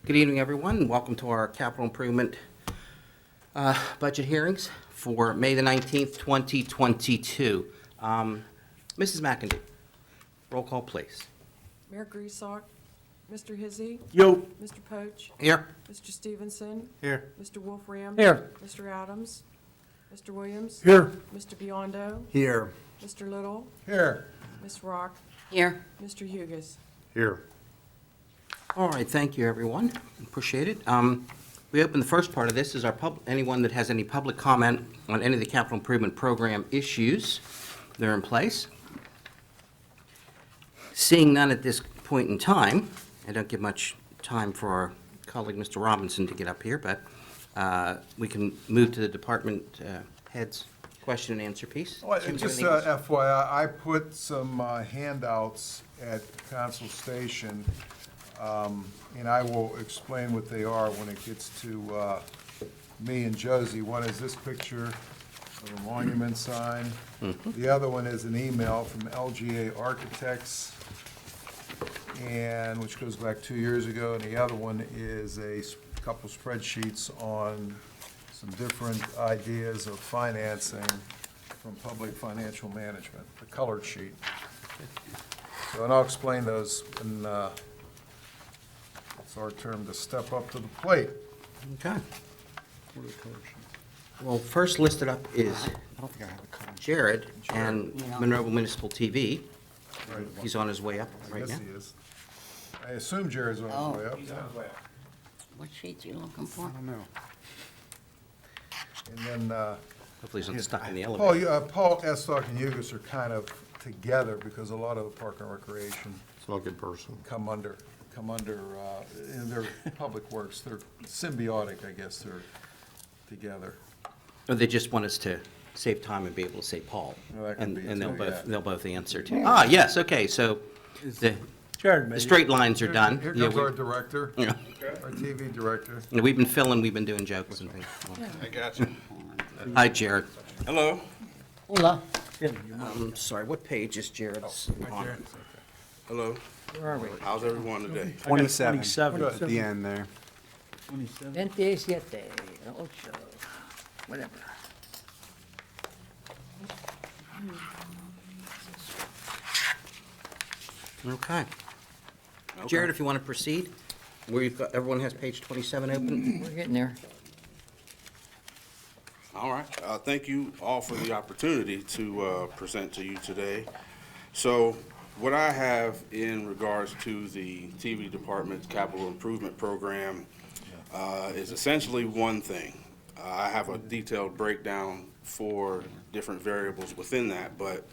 Good evening, everyone, and welcome to our capital improvement budget hearings for May the 19th, 2022. Mrs. McIndy, roll call, please. Mayor Griesok, Mr. Hizzy, Yo. Mr. Poach, Here. Mr. Stevenson, Here. Mr. Wolfram. Here. Mr. Adams, Mr. Williams. Here. Mr. Biondo, Here. Mr. Little, Here. Ms. Rock, Here. Mr. Hugus. Here. All right, thank you, everyone. Appreciate it. We open the first part of this is our anyone that has any public comment on any of the capital improvement program issues that are in place. Seeing none at this point in time, I don't give much time for our colleague, Mr. Robinson, to get up here, but we can move to the department heads question and answer piece. Well, Jim, just anything else? FYI, I put some handouts at Council Station, and I will explain what they are when it gets to me and Josie. One is this picture of a monument sign. The other one is an email from LGA Architects, and which goes back 2 years ago, and the other one is a couple spreadsheets on some different ideas of financing from public financial management, the colored sheet. So, and I'll explain those, and it's our term to step up to the plate. Okay. Well, first listed up is Jared and Monroeville Municipal TV. Right. He's on his way up right Yes, now. he is. I assume Jerry's on his way up. What sheets are you looking for? And then, Hopefully he's not stuck in the Paul, elevator. Paul Estock and Hugus are kind of together because a lot of the Park and Recreation It's not a good person. come under, in their public works, they're symbiotic, I guess, they're together. Or they just want us to save time and be able to say Paul. Well, that could And be and too, yeah. they'll both answer too. Ah, yes, okay, so the straight lines are done. Here Yeah, comes we- our director, yeah. our TV director. Yeah, we've been filling, we've been doing jokes and things. I got you. Hi, Jared. Hello. Hola. I'm sorry, what page is Jared's on? Hello. Where are we? How's everyone today? 27 at the end there. 27, 8, whatever. Okay. Jared, if you want to proceed, everyone has page 27 open? We're getting there. All right. Thank you all for the opportunity to present to you today. So what I have in regards to the TV department's capital improvement program is essentially one thing. I have a detailed breakdown for different variables within that, but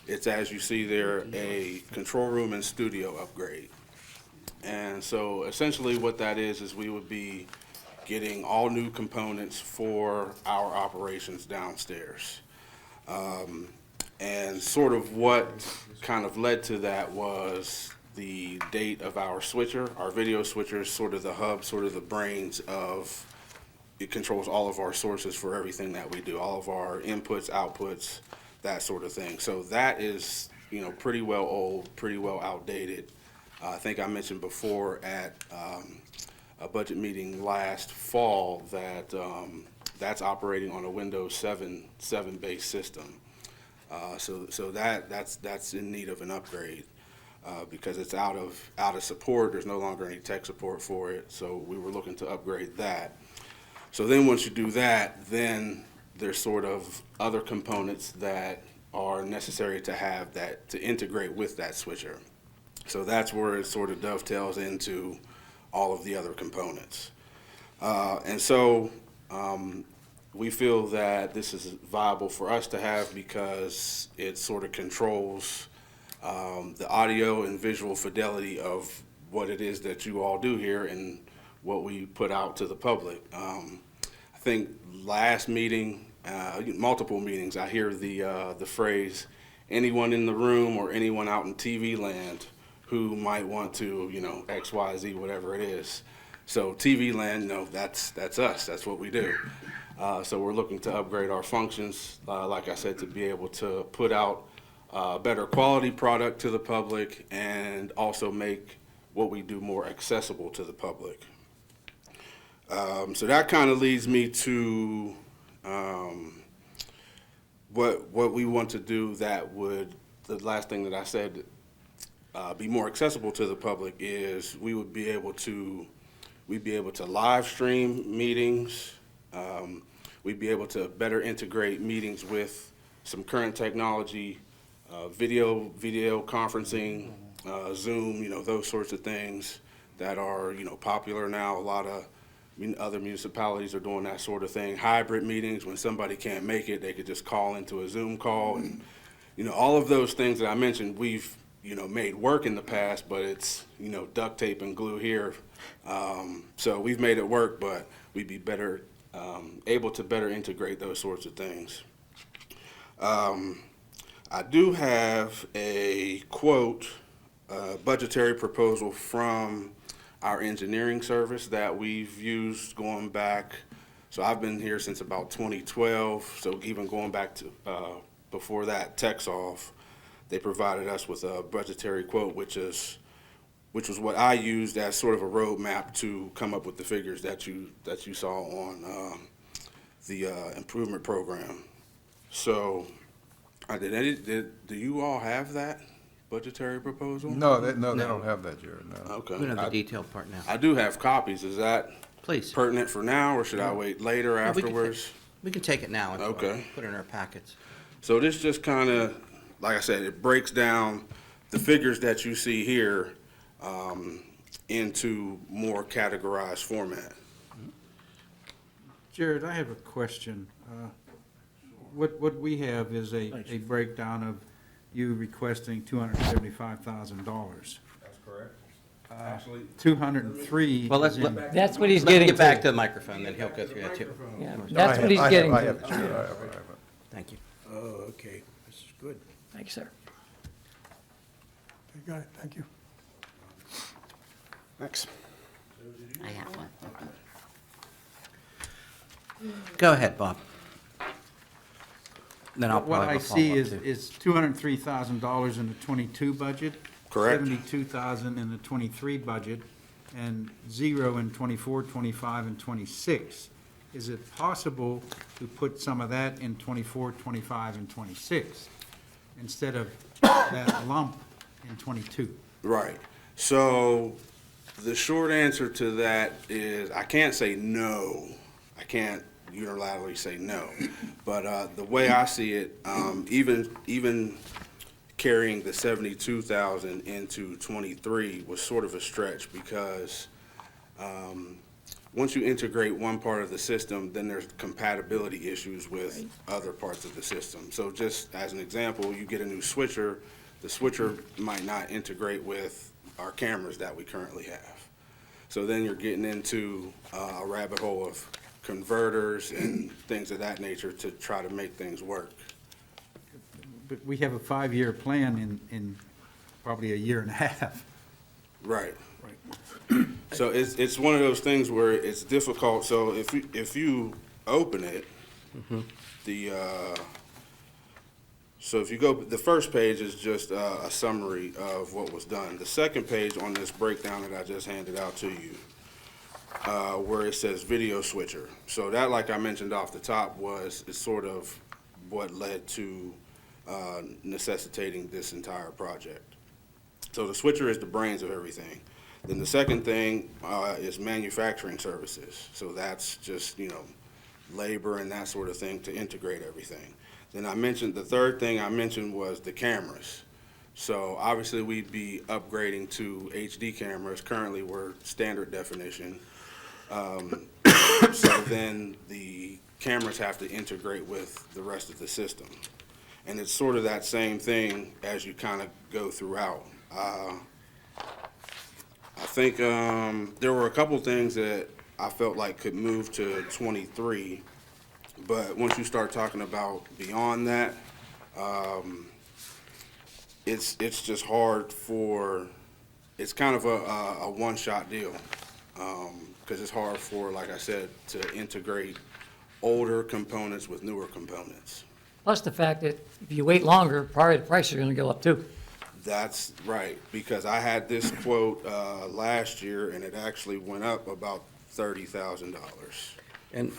it's, as you see there, a control room and studio upgrade. And so essentially what that is we would be getting all new components for our operations downstairs. And sort of what kind of led to that was the date of our switcher. Our video switcher is sort of the hub, sort of the brains of, it controls all of our sources for everything that we do, all of our inputs, outputs, that sort of thing. So that is, pretty well old, pretty well outdated. I think I mentioned before at a budget meeting last fall that that's operating on a Windows 7 based system. So that's in need of an upgrade because it's out of support. There's no longer any tech support for it. So we were looking to upgrade that. So then once you do that, then there's sort of other components that are necessary to have that to integrate with that switcher. So that's where it sort of dovetails into all of the other components. And so we feel that this is viable for us to have because it sort of controls the audio and visual fidelity of what it is that you all do here and what we put out to the public. I think last meeting, multiple meetings, I hear the phrase, anyone in the room or anyone out in TV land who might want to, X, Y, Z, whatever it is. So TV land, that's us, that's what we do. So we're looking to upgrade our functions, like I said, to be able to put out better quality product to the public and also make what we do more accessible to the public. So that kind of leads me to what we want to do that would, the last thing that I said, be more accessible to the public is we'd be able to live stream meetings. We'd be able to better integrate meetings with some current technology, video conferencing, Zoom, those sorts of things that are, popular now. A lot of other municipalities are doing that sort of thing. Hybrid meetings, when somebody can't make it, they could just call into a Zoom call. And, all of those things that I mentioned, we've, made work in the past, but it's, duct tape and glue here. So we've made it work, but we'd be better, able to better integrate those sorts of things. I do have a quote, budgetary proposal from our engineering service that we've used going back. So I've been here since about 2012. So even going back to before that, Texoff, they provided us with a budgetary quote, which was what I used as sort of a roadmap to come up with the figures that you saw on the improvement program. So, do you all have that budgetary proposal? No, they don't have that, Jared, no. Okay. We don't have the detailed part now. I do have copies. Is that Please. pertinent for now, or should I wait later No, we can afterwards? We can take it now and Okay. put it in our packets. So this just kind of, like I said, it breaks down the figures that you see here into more categorized format. Jared, I have a question. What we have is a breakdown of you requesting $275,000. That's correct. Actually, 203. Well, let's, is in- That's what he's let's getting get back to. to the microphone, then he'll go through that too. Yeah, that's what he's getting I have it, to. Jared, I have it. Thank you. Oh, okay, this is good. Thank you, sir. You got it, thank you. Next. I have one. Go ahead, Bob. Then I'll What probably I have a see follow-up is too. $203,000 in the '22 budget. Correct. $72,000 in the '23 budget, and zero in '24, '25, and '26. Is it possible to put some of that in '24, '25, and '26 instead of that lump in '22? right. So the short answer to that is I can't say no. I can't unilaterally say no. But the way I see it, even carrying the 72,000 into 23 was sort of a stretch because once you integrate one part of the system, then there's compatibility issues with other parts of the system. So just as an example, you get a new switcher, the switcher might not integrate with our cameras that we currently have. So then you're getting into a rabbit hole of converters and things of that nature to try to make things work. But we have a 5-year plan in probably a year and a half. Right. So it's one of those things where it's difficult. So if you open it, so if you go, the first page is just a summary of what was done. The second page on this breakdown that I just handed out to you, where it says video switcher. So that, like I mentioned off the top, is sort of what led to necessitating this entire project. So the switcher is the brains of everything. Then the second thing is manufacturing services. So that's just, labor and that sort of thing to integrate everything. Then I mentioned, the third thing I mentioned was the cameras. So obviously we'd be upgrading to HD cameras. Currently we're standard definition. So then the cameras have to integrate with the rest of the system. And it's sort of that same thing as you kind of go throughout. I think there were a couple things that I felt like could move to 23, but once you start talking about beyond that, it's just hard for, it's kind of a one-shot deal, because it's hard for, like I said, to integrate older components with newer components. Plus the fact that if you wait longer, probably the prices are gonna go up too. That's right, because I had this quote last year, and it actually went up about $30,000. And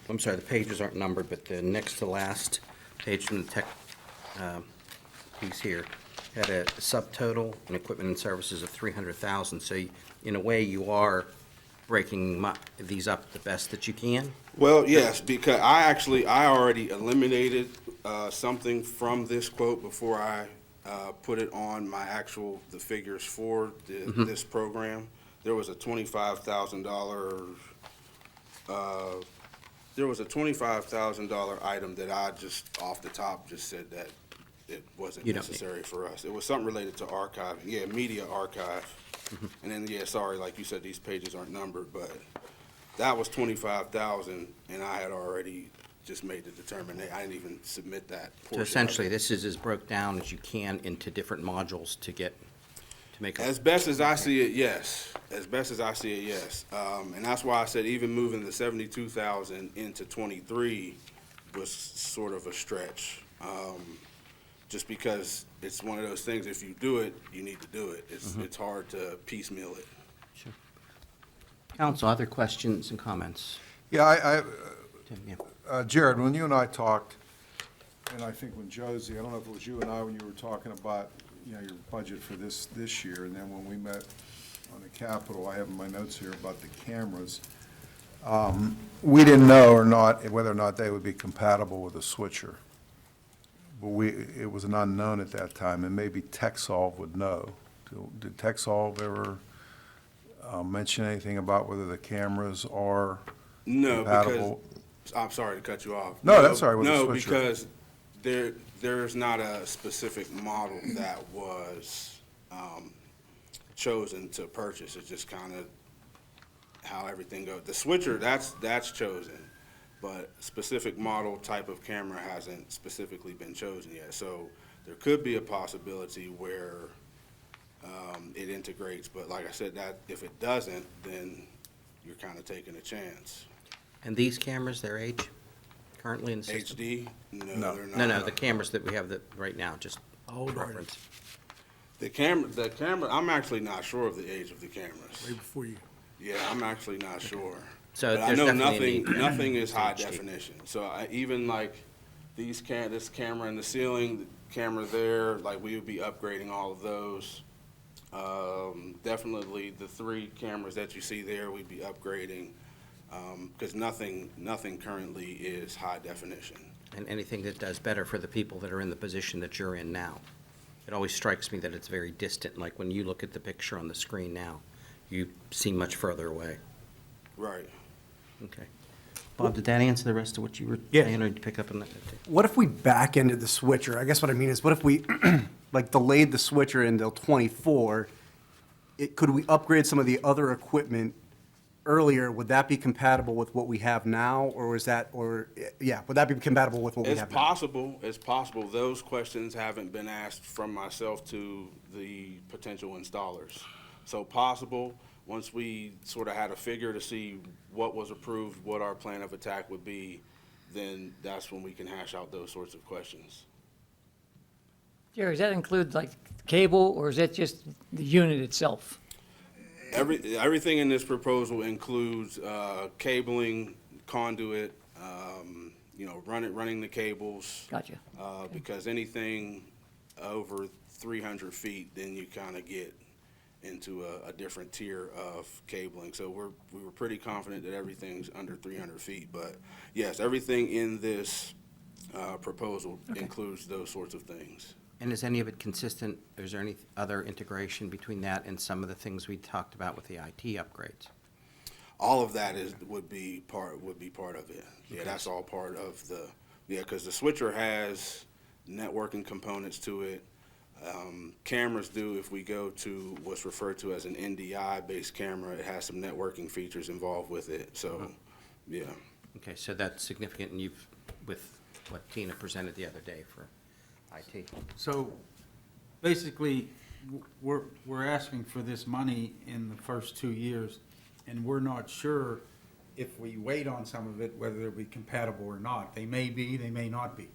I'm sorry, the pages aren't numbered, but the next to last page from the tech piece here had a subtotal and equipment and services of 300,000. So in a way, you are breaking these up the best that you can. Well, yes, because I already eliminated something from this quote before I put it on the figures for this program. There was a $25,000 item that I just off the top just said that it wasn't You don't need necessary for us. It was something related to archiving, yeah, media archive. And then, yeah, sorry, like you said, these pages aren't numbered, but that was 25,000, and I had already just made the determination. I didn't even submit that portion So of it. essentially, this is as broke down as you can into different modules to make. As best as I see it, yes. As best as I see it, yes. And that's why I said even moving the 72,000 into 23 was sort of a stretch. Just because it's one of those things, if you do it, you need to do it. It's hard to piecemeal it. Sure. Council, other questions and comments? Yeah, Tim, yeah. Jared, when you and I talked, and I think when Josie, I don't know if it was you and I, when you were talking about, your budget for this year, and then when we met on the Capitol, I have in my notes here about the cameras. We didn't know whether or not they would be compatible with a switcher. But it was an unknown at that time, and maybe TechSolve would know. Did TechSolve ever mention anything about whether the cameras are No, compatible? because, I'm sorry to cut you off. No, that's all right with the No, switcher. because there's not a specific model that was chosen to purchase. It's just kind of how everything goes. The switcher, that's chosen, but specific model type of camera hasn't specifically been chosen yet. So there could be a possibility where it integrates, but like I said, that if it doesn't, then you're kind of taking a chance. And these cameras, their age currently in the system? HD? No, No. they're not. No, the cameras that we have right now, just How old are they? reference. The camera, I'm actually not sure of the age of the cameras. Way before you. Yeah, I'm actually not sure. So But I there's know definitely nothing is high HD. definition. So even like this camera in the ceiling, the camera there, like we would be upgrading all of those. Definitely the 3 cameras that you see there, we'd be upgrading, because nothing currently is high definition. And anything that does better for the people that are in the position that you're in now. It always strikes me that it's very distant, like when you look at the picture on the screen now, you seem much further away. Right. Okay. Bob, did that answer the rest of what you were Yeah. saying, or did you pick up on that? What if we back-ended the switcher? I guess what I mean is, what if we, like, delayed the switcher until 24? Could we upgrade some of the other equipment earlier? Would that be compatible with what we have now, or is that, yeah, would that be compatible with what we It's have now? possible, it's possible. Those questions haven't been asked from myself to the potential installers. So possible, once we sort of had a figure to see what was approved, what our plan of attack would be, then that's when we can hash out those sorts of questions. Jerry, does that include like cable, or is that just the unit itself? Everything in this proposal includes cabling, conduit, running the cables. Gotcha. Because anything over 300 feet, then you kind of get into a different tier of cabling. So we were pretty confident that everything's under 300 feet. But yes, everything in this proposal includes those sorts of things. And is any of it consistent, or is there any other integration between that and some of the things we talked about with the IT upgrades? All of that would be part of it. Yeah, that's all part of because the switcher has networking components to it. Cameras do, if we go to what's referred to as an NDI-based camera, it has some networking features involved with it, so, yeah. Okay, so that's significant, and with what Tina presented the other day for IT. So basically, we're asking for this money in the first 2 years, and we're not sure if we wait on some of it, whether they'll be compatible or not. They may be, they may not be.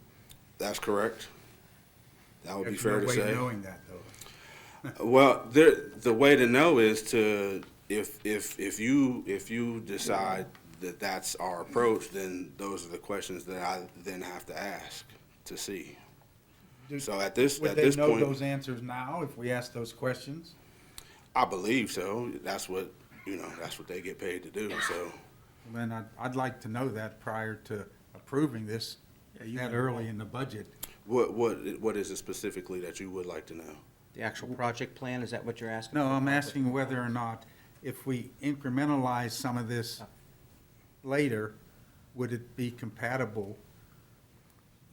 That's correct. That would be There's fair no to way say. of knowing that, though. Well, the way to know is if you decide that that's our approach, then those are the questions that I then have to ask to see. So at this Would they know point, those answers now if we ask those questions? I believe so. That's what, that's what they get paid to do, so. Then I'd like to know that prior to approving this that early in the budget. What is it specifically that you would like to know? The actual project plan, is that what you're asking? No, I'm asking whether or not, if we incrementalize some of this later, would it be compatible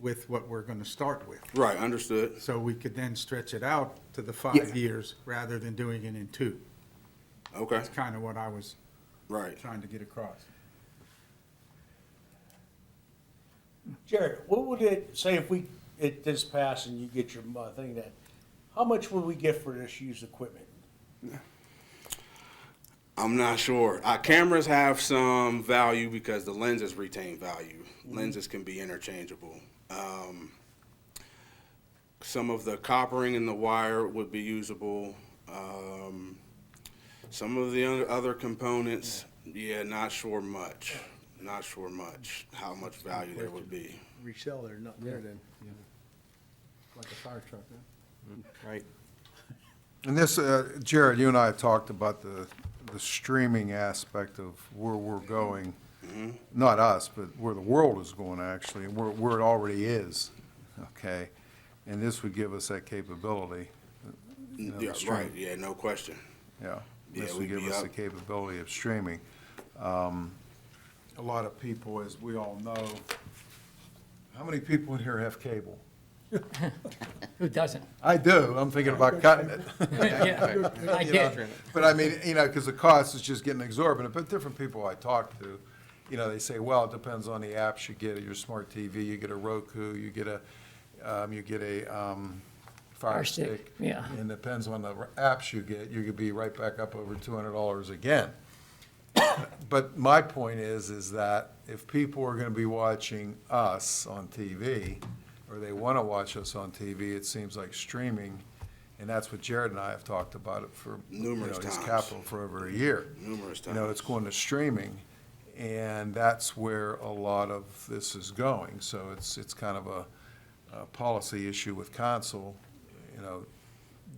with what we're gonna start with? Right, understood. So we could then stretch it out to the Yeah. 5 years rather than doing it in 2. Okay, That's kind of what I was right. trying to get across. Jared, what would it, say if this pass and you get your thing then, how much would we get for this used equipment? I'm not sure. Cameras have some value because the lenses retain value. Lenses can be interchangeable. Some of the coppering in the wire would be usable. Some of the other components, yeah, not sure much. Not sure much, how much value there would be. Resell it or not there then? Like a fire truck, Right. And this, Jared, you and I talked about the streaming aspect of where we're going. Not us, but where the world is going, actually, and where it already is, okay? And this would give us that capability. Yeah, the stream. right, yeah, no question. Yeah, Yeah, this would we'd give be us the up. capability of streaming. A lot of people, as we all know, how many people in here have cable? Who doesn't? I do, I'm thinking about cutting it. Yeah, I You get know, it. But I mean, because the cost is just getting exorbitant, but different people I talk to, they say, well, it depends on the apps you get, your smart TV, you get a Roku, you get a Fire Stick. Yeah. And it depends on the apps you get, you could be right back up over $200 again. But my point is that if people are gonna be watching us on TV, or they wanna watch us on TV, it seems like streaming, and that's what Jared and I have talked about it for, Numerous his times. capital for over a year. Numerous times. It's going to streaming, and that's where a lot of this is going. So it's kind of a policy issue with council.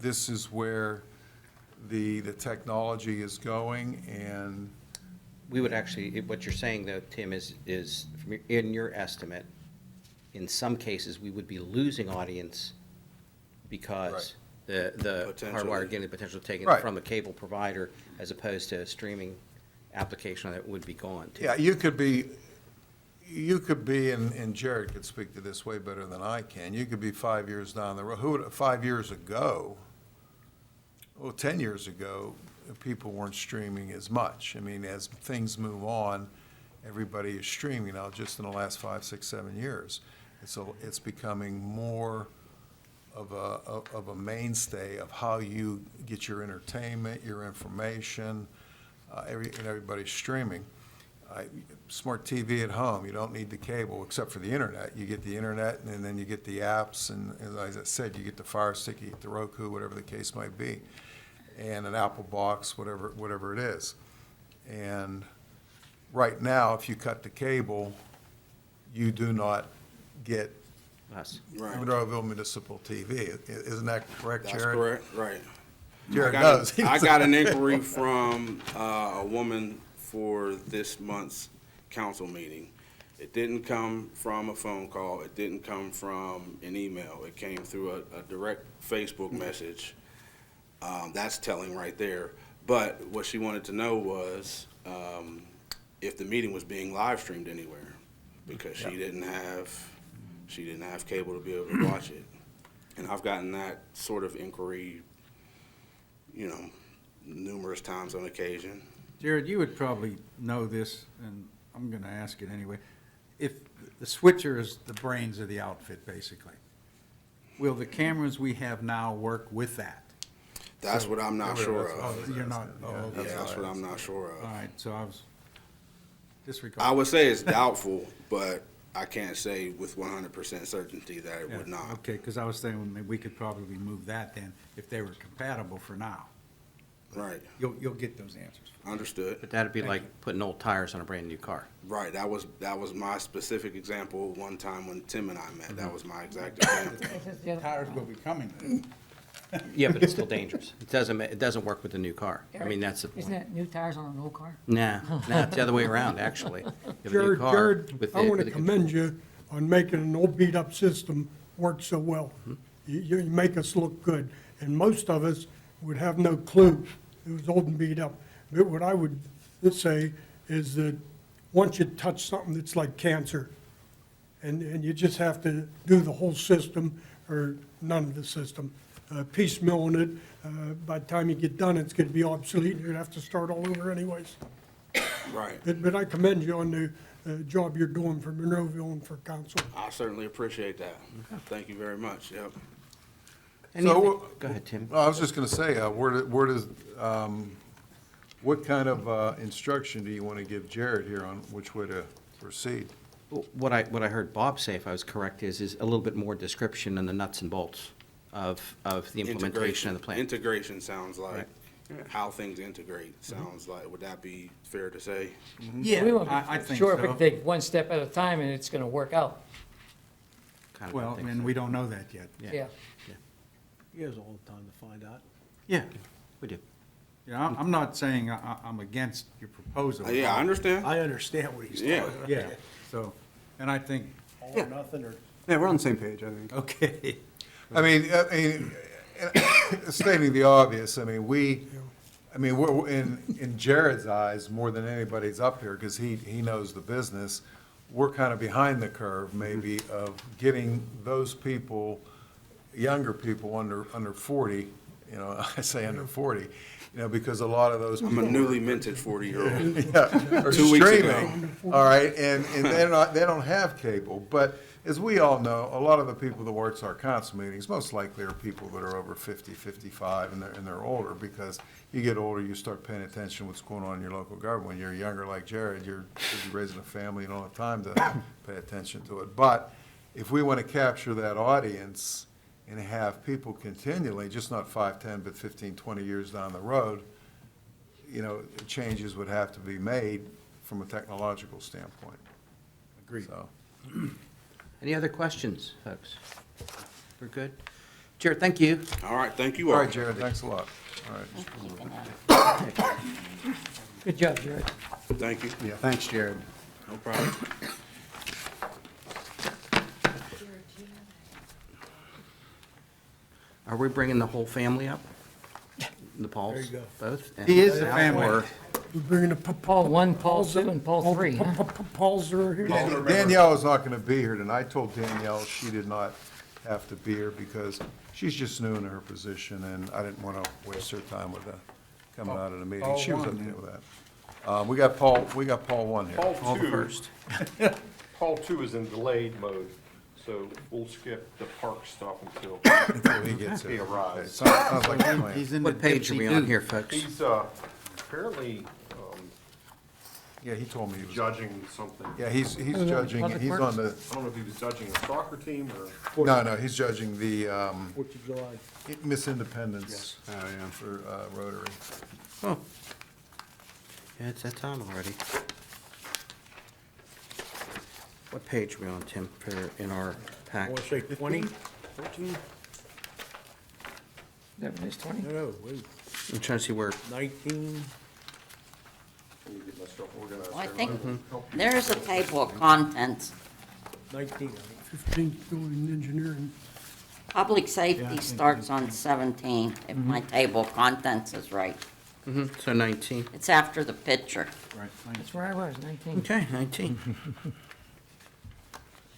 This is where the technology is going, and We would actually, what you're saying though, Tim, is in your estimate, in some cases, we would be losing audience because the Potentially. hardwire getting the potential of taking it Right. from a cable provider as opposed to a streaming application that would be gone too. yeah, you could be, and Jared could speak to this way better than I can, you could be 5 years down the road, 5 years ago, 10 years ago, people weren't streaming as much. I mean, as things move on, everybody is streaming now, just in the last 5, 6, 7 years. So it's becoming more of a mainstay of how you get your entertainment, your information, and everybody's streaming. Smart TV at home, you don't need the cable except for the internet. You get the internet, and then you get the apps, and as I said, you get the Fire Stick, you get the Roku, whatever the case might be, and an Apple box, whatever it is. And right now, if you cut the cable, you do not get Us. Right. Monroeville Municipal TV. Isn't that correct, That's Jared? correct, right. Jared I knows. got an inquiry from a woman for this month's council meeting. It didn't come from a phone call. It didn't come from an email. It came through a direct Facebook message. That's telling right there. But what she wanted to know was if the meeting was being live streamed anywhere, because she didn't have cable to be able to watch it. And I've gotten that sort of inquiry, numerous times on occasion. Jared, you would probably know this, and I'm gonna ask it anyway. If the switcher is the brains of the outfit, basically, will the cameras we have now work with that? That's what I'm not sure Oh, of. you're not, oh, okay. Yeah, that's what I'm not sure All of. right, so I was I disregarding. would say it's doubtful, but I can't say with 100% certainty that it would Yeah, not. Okay, because I was thinking maybe we could probably move that then, if they were compatible for now. Right, You'll get those answers. understood. But that'd be like putting old tires on a brand-new car. Right, that was my specific example one time when Tim and I met. That was my exact example. Tires will be coming then. Yeah, but it's still dangerous. It doesn't work with the new car. I mean, that's the Isn't point. that new tires on an old car? Nah, it's the other way around, actually. You have a new Jared, car Jared, with I the- want with to the- commend you on making an old beat-up system work so well. You make us look good, and most of us would have no clue it was old and beat up. But what I would say is that once you touch something that's like cancer, and you just have to do the whole system, or none of the system, piecemealing it, by the time you get done, it's going to be obsolete, and you'd have to start all over anyways. Right, But I commend you on the job you're doing for Monroeville and for council. I certainly appreciate that. Thank you very much, yep. Any So, other- Go ahead, Tim. I was just gonna say, where does, what kind of instruction do you want to give Jared here on which way to proceed? What I heard Bob say, if I was correct, is a little bit more description in the nuts and bolts of the implementation of the plan. Integration sounds like, Right. how things integrate, sounds like, would that be fair to say? Yeah, We want I to think sure if we so. can take one step at a time and it's going to work out. kind of, Well, I think and so. we don't know that yet. Yeah. He has all the time to find out. Yeah, we do. Yeah, I'm not saying I'm against your proposal. Yeah, I understand. I understand what he's Yeah. talking about. Yeah, so, and I think, All or nothing, or Yeah, we're on the same page, I think. okay. I mean, stating the obvious, I mean, we're, in Jared's eyes, more than anybody's up here, because he knows the business, we're kind of behind the curve, maybe, of getting those people, younger people under 40, you know, I say under 40, you know, because a lot of those I'm people a newly minted 40-year-old. yeah, are 2 weeks ago. streaming, all right, and they don't have cable. But as we all know, a lot of the people that works our council meetings, most likely are people that are over 50, 55, and they're older, because you get older, you start paying attention to what's going on in your local government. When you're younger like Jared, you're raising a family, you don't have time to pay attention to it. But if we want to capture that audience and have people continually, just not 5, 10, but 15, 20 years down the road, you know, changes would have to be made from a technological standpoint. Agreed. So, Any other questions, folks? We're good? Jared, thank you. All right, thank you all all. right, Jared, thanks a lot. All right. Good job, Jared. Thank you. Yeah, thanks, Jared. No problem. Are we bringing the whole family up? The Pauls? There you go. Both? He is a Al, family. or- We're bringing the Paul 1, Paul 2, and Paul 3, huh? Pauls are here. Danielle is not going to be here tonight. I told Danielle she did not have to be here because she's just new in her position, and I didn't want to waste her time with coming out of the meeting. Paul She was one, okay yeah. with that. We got Paul 1 here. Paul the first. Paul 2 is in delayed mode, so we'll skip the park stuff until Until he gets he here. Okay, arrives. sounds like a plan. He's in the What page are we on dipsy-do. here, folks? He's apparently Yeah, he told me he was, judging something. yeah, he's judging, Public he's Works? on the, I don't know if he was judging a soccer team or. no, he's judging the Fourth of July. Miss Independence for Rotary. Oh. Yeah, it's that time already. What page are we on, Tim, in our I pack? want to say 20, 14? That was 20? No, wait, I'm trying to see where, 19? Let me get my stuff organized. Well, I here. think there is a table of contents. 19, I think. 15th building engineering. Public safety starts on 17, if my table of contents is right. so 19. It's after the picture. Right, That's where I was, 19. Okay, 19.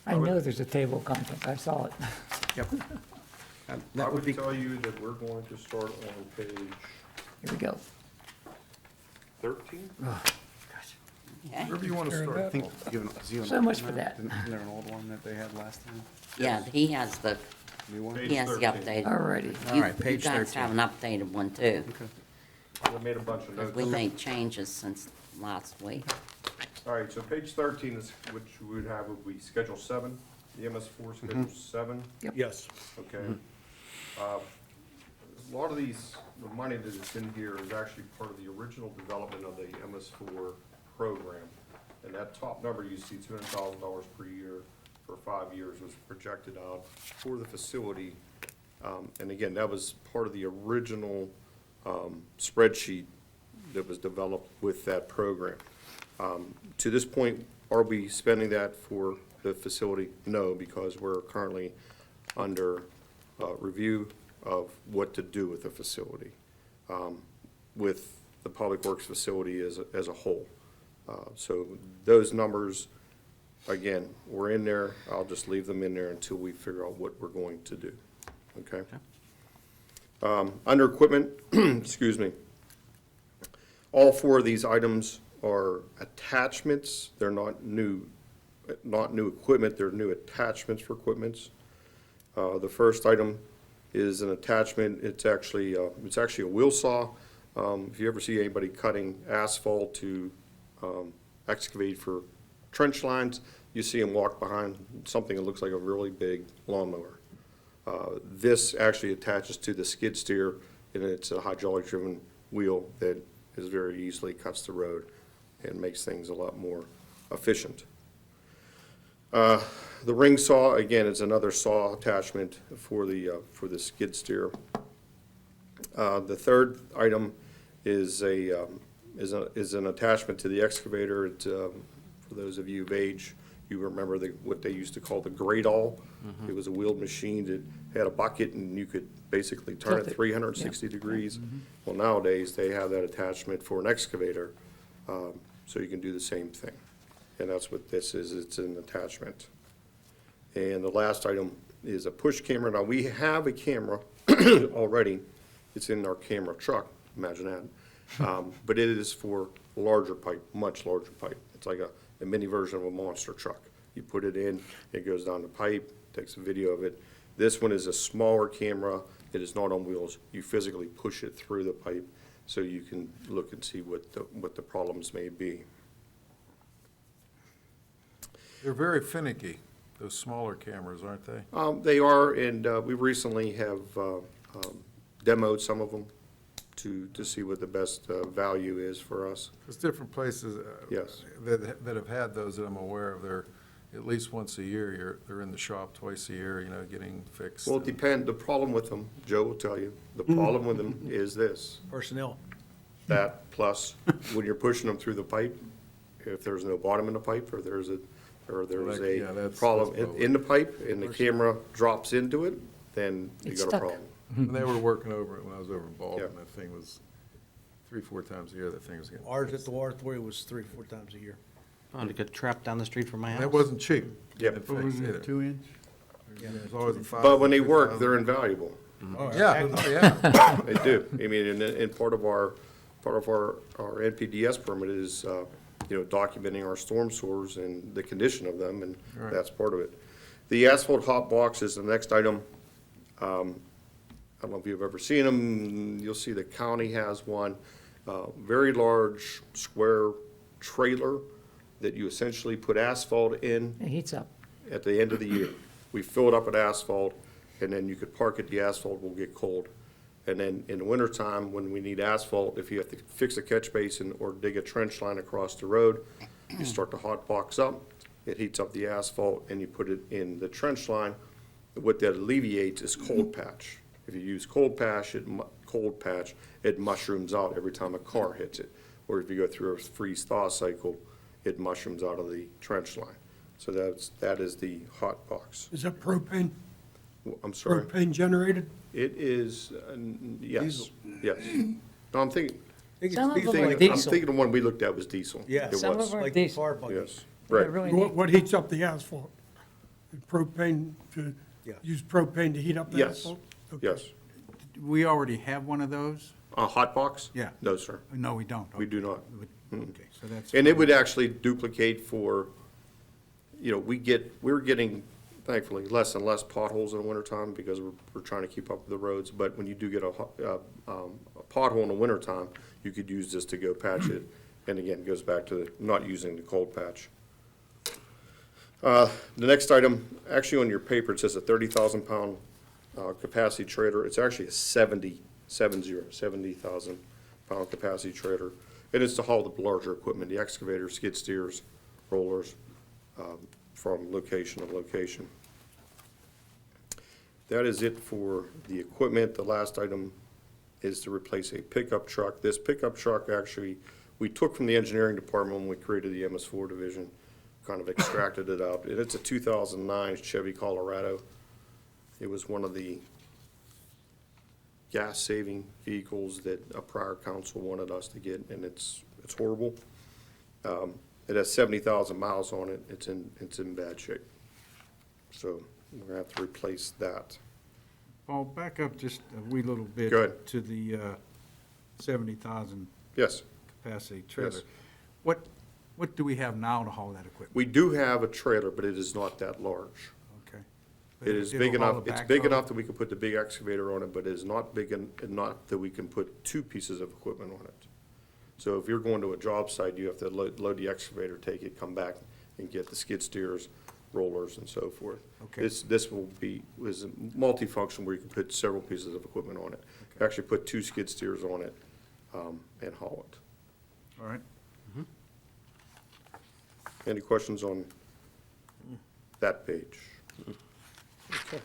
I know there's a table of contents, I saw it. Yep. I That would would be, tell you that we're going to start on page Here we go. 13. Okay? Wherever you want to start. I think, does he have an So old much one for now? that. Isn't there an old one that they had last time? Yeah, he has the, New one? Page he has the 13. updated. Alrighty. All right, page You guys 13. have an updated one too, I made a bunch of because notes. we made changes since last week. All right, so page 13 is, which we would have, would be Schedule 7, the MS4 Schedule 7. Yes. Okay. A lot of these, the money that is in here is actually part of the original development of the MS4 program. And that top number you see, $200,000 per year for 5 years, was projected out for the facility. And again, that was part of the original spreadsheet that was developed with that program. To this point, are we spending that for the facility? No, because we're currently under review of what to do with the facility, with the Public Works facility as a whole. So those numbers, again, we're in there. I'll just leave them in there until we figure out what we're going to do, okay? Under equipment, excuse me, all 4 of these items are attachments. They're not new equipment, they're new attachments for equipments. The first item is an attachment. It's actually a wheel saw. If you ever see anybody cutting asphalt to excavate for trench lines, you see them walk behind something that looks like a really big lawnmower. This actually attaches to the skid steer, and it's a hydraulic driven wheel that is very easily cuts the road and makes things a lot more efficient. The ring saw, again, is another saw attachment for the skid steer. The third item is an attachment to the excavator. It, for those of you of age, you remember what they used to call the grade-all. It was a wheeled machine that had a bucket, and you could basically turn it 360 degrees. Well, nowadays, they have that attachment for an excavator, so you can do the same thing. And that's what this is. It's an attachment. And the last item is a push camera. Now, we have a camera already. It's in our camera truck, imagine that. But it is for larger pipe, much larger pipe. It's like a mini version of a monster truck. You put it in, it goes down the pipe, takes a video of it. This one is a smaller camera. It is not on wheels. You physically push it through the pipe so you can look and see what the problems may be. They're very finicky, those smaller cameras, aren't they? They are, and we recently have demoed some of them to see what the best value is for us. There's different places Yes. that have had those that I'm aware of. They're at least once a year, they're in the shop twice a year, getting fixed. Well, it depends. The problem with them, Joe will tell you, the problem with them is this. Personnel. That plus, when you're pushing them through the pipe, if there's no bottom in the pipe, or there's a Yeah, that's problem probably- in the pipe, and the camera drops into it, then you It's got a stuck. problem. When they were working over it, when I was over in Baldwin, Yeah. that thing was 3-4 times a year, that thing was getting. Ours at the R3 was 3-4 times a year. Oh, to get trapped down the street from my house. That wasn't cheap. Yep. It fixed either. 2-inch? It was always a 5. But when they work, they're invaluable. Yeah, oh, yeah. They do. I mean, and part of our NPDS permit is, documenting our storm sewers and the condition of them, and Right. that's part of it. The asphalt hot box is the next item. I don't know if you've ever seen them. You'll see the county has one. Very large square trailer that you essentially put asphalt in It heats up. at the end of the year. We fill it up with asphalt, and then you could park it, the asphalt will get cold. And then in the wintertime, when we need asphalt, if you have to fix a catch basin or dig a trench line across the road, you start the hot box up, it heats up the asphalt, and you put it in the trench line. What that alleviates is cold patch. If you use cold patch, it mushrooms out every time a car hits it. Or if you go through a freeze-thaw cycle, it mushrooms out of the trench line. So that is the hot box. Is that propane, I'm sorry. propane generated? It is, yes, yes. No, I'm thinking, Some of them are I'm diesel. thinking the one we looked at was diesel. Yeah. It Some was. of them are Like the diesel. car buggies. Yes, They're right. really What neat. what heats up the asphalt? Propane to, Yeah. use propane to heat up the Yes, asphalt? Okay. yes. We already have one of those? A hot box? Yeah. No, sir. No, we don't. We do not. Okay, so that's. And it would actually duplicate for, we're getting, thankfully, less and less potholes in the wintertime because we're trying to keep up with the roads. But when you do get a pothole in the wintertime, you could use this to go patch it. And again, it goes back to not using the cold patch. The next item, actually on your paper, it says a 30,000 pound capacity trailer. It's actually a 70 70,000 pound capacity trailer. And it's to haul the larger equipment, the excavator, skid steers, rollers, from location to location. That is it for the equipment. The last item is to replace a pickup truck. This pickup truck, actually, we took from the engineering department when we created the MS4 division, kind of extracted it out. And it's a 2009 Chevy Colorado. It was one of the gas-saving vehicles that a prior council wanted us to get, and it's horrible. It has 70,000 miles on it. It's in bad shape. So we're gonna have to replace that. Paul, back up just a wee little bit. Go ahead. To the 70,000 Yes, capacity trailer. Yes. What do we have now to haul that equipment? we do have a trailer, but it is not that large. Okay. It is It'll big haul enough, the it's big backhoe? enough that we can put the big excavator on it, but it is not big enough that we can put two pieces of equipment on it. So if you're going to a job site, you have to load the excavator, take it, come back and get the skid steers, rollers and so forth. Okay. This is multifunction where you can put several pieces of equipment on it. Actually put two skid steers on it, and haul it. All right. Any questions on that page? Okay.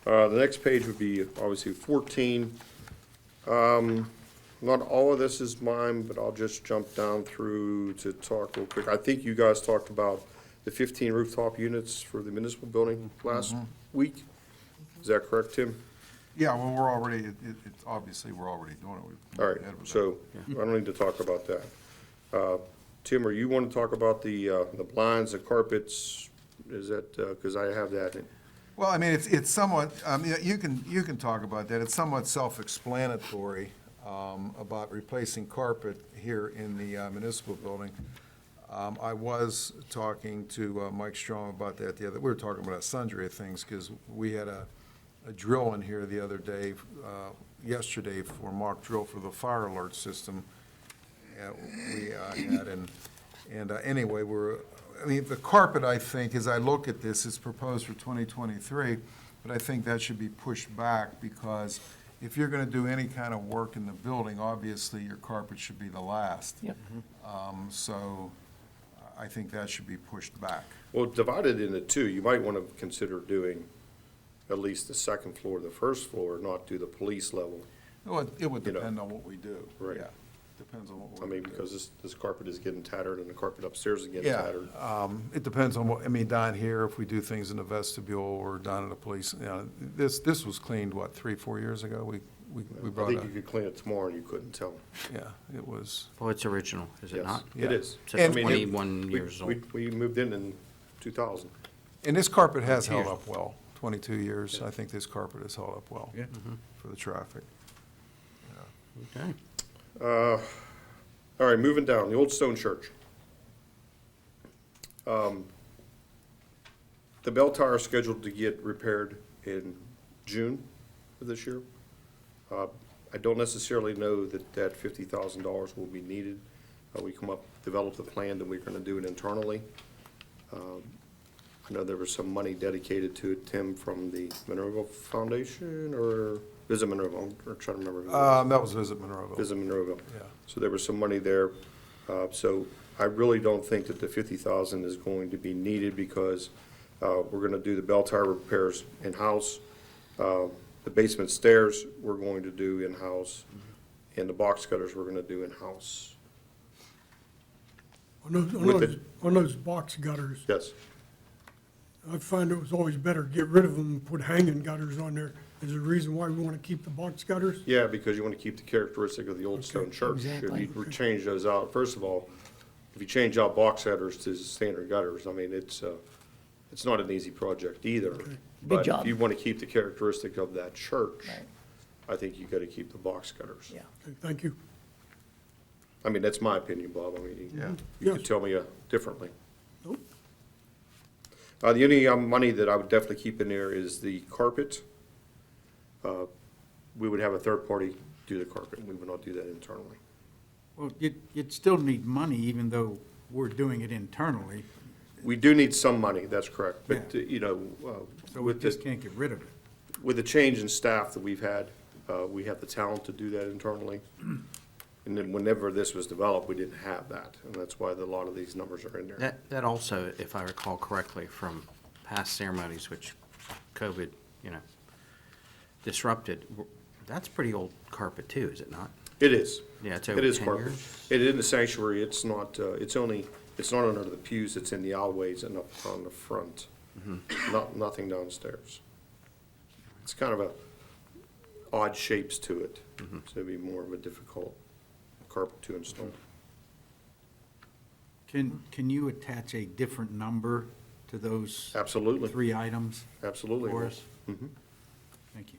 The next page would be obviously 14. Not all of this is mine, but I'll just jump down through to talk real quick. I think you guys talked about the 15 rooftop units for the municipal building last week. Is that correct, Tim? Yeah, well, we're already, it's obviously, we're already doing it. We've All moved right, ahead with that. so I don't need to talk about that. Tim, or you want to talk about the blinds, the carpets? Is that, because I have that. Well, I mean, it's somewhat, yeah, you can talk about that. It's somewhat self-explanatory about replacing carpet here in the municipal building. I was talking to Mike Strong about that we were talking about sundry of things, because we had a drill in here the other day, yesterday, for mock drill for the fire alert system. We had, and anyway, I mean, the carpet, I think, as I look at this, is proposed for 2023, but I think that should be pushed back, because if you're gonna do any kind of work in the building, obviously your carpet should be the last. Yep. So I think that should be pushed back. Well, divided into two, you might want to consider doing at least the second floor, the first floor, not do the police level. It would You know. depend on what we do. Right. Yeah, depends on what I we mean, do. because this carpet is getting tattered and the carpet upstairs is getting Yeah, tattered. it depends on what, I mean, down here, if we do things in the vestibule or down at the police, you know, this was cleaned, what, 3-4 years ago? We I brought think a, you could clean it tomorrow and you couldn't tell. yeah, it was, Well, it's original, is it Yes, not? It is. So I mean, 21 we- years old. We moved in 2000. and this carpet has held up well, 22 years. I think this carpet has held up well Yeah. for the traffic. Okay. All right, moving down, the old stone church. The bell tower is scheduled to get repaired in June of this year. I don't necessarily know that $50,000 will be needed. We develop the plan that we're gonna do it internally. I know there was some money dedicated to it, Tim, from the Monroeville Foundation, or Visit Monroeville, I'm trying to remember. who it was. That was Visit Monroeville. Visit Monroeville. Yeah. So there was some money there. So I really don't think that the 50,000 is going to be needed, because we're gonna do the bell tower repairs in-house. The basement stairs, we're going to do in-house, and the box cutters, we're gonna do in-house. On those box gutters, Yes, I find it was always better to get rid of them and put hanging gutters on there. Is there a reason why we want to keep the box gutters? yeah, because you wanna keep the characteristic of the old stone church. exactly. If you change those out, first of all, if you change out box gutters to standard gutters, I mean, it's not an easy project either. But job. if you wanna keep the characteristic of that church, Right. I think you gotta keep the box gutters. Yeah. Okay, thank you. I mean, that's my opinion, Bob. I mean, Yeah. you could Yes. tell me differently. Nope. The only money that I would definitely keep in there is the carpet. We would have a third party do the carpet, we would not do that internally. Well, you'd still need money, even though we're doing it internally, We do need some money, that's correct, but, Yeah. you know, so we with just the, can't get rid of it. with the change in staff that we've had We have the talent to do that internally. And then whenever this was developed, we didn't have that, and that's why a lot of these numbers are in there. That also, if I recall correctly from past ceremonies, which COVID, disrupted, that's pretty old carpet too, is it not? It is. Yeah, it's It over is 10 carpet. years. It is in the sanctuary, it's not under the pews, it's in the aisleways and up on the front. Nothing downstairs. It's kind of a odd shapes to it, so it'd be more of a difficult carpet to install. Can you attach a different number to those Absolutely, 3 items absolutely. for us? Mhm. Thank you.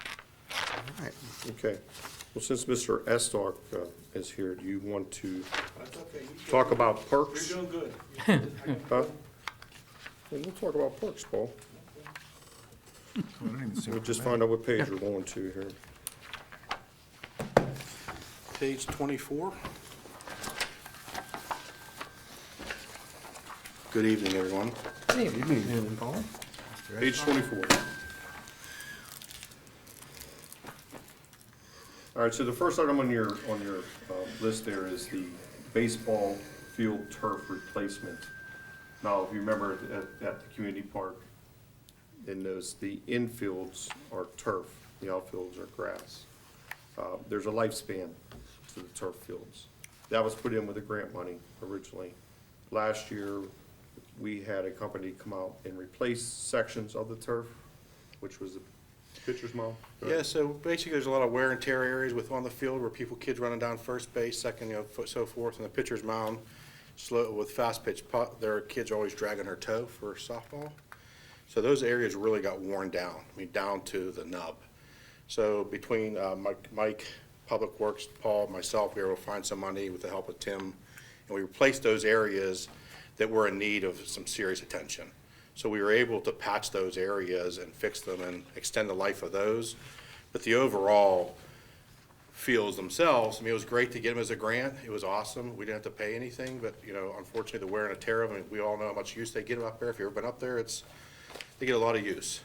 All right. Okay, well, since Mr. Estock is here, do you want to talk about parks? You're doing good. Huh? Well, we'll talk about parks, Paul. We'll just find out what page we're going to here. Page 24. Good evening, everyone. Page 24. All right, so the first item on your list there is the baseball field turf replacement. Now, if you remember at the community park, in those, the infields are turf, the outfields are grass. There's a lifespan to the turf fields. That was put in with the grant money originally. Last year, we had a company come out and replace sections of the turf, which was the pitcher's mound. Yeah, so basically, there's a lot of wear and tear areas on the field where kids running down first base, second, so forth, and the pitcher's mound, slow, with fast pitch putt, there are kids always dragging their toe for softball. So those areas really got worn down, down to the nub. So between Mike, Public Works, Paul, myself, we were able to find some money with the help of Tim, and we replaced those areas that were in need of some serious attention. So we were able to patch those areas and fix them and extend the life of those. But the overall fields themselves, it was great to get them as a grant. It was awesome. We didn't have to pay anything, but, unfortunately, the wear and tear of them, we all know how much use they get up there. If you've ever been up there, they get a lot of use.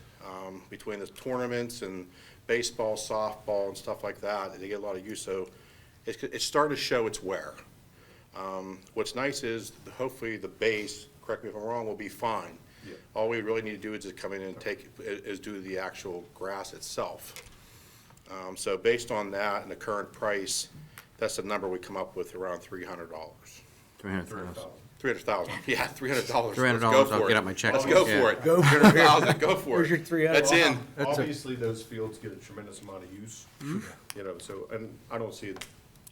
Between the tournaments and baseball, softball, and stuff like that, they get a lot of use. So it's starting to show its wear. What's nice is hopefully the base, correct me if I'm wrong, will be fine. Yeah. All we really need to do is just come in and do the actual grass itself. So based on that and the current price, that's the number we come up with, around $300. 300,000. 300,000, yeah, $300. $300, I'll get out my checkbook. Let's go yeah. for it. 300,000, go for it. Where's your 300? That's in. Obviously, those fields get a tremendous amount of use, so, and I don't see it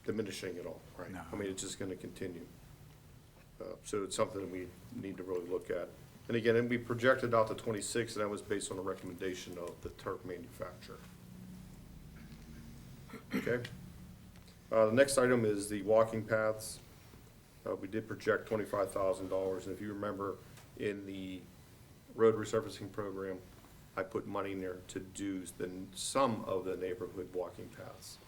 diminishing at all, right? No. I mean, it's just gonna continue. So it's something that we need to really look at. And again, and we projected out to 26, and that was based on a recommendation of the turf manufacturer. Okay? The next item is the walking paths. We did project $25,000, and if you remember, in the road resurfacing program, I put money in there to do some of the neighborhood walking paths,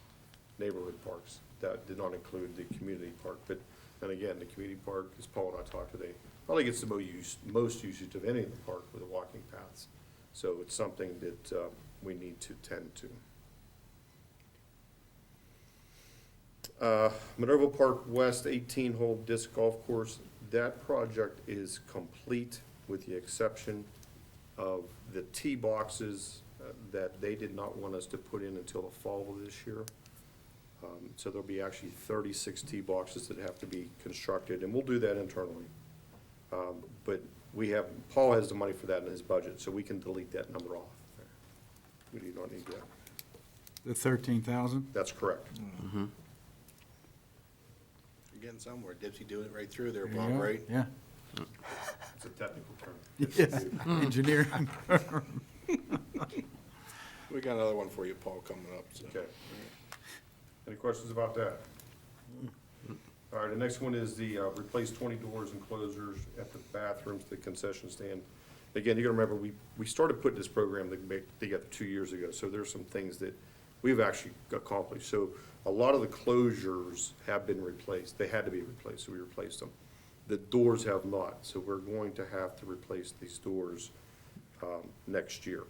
neighborhood parks. That did not include the community park, but then again, the community park, as Paul and I talked today, probably gets the most usage of any of the park with the walking paths. So it's something that we need to tend to. Monroeville Park West 18-hole disc golf course, that project is complete with the exception of the tee boxes that they did not want us to put in until the fall of this year. So there'll be actually 36 tee boxes that have to be constructed, and we'll do that internally. But Paul has the money for that in his budget, so we can delete that number off. We do not need that. The 13,000? That's correct. You're getting somewhere. Dipsy doing it right through there, There you Bob, go. right? Yeah. It's a technical term. Yes, engineering. We got another one for you, Paul, coming up. So. Okay. Any questions about that? All right, the next one is the replace 20 doors and closers at the bathrooms, the concession stand. Again, you gotta remember, we started putting this program together 2 years ago, so there's some things that we've actually accomplished. So a lot of the closures have been replaced. They had to be replaced, so we replaced them. The doors have not, so we're going to have to replace these doors next year.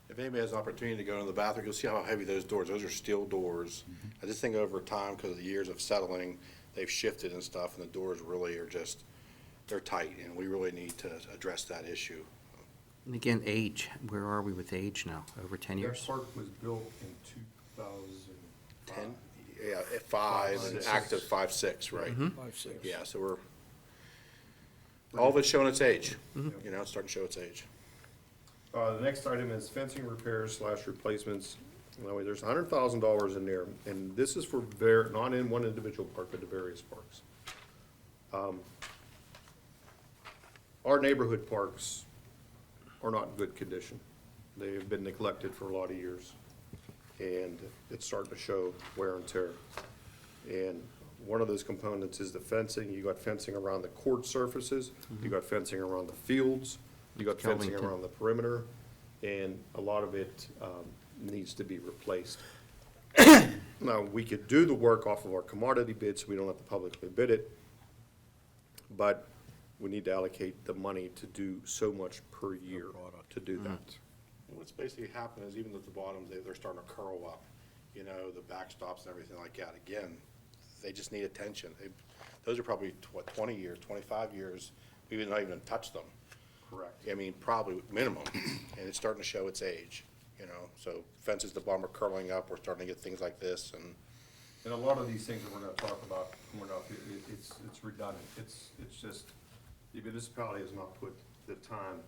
If anybody has an opportunity to go into the bathroom, you'll see how heavy those doors, those are steel doors. I just think over time, because of the years of settling, they've shifted and stuff, and the doors really are just, they're tight, and we really need to address that issue. And again, age, where are we with age now? Over 10 That years? park was built in 2005. 10, yeah, at 5, and 6. active 5, 6, right? 5, 6. Yeah, so all of it's showing its age, you know, it's starting to show its age. The next item is fencing repairs / replacements. Now, there's $100,000 in there, and this is for not in one individual park, but the various parks. Our neighborhood parks are not in good condition. They have been neglected for a lot of years, and it's starting to show wear and tear. And one of those components is the fencing. You got fencing around the court surfaces, you got fencing around the fields, you got fencing Kelvington. around the perimeter, and a lot of it needs to be replaced. Now, we could do the work off of our commodity bid, so we don't have to publicly bid it, but we need to allocate the money to do so much per year to do that. And what's basically happened is even at the bottom, they're starting to curl up, you know, the backstops and everything like that. Again, they just need attention. Those are probably, 20 years, 25 years, we've not even touched them. Correct. I mean, probably minimum, and it's starting to show its age, you know, so fences at the bottom are curling up, we're starting to get things like this, and And a lot of these things that we're gonna talk about coming up, it's redundant. It's just, the municipality has not put the time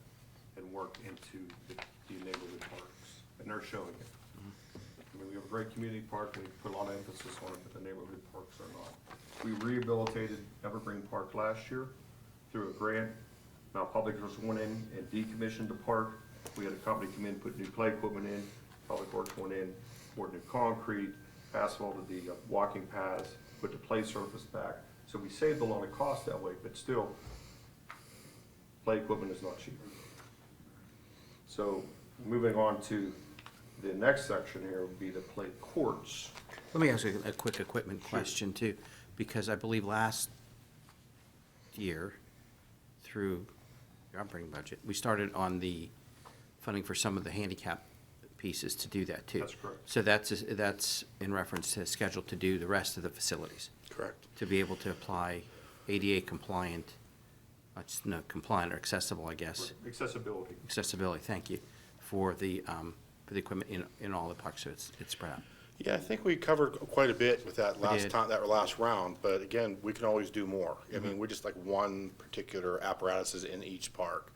and work into the neighborhood parks, and they're showing it. I mean, we have a great community park, we put a lot of emphasis on it, but the neighborhood parks are not. We rehabilitated Evergreen Park last year through a grant. Now, Public Works went in and decommissioned the park. We had a company come in, put new play equipment in. Public Works went in, poured new concrete, asphalted the walking paths, put the play surface back. So we saved a lot of cost that way, but still, play equipment is not cheap. So moving on to the next section here would be the play courts. Let me ask you a quick equipment question too, because I believe last year, through your operating budget, we started on the funding for some of the handicap pieces to do that too. That's correct. So that's in reference to schedule to do the rest of the facilities, correct. to be able to apply ADA compliant, no, compliant or accessible, I guess. Accessibility. Accessibility, thank you, for the equipment in all the parks, so it's spread out. Yeah, I think we covered quite a bit with that We last did. time, that last round, but again, we can always do more. I mean, we're just like one particular apparatus is in each park.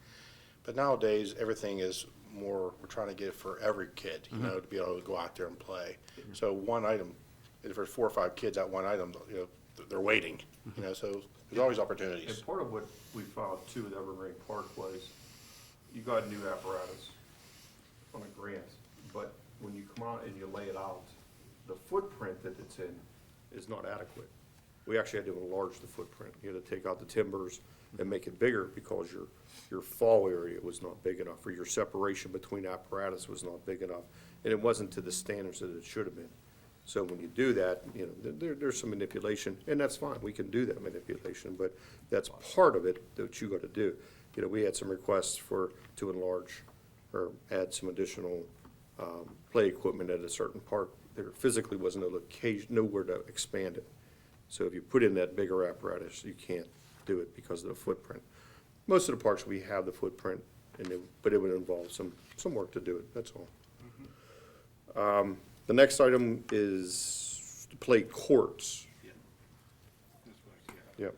But nowadays, everything is more, we're trying to get it for every kid, you know, to be able to go out there and play. So one item, if there's 4 or 5 kids at one item, you know, they're waiting, you know, so there's always opportunities. And part of what we found too with Evergreen Park was, you got new apparatus on a grant, but when you come out and you lay it out, the footprint that it's in is not adequate. We actually had to enlarge the footprint. You had to take out the timbers and make it bigger because your fall area was not big enough, or your separation between apparatus was not big enough, and it wasn't to the standards that it should have been. So when you do that, you know, there's some manipulation, and that's fine, we can do that manipulation, but that's part of it that you gotta do. You know, we had some requests to enlarge or add some additional, play equipment at a certain park. There physically wasn't a location, nowhere to expand it. So if you put in that bigger apparatus, you can't do it because of the footprint. Most of the parks, we have the footprint, but it would involve some work to do it, that's all. The next item is to play courts. Yep.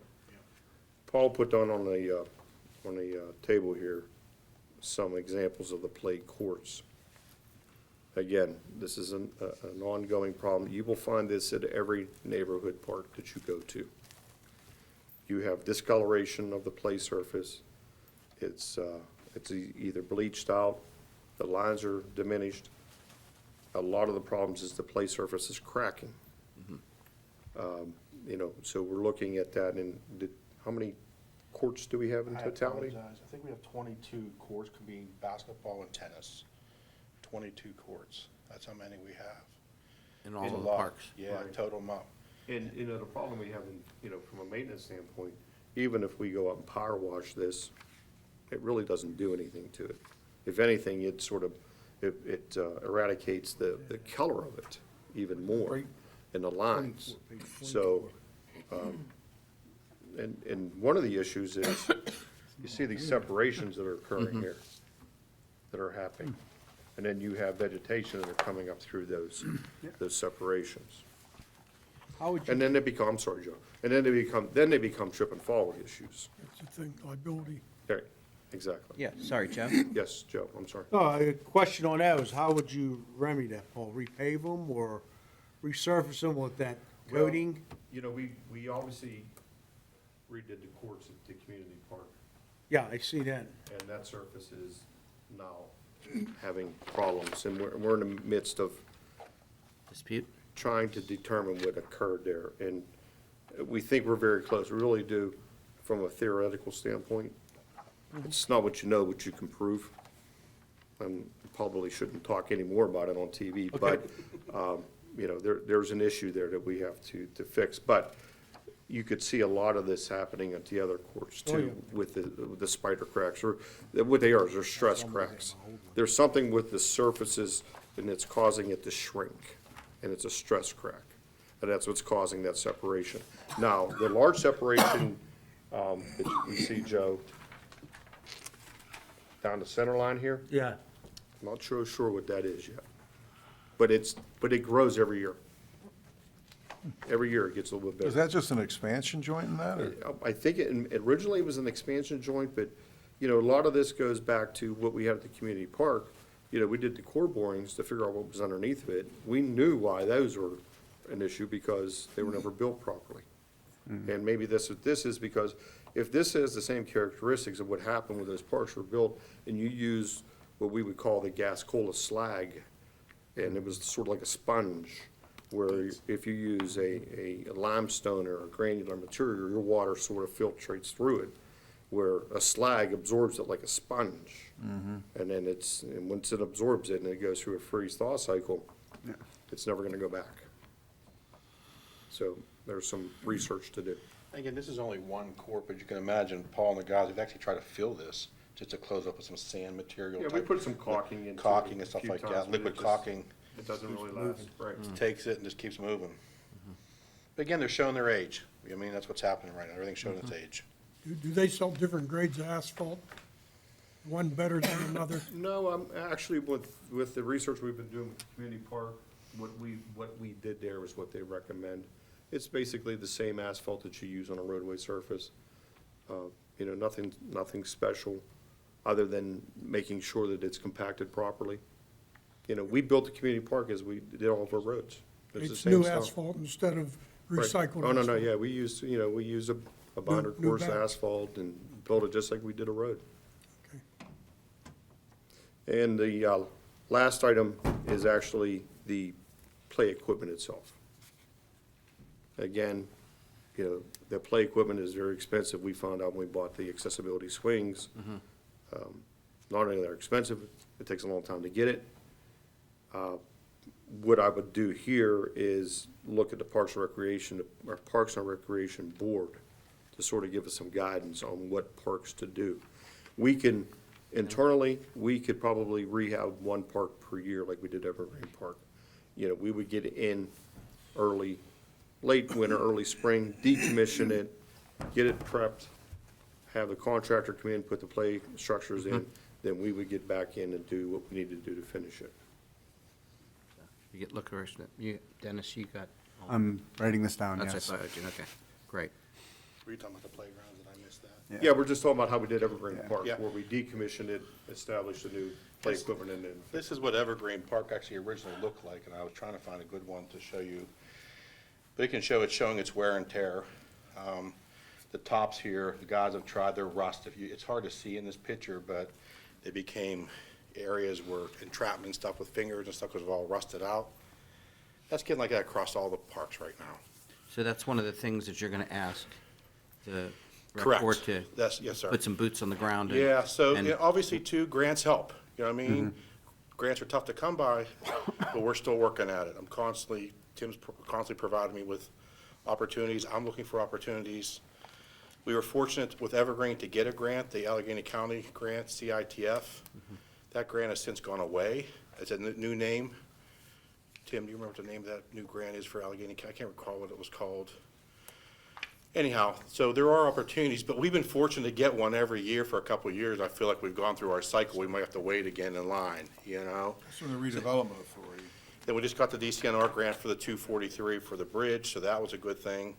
Paul put down on the table here some examples of the play courts. Again, this is an ongoing problem. You will find this at every neighborhood park that you go to. You have discoloration of the play surface. It's either bleached out, the lines are diminished. A lot of the problems is the play surface is cracking. You know, so we're looking at that, and how many courts do we have in I totality? apologize. I think we have 22 courts, combining basketball and tennis. 22 courts, that's how many we have. In all It's a of the lot. parks. Yeah, Right. total them up. And, you know, the problem we have in, you know, from a maintenance standpoint, even if we go up and power wash this, it really doesn't do anything to it. If anything, it sort of, it eradicates the color of it even more and the lines. So, and one of the issues is, you see these separations that are occurring here, that are happening. And then you have vegetation that are coming up through those separations. How would you, And then they become, I'm sorry, Joe, and then they become trip and fall issues. That's the thing, liability. Right, exactly. Yeah, sorry, Joe. Yes, Joe, I'm sorry. no, a question on that was, how would you remedy that, Paul? Repave them or resurface them with that coating? You know, we obviously redid the courts at the community park, Yeah, I see that. and that surface is now having problems, and we're in the midst of Dispute? trying to determine what occurred there, and we think we're very close, we really do, from a theoretical standpoint. It's not what you know, what you can prove. And probably shouldn't talk any more about it on TV, but, you know, there's an issue there that we have to fix. But you could see a lot of this happening at the other courts too, with the spider cracks, or what they are, they're stress cracks. There's something with the surfaces, and it's causing it to shrink, and it's a stress crack. And that's what's causing that separation. Now, the large separation, that we see, Joe, down the center line here, Yeah. I'm not sure what that is yet. But it grows every year. Every year it gets a little bit Is bigger. that just an expansion joint in that, or? I think originally it was an expansion joint, but, you know, a lot of this goes back to what we had at the community park. You know, we did the core borings to figure out what was underneath of it. We knew why those were an issue, because they were never built properly. And maybe this is because if this has the same characteristics of what happened when those parks were built, and you use what we would call the gas cola slag, and it was sort of like a sponge, where if you use a limestone or a granular material, your water sort of filtrates through it, where a slag absorbs it like a sponge. And then and once it absorbs it and it goes through a freeze-thaw cycle, it's never gonna go back. So there's some research to do. Again, this is only one court, but you can imagine Paul and the guys have actually tried to fill this just to close up with some sand material. Yeah, we type- put some caulking into it Caulking and a stuff few like times, that, but liquid it just- caulking. It doesn't really last, right. Takes it and just keeps moving. But again, they're showing their age. I mean, that's what's happening right now. Everything's showing its age. Do they sell different grades of asphalt? One better than another? No, actually, with the research we've been doing with the community park, what we did there was what they recommend. It's basically the same asphalt that you use on a roadway surface. You know, nothing special, other than making sure that it's compacted properly. You know, we built the community park as we did all of our roads. It's the It's same new stuff. asphalt instead of Right. recycled Oh, no, asphalt? yeah, we use a binder new course batch. asphalt and built it just like we did a road. Okay. And the last item is actually the play equipment itself. Again, you know, the play equipment is very expensive. We found out when we bought the accessibility swings. Not only they're expensive, it takes a long time to get it. What I would do here is look at the Parks and Recreation, our Parks and Recreation Board, to sort of give us some guidance on what parks to do. We can, internally, we could probably rehab one park per year like we did Evergreen Park. You know, we would get in late winter, early spring, decommission it, get it prepped, have the contractor come in, put the play structures in, then we would get back in and do what we need to do to finish it. You get lookers, Dennis, you got, I'm writing this down, that's, I yes. thought, okay, great. Were you talking about the playgrounds? Did I miss that? Yeah, we're just talking about how we did Evergreen Park, Yeah. where we decommissioned it, established a new play equipment, and then. This is what Evergreen Park actually originally looked like, and I was trying to find a good one to show you. But it can show, it's showing its wear and tear. The tops here, the guys have tried, they're rust. It's hard to see in this picture, but they became areas where entrapment and stuff with fingers and stuff was all rusted out. That's getting like that across all the parks right now. So that's one of the things that you're gonna ask the rec Correct. board to Yes, sir. put some boots on the ground and. Yeah, so and- yeah, obviously too, grants help, you know what I mean? Grants are tough to come by, but we're still working at it. Tim's constantly providing me with opportunities. I'm looking for opportunities. We were fortunate with Evergreen to get a grant, the Allegheny County grant, CITF. That grant has since gone away. It's a new name. Tim, do you remember what the name of that new grant is for Allegheny County? I can't recall what it was called. Anyhow, so there are opportunities, but we've been fortunate to get one every year for a couple of years. I feel like we've gone through our cycle. We might have to wait again in line, you know? That's from the redevelopment authority. Then we just got the DCNR grant for the 243 for the bridge, so that was a good thing.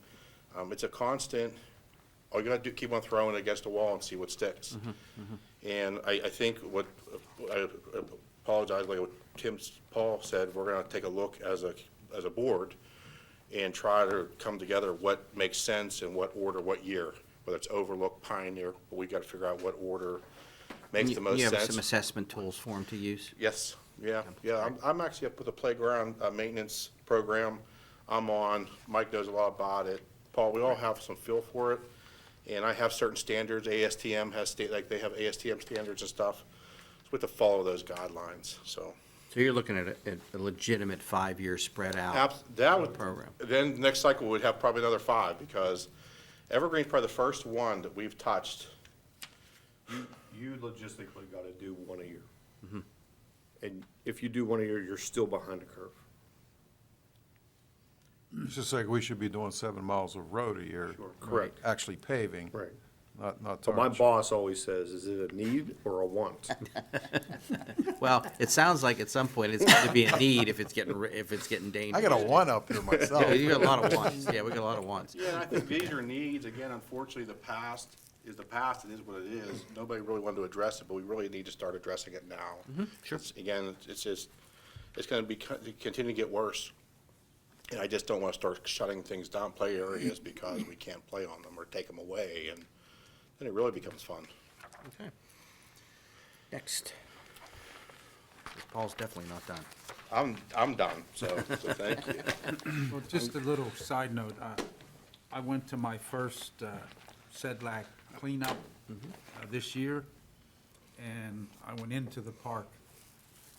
It's a constant, all you gotta do, keep on throwing it against the wall and see what sticks. And I think I apologize, like what Paul said, we're gonna take a look as a board and try to come together what makes sense in what order, what year, whether it's Overlook, Pioneer, but we gotta figure out what order makes the most You sense. have some assessment tools for them to use? Yes, yeah. I'm actually up with the playground maintenance program I'm on. Mike knows a lot about it. Paul, we all have some feel for it, and I have certain standards. ASTM has like they have ASTM standards and stuff. So we have to follow those guidelines, so. So you're looking at a legitimate 5-year spread out That would, program? then next cycle we'd have probably another 5, because Evergreen's probably the first one that we've touched. You logistically gotta do one a year. And if you do one a year, you're still behind the curve. It's just like we should be doing 7 miles of road a year. Sure. Correct. Actually paving. Right. Not So my tarps. boss always says, is it a need or a want? Well, it sounds like at some point it's going to be a need if it's getting dangerous. I got a 1 up here myself. Yeah, you got a lot of wants. Yeah, we got a lot of wants. Yeah, and I think these are needs. Again, unfortunately, the past is the past. It is what it is. Nobody really wanted to address it, but we really need to start addressing it now. Sure. Again, it's just, it's gonna be, continue to get worse. And I just don't wanna start shutting things down, play areas, because we can't play on them or take them away, and then it really becomes fun. Okay. Next. Paul's definitely not done. I'm done, so thank you. Well, just a little side note, I went to my first Sedlac cleanup this year, and I went into the park,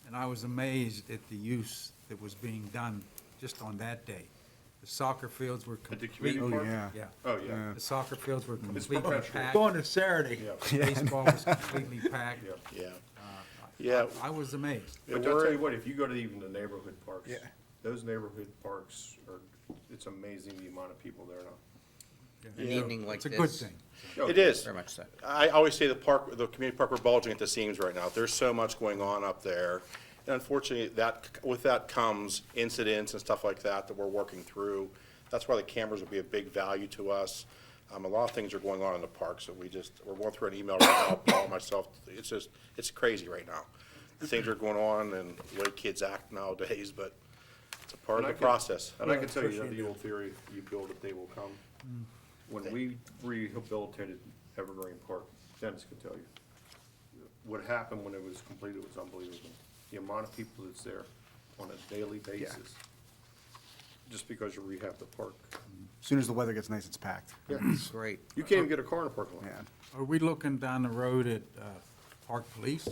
and I was amazed at the use that was being done just on that day. The soccer fields were At the completely. community park? Yeah. Oh, yeah. The soccer fields were completely professional. packed. Going to Saturday. Baseball was completely packed. Yeah. Yeah. I was amazed. But I'll tell you what, if you go to even the neighborhood parks, Yeah. those neighborhood parks are, it's amazing the amount of people there now. An evening like It's a this. good thing. It is. Very much so. I always say the community park, we're bulging at the seams right now. There's so much going on up there. And unfortunately, with that comes incidents and stuff like that we're working through. That's why the cameras will be a big value to us. A lot of things are going on in the park, so we're going through an email right now, Paul and myself. It's crazy right now. Things are going on and the way kids act nowadays, but it's a part of the process. And I can tell you, the old theory, you build it, they will come. When we rehabilitated Evergreen Park, Dennis can tell you, what happened when it was completed was unbelievable. The amount of people that's there on a daily basis, just because you rehab the park. As soon as the weather gets nice, it's packed. Yeah. Great. You can't even get a car in the parking lot. Yeah. Are we looking down the road at Park Police?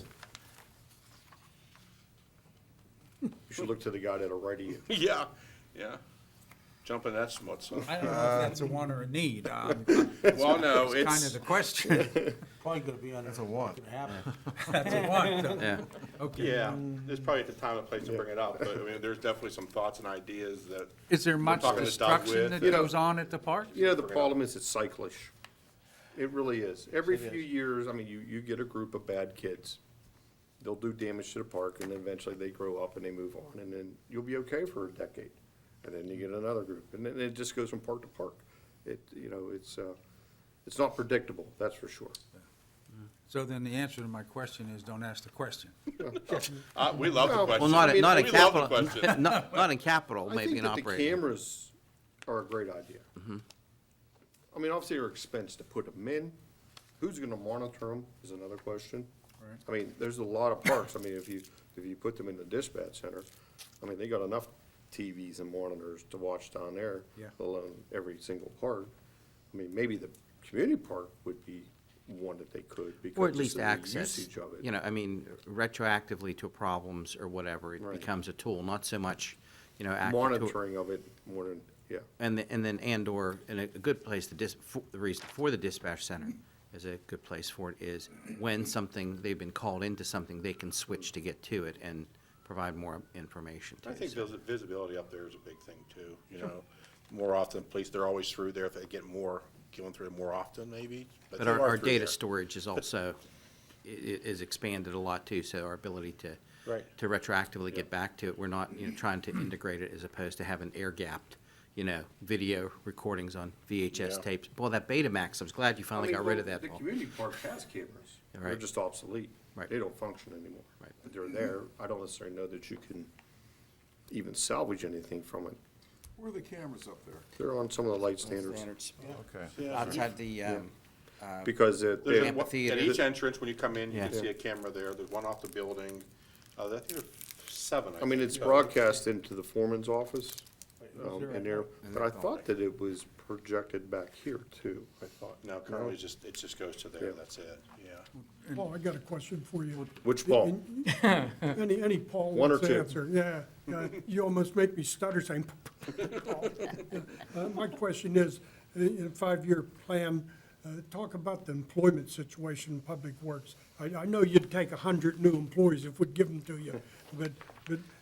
You should look to the guy that'll write you. Yeah, yeah. Jumping that smuts. I don't know if that's a want or a need. Well, no, It's kind it's, of the question. Probably gonna be on. That's a 1. That's a want, though. Yeah. Okay. yeah, it's probably at the time and place to bring it up, but I mean, there's definitely some thoughts and ideas that, Is there much talking to Doug destruction with, that you know. goes on at the park? You know, the problem is it's cyclish. It really is. Every few years, I mean, you get a group of bad kids. They'll do damage to the park, and then eventually they grow up and they move on, and then you'll be okay for a decade. And then you get another group, and then it just goes from park to park. It's not predictable, that's for sure. So then the answer to my question is, don't ask the question. we love the Well, question. Well, not I mean, in we love the capital, question. not in capital, I maybe think in that the operating. cameras are a great idea. I mean, obviously, they're expense to put them in. Who's gonna monitor them is another question. Right. I mean, there's a lot of parks. I mean, if you put them in the dispatch center, I mean, they got enough TVs and monitors to watch down there. Yeah. Let alone every single park. I mean, maybe the community park would be one that they could, because Or at just least of the access, usage of it. you know, I mean, retroactively to problems or whatever, it Right. becomes a tool, not so much, you know, active to. Monitoring of it more than yeah. And a good place the reason for the dispatch center is a good place for it is when they've been called into something, they can switch to get to it and provide more information too. I think So- visibility up there is a big thing too, you know. More often, police, they're always through there if they get going through it more often maybe. But they our are through data there. storage is also, is expanded a lot too, so our ability to Right. to retroactively get back to it, we're not, trying to integrate it as opposed to having air-gapped, video recordings on VHS Yeah. tapes. Boy, that Betamax, I was glad you finally got rid of that, The Paul. community park has cameras. Yeah, They're right. just obsolete. Right. They don't function anymore. Right. But they're there. I don't necessarily know that you can even salvage anything from it. Where are the cameras up there? They're on some of the light standards. Okay. Outside the, Because There's they, one- Amphitheater. At each entrance, when you come in, you can Yeah. see a camera there. There's one off the building. I think there's 7. I mean, it's broadcast into the foreman's office, in there, but I thought that it was projected back here too, I thought. No, currently it just goes to there. That's it, yeah. Paul, I got a question for you. Which Paul? Any Paul One or wants to two. answer, yeah. You almost make me stutter saying, Paul. My question is, in a 5-year plan, talk about the employment situation in Public Works. I know you'd take 100 new employees if we'd give them to you, but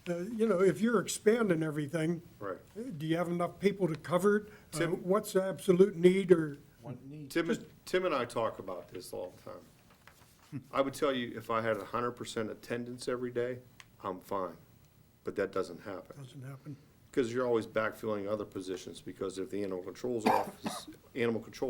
if you're expanding everything, Right. do you have enough people to cover it? Tim- What's the absolute need, or? Tim and I talk about this all the time. I would tell you, if I had 100% attendance every day, I'm fine, but that doesn't happen. Doesn't happen. Because you're always backfilling other positions, because if the animal control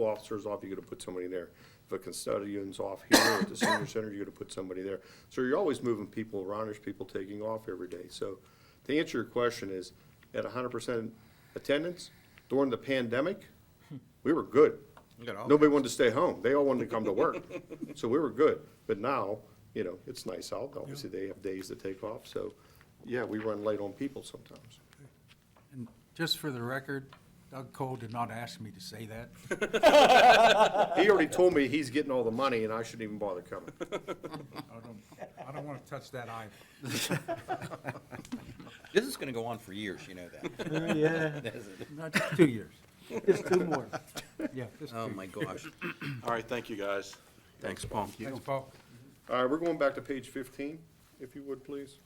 officer's off, you're gonna put somebody there. If a custodian's off here at the senior center, you're gonna put somebody there. So you're always moving people around, there's people taking off every day. So to answer your question is, at 100% attendance, during the pandemic, we were good. Nobody wanted to stay home, they all wanted to come to work. So we were good, but now, it's nice out, obviously they have days to take off, so, yeah, we run late on people sometimes. And just for the record, Doug Cole did not ask me to say that. He already told me he's getting all the money and I shouldn't even bother coming. I don't want to touch that either. This is gonna go on for years, you know that. Yeah, Not just 2 years. just 2 more. Yeah, just 2 Oh, years. my gosh. All right, thank you, guys. Thanks, Paul. Thanks, Paul. All right, we're going back to page 15, if you would, please.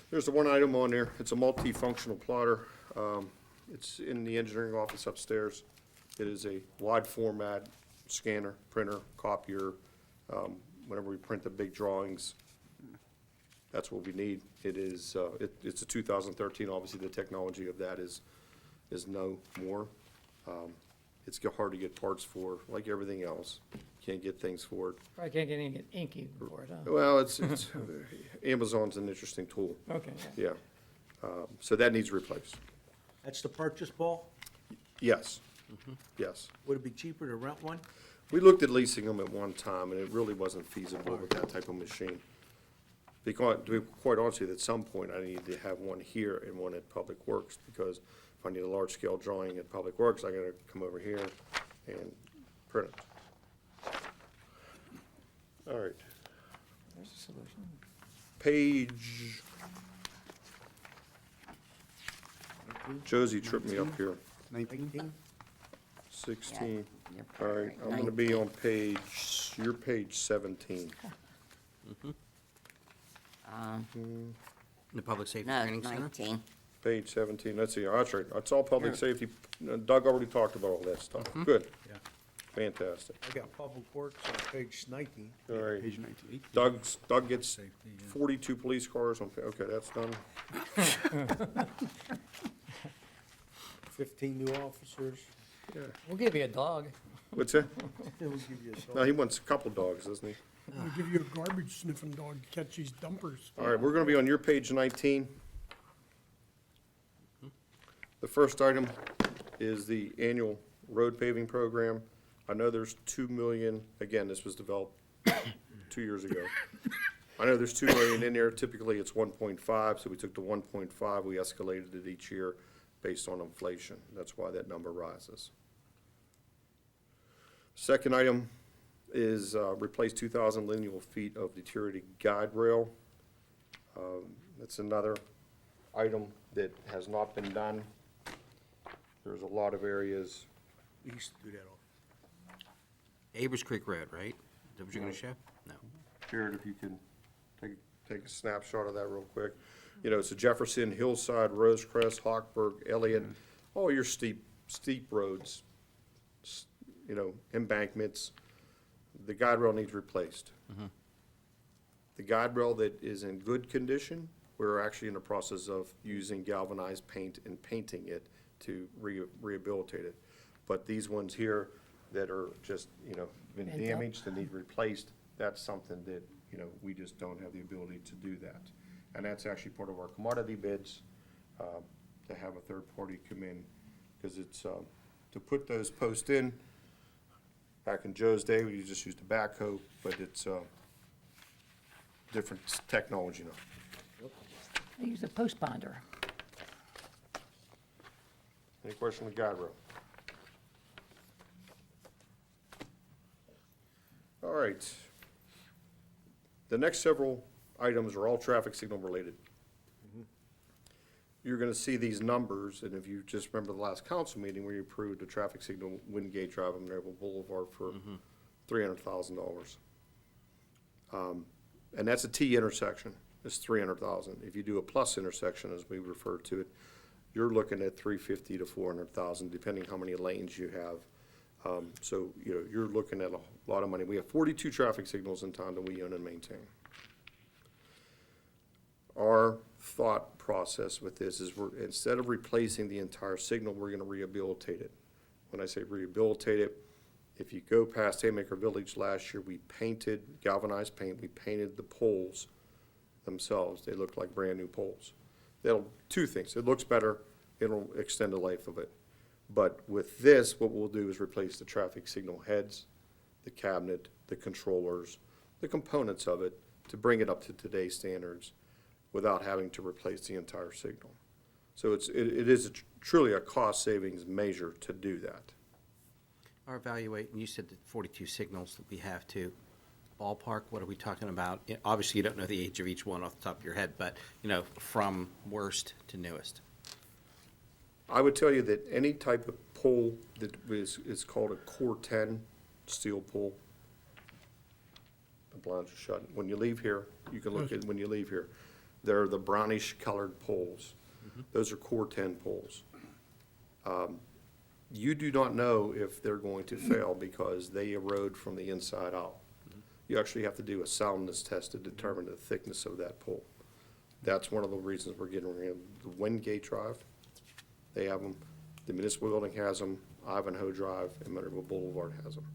There's the one item on there. It's a multifunctional plotter. It's in the engineering office upstairs. It is a wide format scanner, printer, copier. Whenever we print the big drawings, that's what we need. It is, it's a 2013, obviously the technology of that is no more. It's hard to get parts for, like everything else. Can't get things for it. Probably can't get any inky for it, huh? Well, it's Amazon's an interesting tool, Okay. yeah. So that needs replaced. That's the purchase, Paul? Yes, yes. Would it be cheaper to rent one? We looked at leasing them at one time, and it really wasn't feasible with that type of machine. Because, to be quite honest with you, at some point, I need to have one here and one at Public Works, because if I need a large-scale drawing at Public Works, I gotta come over here and print it. All right. There's a solution. Page, Josie tripped me up here, 19? 16. You're All right, perfect. I'm gonna be on your page 17. The Public Safety No, Training Center? 19. Page 17, let's see, that's right, that's all public safety. Doug already talked about all that stuff. Good. Yeah. Fantastic. I got Public Works on page 19. All right. Page 19. Doug gets Safety, yeah. 42 police cars on, okay, that's done. 15 new officers. We'll give you a dog. What's that? We'll give you a No, he wants a couple dogs, doesn't he? We'll give you a garbage sniffing dog to catch these dumpers. All right, we're gonna be on your page 19. The first item is the annual road paving program. I know there's 2 million, again, this was developed 2 years ago. I know there's 2 million in there, typically it's 1.5, so we took the 1.5, we escalated it each year based on inflation. That's why that number rises. Second item is replace 2,000 lineal feet of deteriorated guide rail. That's another item that has not been done. There's a lot of areas. We used to do that all. Abers Creek Road, right? Is that what you're gonna show? No. Jared, if you can take a snapshot of that real quick. You know, it's a Jefferson, Hillside, Rosecrest, Hawkburg, Elliott, all your steep roads, you know, embankments. The guide rail needs replaced. The guide rail that is in good condition, we're actually in the process of using galvanized paint and painting it to rehabilitate it. But these ones here that are just, you know, been Bent up. damaged and need replaced, that's something that, you know, we just don't have the ability to do that. And that's actually part of our commodity bids, to have a third party come in, because it's, to put those posts in, back in Joe's day, we just used a backhoe, but it's, different technology now. They use a post bonder. Any question with guide rail? All right. The next several items are all traffic signal related. You're gonna see these numbers, and if you just remember the last council meeting where you approved a traffic signal Wingate Drive on Monroeville Boulevard for $300,000. And that's a T intersection, it's 300,000. If you do a plus intersection, as we refer to it, you're looking at 350 to 400,000, depending how many lanes you have. So, you know, you're looking at a lot of money. We have 42 traffic signals in town that we own and maintain. Our thought process with this is instead of replacing the entire signal, we're gonna rehabilitate it. When I say rehabilitate it, if you go past Haymaker Village last year, we painted, galvanized paint, we painted the poles themselves. They look like brand-new poles. That'll, two things, it looks better, it'll extend the life of it. But with this, what we'll do is replace the traffic signal heads, the cabinet, the controllers, the components of it, to bring it up to today's standards without having to replace the entire signal. So it is truly a cost savings measure to do that. Our evaluate, and you said that 42 signals that we have to ballpark, what are we talking about? Obviously, you don't know the age of each one off the top of your head, but, you know, from worst to newest. I would tell you that any type of pole that is called a Core 10 steel pole. The blinds are shut. When you leave here, you can look at, when you leave here, they're the brownish colored poles. Those are Core 10 poles. You do not know if they're going to fail because they erode from the inside out. You actually have to do a soundness test to determine the thickness of that pole. That's one of the reasons we're getting rid of the Wingate Drive. They have them, the municipal building has them, Ivanhoe Drive and Monroeville Boulevard has them.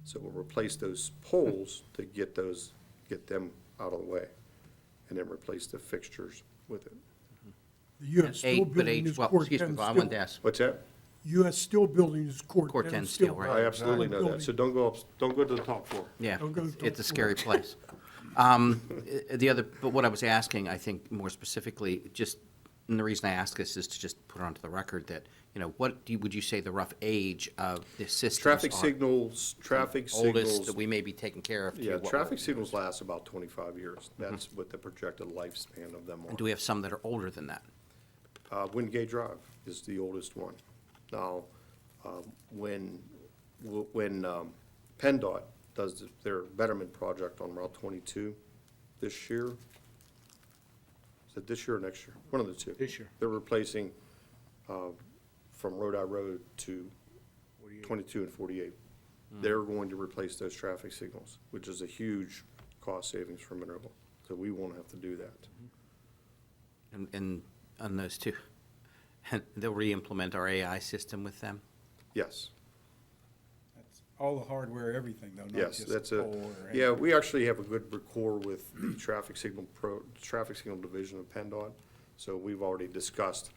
So we'll replace those poles to get them out of the way, and then replace the fixtures with it. The US Steel Building is Core 10 Excuse me, I wanted to steel. ask, What's that? US Steel Building is Core Core 10 10 steel. steel, right? I absolutely know that, Building. so don't go to the top floor. yeah, Don't go to it's a top scary place. But what I was asking, I think more specifically, just, and the reason I ask this is to just put it onto the record that, you know, would you say the rough age of the systems Traffic are? signals, Oldest that we may be taking care of to yeah, what we're- traffic signals last about 25 years. That's what the projected lifespan of them are. Do we have some that are older than that? Wingate Drive is the oldest one. Now, when PennDOT does their betterment project on Route 22 this year, is it this year or next year? One of the two. This year. They're replacing from Rhode Island Road to 22 and 48. They're going to replace those traffic signals, which is a huge cost savings for Monroeville. So we won't have to do that. And on those two, and they'll re-implement our AI system with them? Yes. That's all the hardware, everything, though, not Yes, just that's the a, pole or yeah, anything. we actually have a good rapport with the traffic signal division of PennDOT. So we've already discussed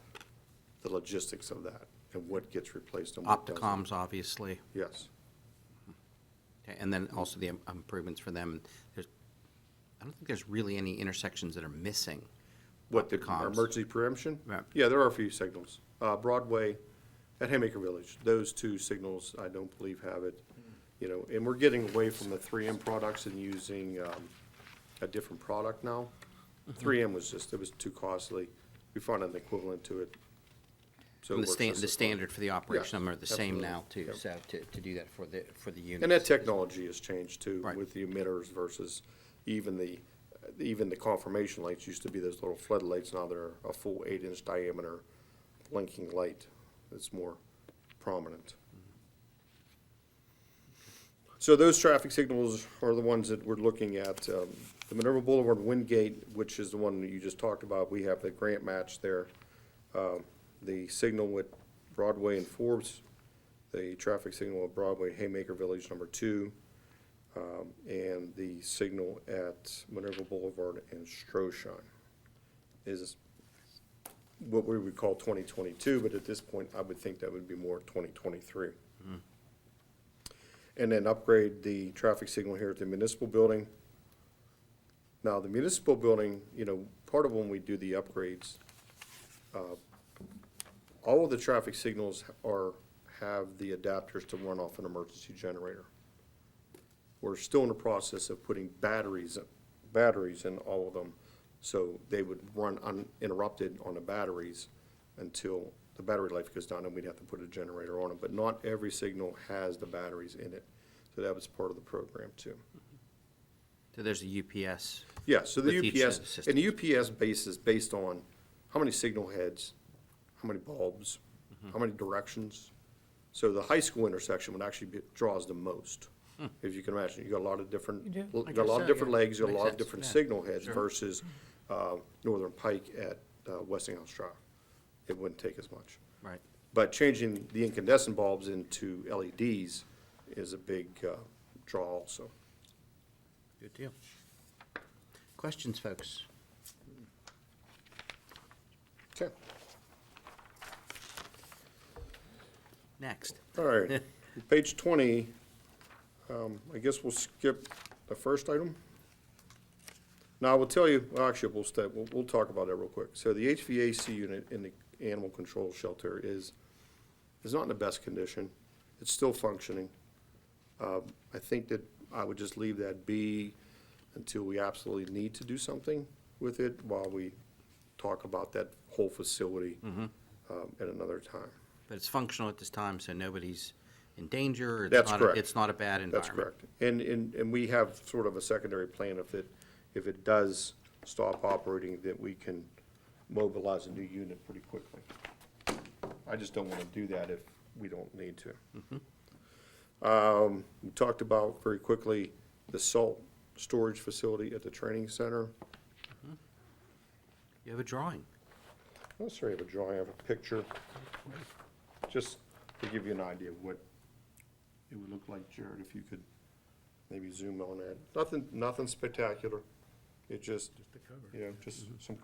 the logistics of that and what gets replaced and what doesn't. Opticomms, obviously, Yes. okay, and then also the improvements for them. I don't think there's really any intersections that are missing What, the Opticomms. emergency preemption? Right. Yeah, there are a few signals. Broadway at Haymaker Village, those two signals, I don't believe have it. You know, and we're getting away from the 3M products and using a different product now. 3M was just, it was too costly. We found an equivalent to it. So it And works the just as well. standard for the operation of them are the same absolutely. now, too, Yep. so to do that for the units. And that technology has changed too, Right. with the emitters versus even the confirmation lights used to be those little floodlights. Now they're a full 8-inch diameter blinking light that's more prominent. So those traffic signals are the ones that we're looking at. The Monroeville Boulevard Wingate, which is the one that you just talked about, we have the grant match there. The signal with Broadway and Forbes, the traffic signal at Broadway, Haymaker Village number 2, and the signal at Monroeville Boulevard and Stroshine is what we would call 2022, but at this point, I would think that would be more 2023. And then upgrade the traffic signal here at the municipal building. Now, the municipal building, you know, part of when we do the upgrades, all of the traffic signals have the adapters to run off an emergency generator. We're still in the process of putting batteries in all of them, so they would run uninterrupted on the batteries until the battery life goes down, and we'd have to put a generator on them. But not every signal has the batteries in it, so that was part of the program too. So there's a UPS. Yeah, so the With each of the UPS, and the UPS base is based on how many signal heads, how many bulbs, how many directions. So the high school intersection would actually draws the most. If you can imagine, you got a lot of different, You do? you I got a guess lot so, of different yeah. legs, you got a Makes lot of sense, different yeah. signal heads Sure. versus Northern Pike at Westinghouse Drive. It wouldn't take as much. Right. But changing the incandescent bulbs into LEDs is a big draw also. Good deal. Questions, folks? Okay. Next. All right, page 20, I guess we'll skip the first item. Now, I will tell you, well, actually, we'll talk about that real quick. So the HVAC unit in the animal control shelter is not in the best condition. It's still functioning. I think that I would just leave that be until we absolutely need to do something with it while we talk about that whole facility at another time. But it's functional at this time, so nobody's in danger. It's That's not correct. It's not a bad environment. That's correct. And we have sort of a secondary plan if it does stop operating, that we can mobilize a new unit pretty quickly. I just don't want to do that if we don't need to. We talked about very quickly the salt storage facility at the training center. You have a drawing. I don't necessarily have a drawing, I have a picture, just to give you an idea of what it would look like, Jared, if you could maybe zoom on that. Nothing spectacular. It just, you know, just some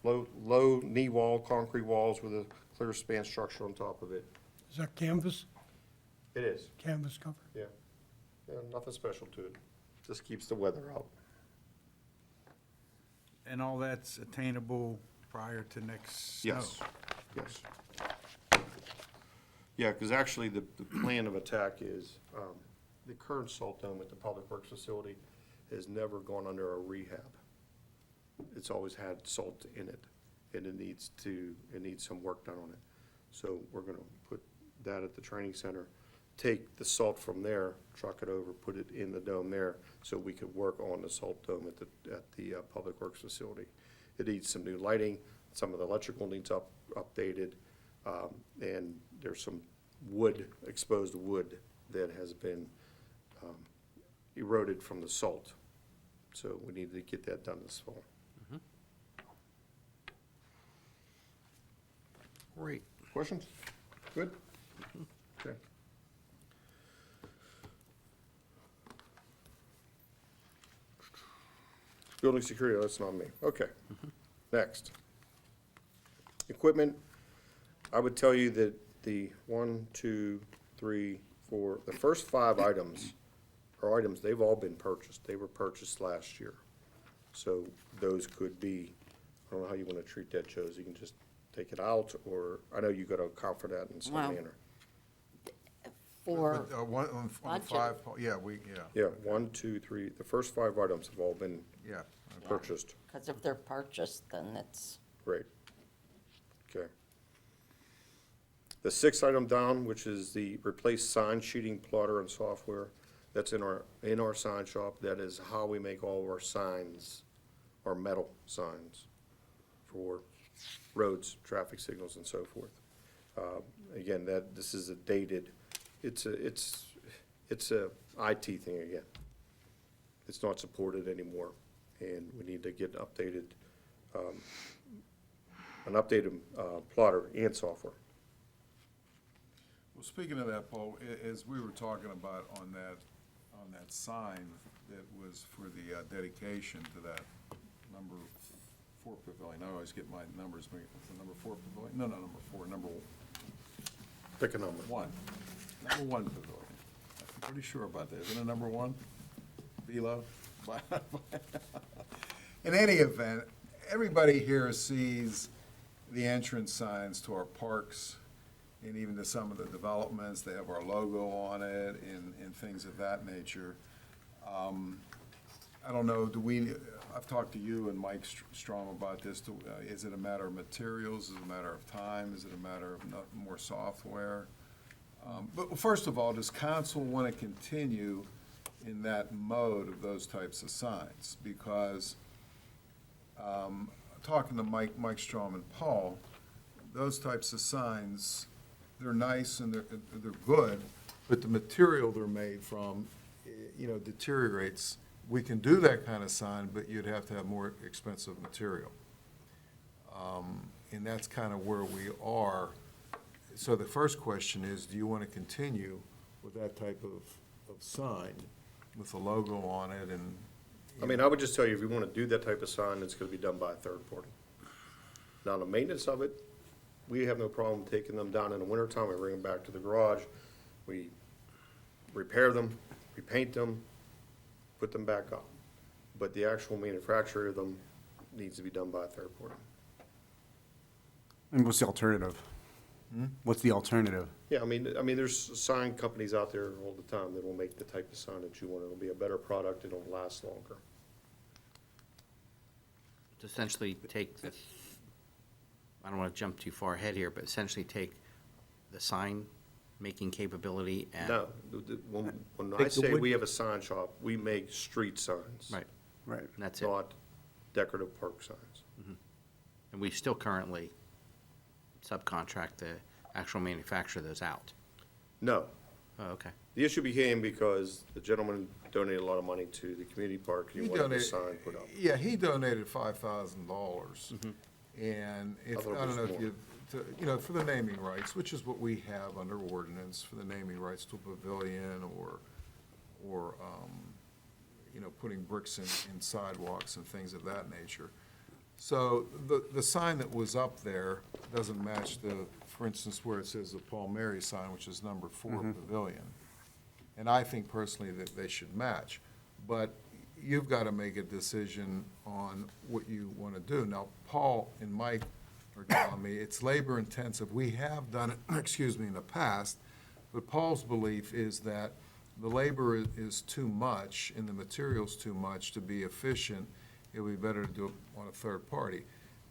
low knee wall, concrete walls with a clear span structure on top of it. Is that canvas, It is, canvas cover? yeah. Yeah, nothing special to it. Just keeps the weather out. And all that's attainable prior to next snow? Yes, yes. Yeah, because actually, the plan of attack is, the current salt dome at the Public Works facility has never gone under a rehab. It's always had salt in it, and it needs some work done on it. So we're gonna put that at the training center, take the salt from there, truck it over, put it in the dome there, so we could work on the salt dome at the Public Works facility. It needs some new lighting, some of the electrical needs updated, and there's some exposed wood that has been eroded from the salt. So we need to get that done this fall. Great. Questions? Good? Okay. Building security, that's not me. Okay. Next. Equipment, I would tell you that the 1, 2, 3, 4, the first 5 items are items, they've all been purchased. They were purchased last year. So those could be, I don't know how you want to treat that, Josie. You can just take it out, or I know you got to account for that in some Well, manner. 2024. But, on the budget. five, yeah, Yeah, 1, 2, 3, the first 5 items have all been yeah. purchased. Because if they're purchased, then it's, Great. Okay. The 6th item down, which is the replace sign sheeting plotter and software, that's in our sign shop. That is how we make all of our signs, our metal signs for roads, traffic signals, and so forth. Again, this is a dated, it's a IT thing again. It's not supported anymore, and we need to get an updated plotter and software. Well, speaking of that, Paul, as we were talking about on that sign that was for the dedication to that number 4 pavilion, I always get my numbers, it's the number 4 pavilion, no, number 4, number Pick a number. 1. Number 1 pavilion. I'm pretty sure about that. Isn't it number 1? Velo? In any event, everybody here sees the entrance signs to our parks and even to some of the developments. They have our logo on it and things of that nature. I don't know, I've talked to you and Mike Strom about this. Is it a matter of materials? Is it a matter of time? Is it a matter of more software? But first of all, does council want to continue in that mode of those types of signs? Because talking to Mike Strom and Paul, those types of signs, they're nice and they're good, but the material they're made from, deteriorates. We can do that kind of sign, but you'd have to have more expensive material. And that's kind of where we are. So the first question is, do you want to continue with that type of sign with a logo on it and? I mean, I would just tell you, if you want to do that type of sign, it's going to be done by a third party. Now, the maintenance of it, we have no problem taking them down in the wintertime, we bring them back to the garage, we repair them, repaint them, put them back up. But the actual manufacture of them needs to be done by a third party. And what's the alternative? What's the alternative? Yeah, I mean, there's sign companies out there all the time that will make the type of sign that you want. It'll be a better product, it'll last longer. To essentially take the, I don't want to jump too far ahead here, but essentially take the sign-making capability and. No, when I Take the say wood- we have a sign shop, we make street signs. Right, Right. and that's it. Not decorative park signs. And we still currently subcontract the actual manufacture of those out. No, Oh, okay. the issue became because the gentleman donated a lot of money to the community park, he He wanted the donated, sign put up. yeah, he donated $5,000. And if, thought it I don't know was if you, for the naming rights, which is what we have under ordinance, for the naming rights to a pavilion or, putting bricks in sidewalks and things of that nature. So the sign that was up there doesn't match for instance, where it says the Paul Mary sign, which is number 4 pavilion. And I think personally that they should match. But you've got to make a decision on what you want to do. Now, Paul and Mike are telling me it's labor intensive. We have done it, in the past, but Paul's belief is that the labor is too much and the material's too much to be efficient. It would be better to do it on a third party.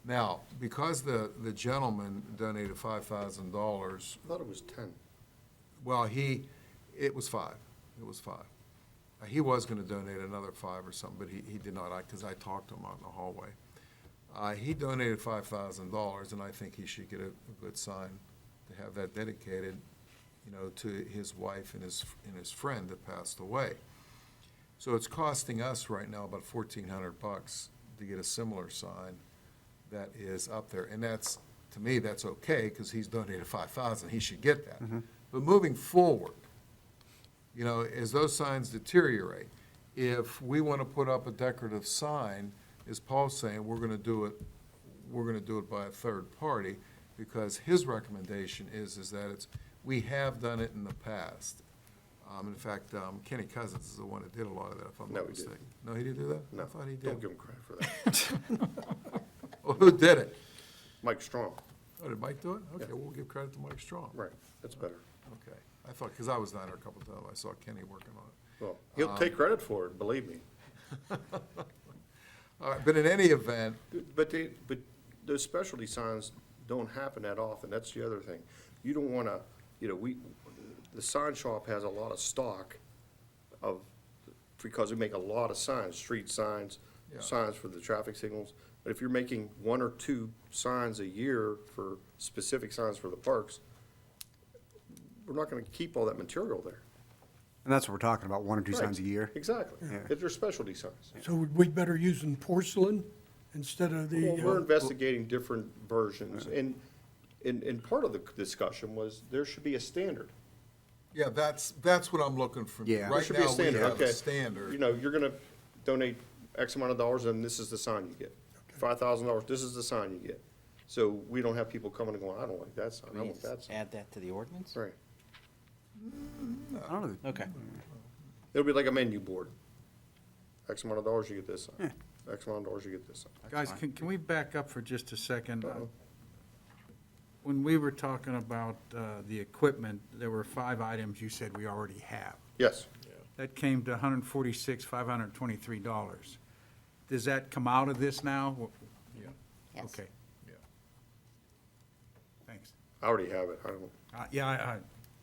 Now, because the gentleman donated $5,000, I thought it was 10. well, it was 5. It was 5. He was going to donate another 5 or something, but he did not, because I talked to him out in the hallway. He donated $5,000, and I think he should get a good sign to have that dedicated, to his wife and his friend that passed away. So it's costing us right now about $1,400 to get a similar sign that is up there. And that's, to me, that's okay, because he's donated $5,000, he should get that. But moving forward, as those signs deteriorate, if we want to put up a decorative sign, as Paul's saying, we're going to do it by a third party, because his recommendation is that we have done it in the past. In fact, Kenny Cousins is the one that did a lot of that, if I'm No, not he didn't. mistaken. No, he didn't do that? No, I thought he did. don't give him credit for that. Well, who did it? Mike Strong, Oh, did Mike do it? Okay, Yeah. we'll give credit to Mike Strong. right, that's better. Okay. I thought, because I was down there a couple of times, I saw Kenny working on it. Well, he'll take credit for it, believe me. All right, but in any event, But those specialty signs don't happen that often, that's the other thing. You don't wanna, the sign shop has a lot of stock of, because we make a lot of signs, street signs, Yeah. signs for the traffic signals. But if you're making 1 or 2 signs a year for specific signs for the parks, we're not gonna keep all that material there. And that's what we're talking about, 1 or 2 signs a Right. year. Exactly. Yeah. If they're specialty signs. So would we better using porcelain instead of Well, the, we're investigating different versions, and part of the discussion was there should be a standard. yeah, that's what I'm looking for. Yeah. There There Right should be a now, we standard, have a okay. standard. You're gonna donate X amount of dollars, and this is the sign you get. $5,000, this is the sign you get. So we don't have people coming and going, I don't like that sign, I want that sign. Add that to the ordinance? Right. I don't know. Okay. It'll be like a menu board. X amount of dollars, you get this sign. X amount of dollars, you get this sign. Guys, can we back up for just a second? When we were talking about the equipment, there were 5 items you said we already have. Yes, That came to $146,523. Does that come out of this now? Yes. Okay, Yeah. thanks. I already have it, I don't, Yeah,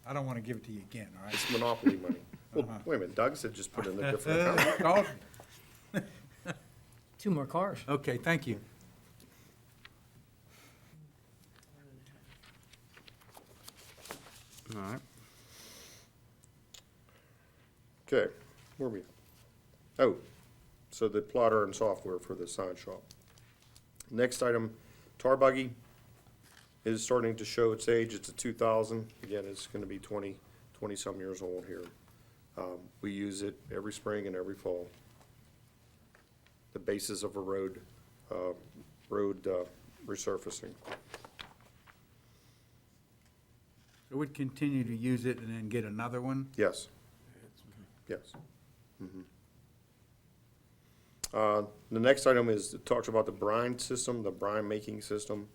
I don't want to give it to you again, all right? it's monopoly money. Well, wait a minute, Doug said just put it in a different account. Oh, 2 more cars. Okay, thank you. All right. Okay, where are we? Oh, so the plotter and software for the sign shop. Next item, tar buggy is starting to show its age. It's a 2000. Again, it's gonna be 20-some years old here. We use it every spring and every fall. The basis of a road resurfacing. So we'd continue to use it and then get another one? Yes. Yes. The next item is, it talks about the brine system, the brine making system.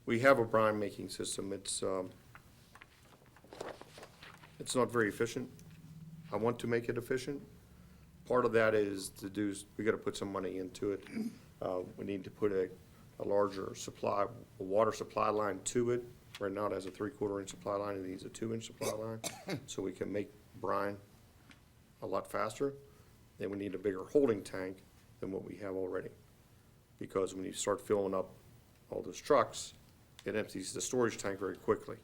We have a brine making system. It's not very efficient. I want to make it efficient. Part of that is we gotta put some money into it. We need to put a larger supply, a water supply line to it. Right now it has a 3/4 inch supply line, it needs a 2 inch supply line, so we can make brine a lot faster. Then we need a bigger holding tank than what we have already. Because when you start filling up all those trucks, it empties the storage tank very quickly.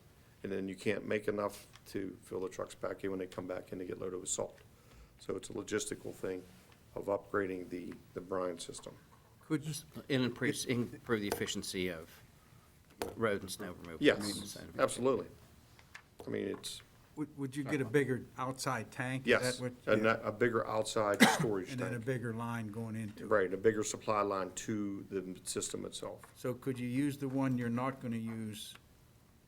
And then you can't make enough to fill the trucks back in when they come back in to get loaded with salt. So it's a logistical thing of upgrading the brine system. Could you, Improve the efficiency of road and snow removal. Yes, absolutely. I mean, it's, would you get a bigger outside tank? Is yes, that what- and a bigger outside storage And then a tank. bigger line going into it? Right, a bigger supply line to the system itself. So could you use the one you're not going to use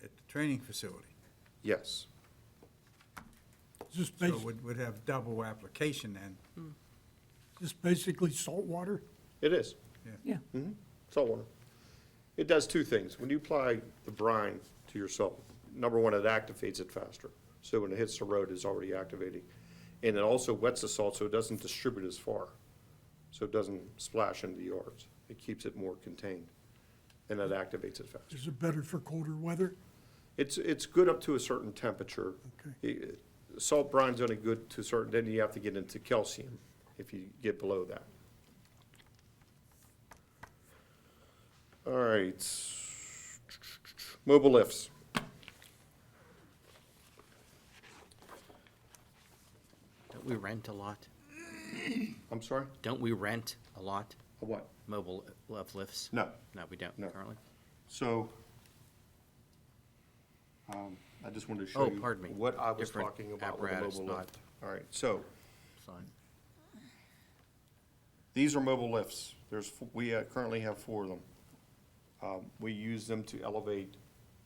at the training facility? Yes, just So it would have double application then? just basically salt water? it is. Yeah. Saltwater. It does 2 things. When you apply the brine to your salt, number one, it activates it faster. So when it hits the road, it's already activating. And it also wets the salt so it doesn't distribute as far. So it doesn't splash into the yards. It keeps it more contained. And it activates it faster. Is it better for colder weather? It's good up to a certain temperature. Okay. Salt brine's only good to a certain, then you have to get into calcium if you get below that. All right. Mobile lifts. Don't we rent a lot? I'm sorry? Don't we rent a lot, A what? mobile lifts? No. No, we don't No. currently. So, I just wanted to show Oh, you pardon me. what I was Different talking about with a apparatus, mobile not- lift. All right, so Fine. these are mobile lifts. We currently have 4 of them. We use them to elevate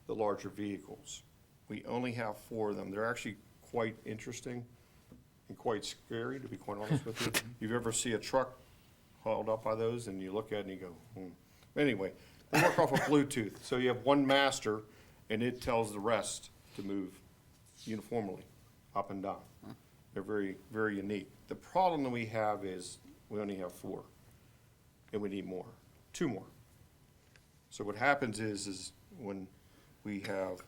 the larger vehicles. We only have 4 of them. They're actually quite interesting and quite scary, to be quite honest with you. You ever see a truck hauled up by those and you look at it and you go, hmm. Anyway, they work off of Bluetooth. So you have one master and it tells the rest to move uniformly, up and down. They're very, very unique. The problem that we have is we only have 4, and we need more, 2 more. So what happens is when we have,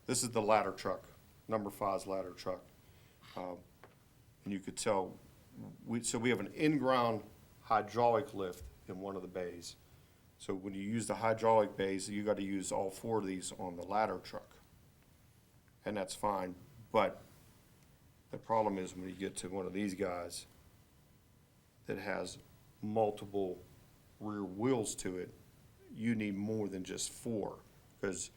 this is the ladder truck, number 5's ladder truck. And you could tell, so we have an in-ground hydraulic lift in one of the bays. So when you use the hydraulic bays, you got to use all 4 of these on the ladder truck. And that's fine, but the problem is when you get to one of these guys that has multiple rear wheels to it, you need more than just 4. Because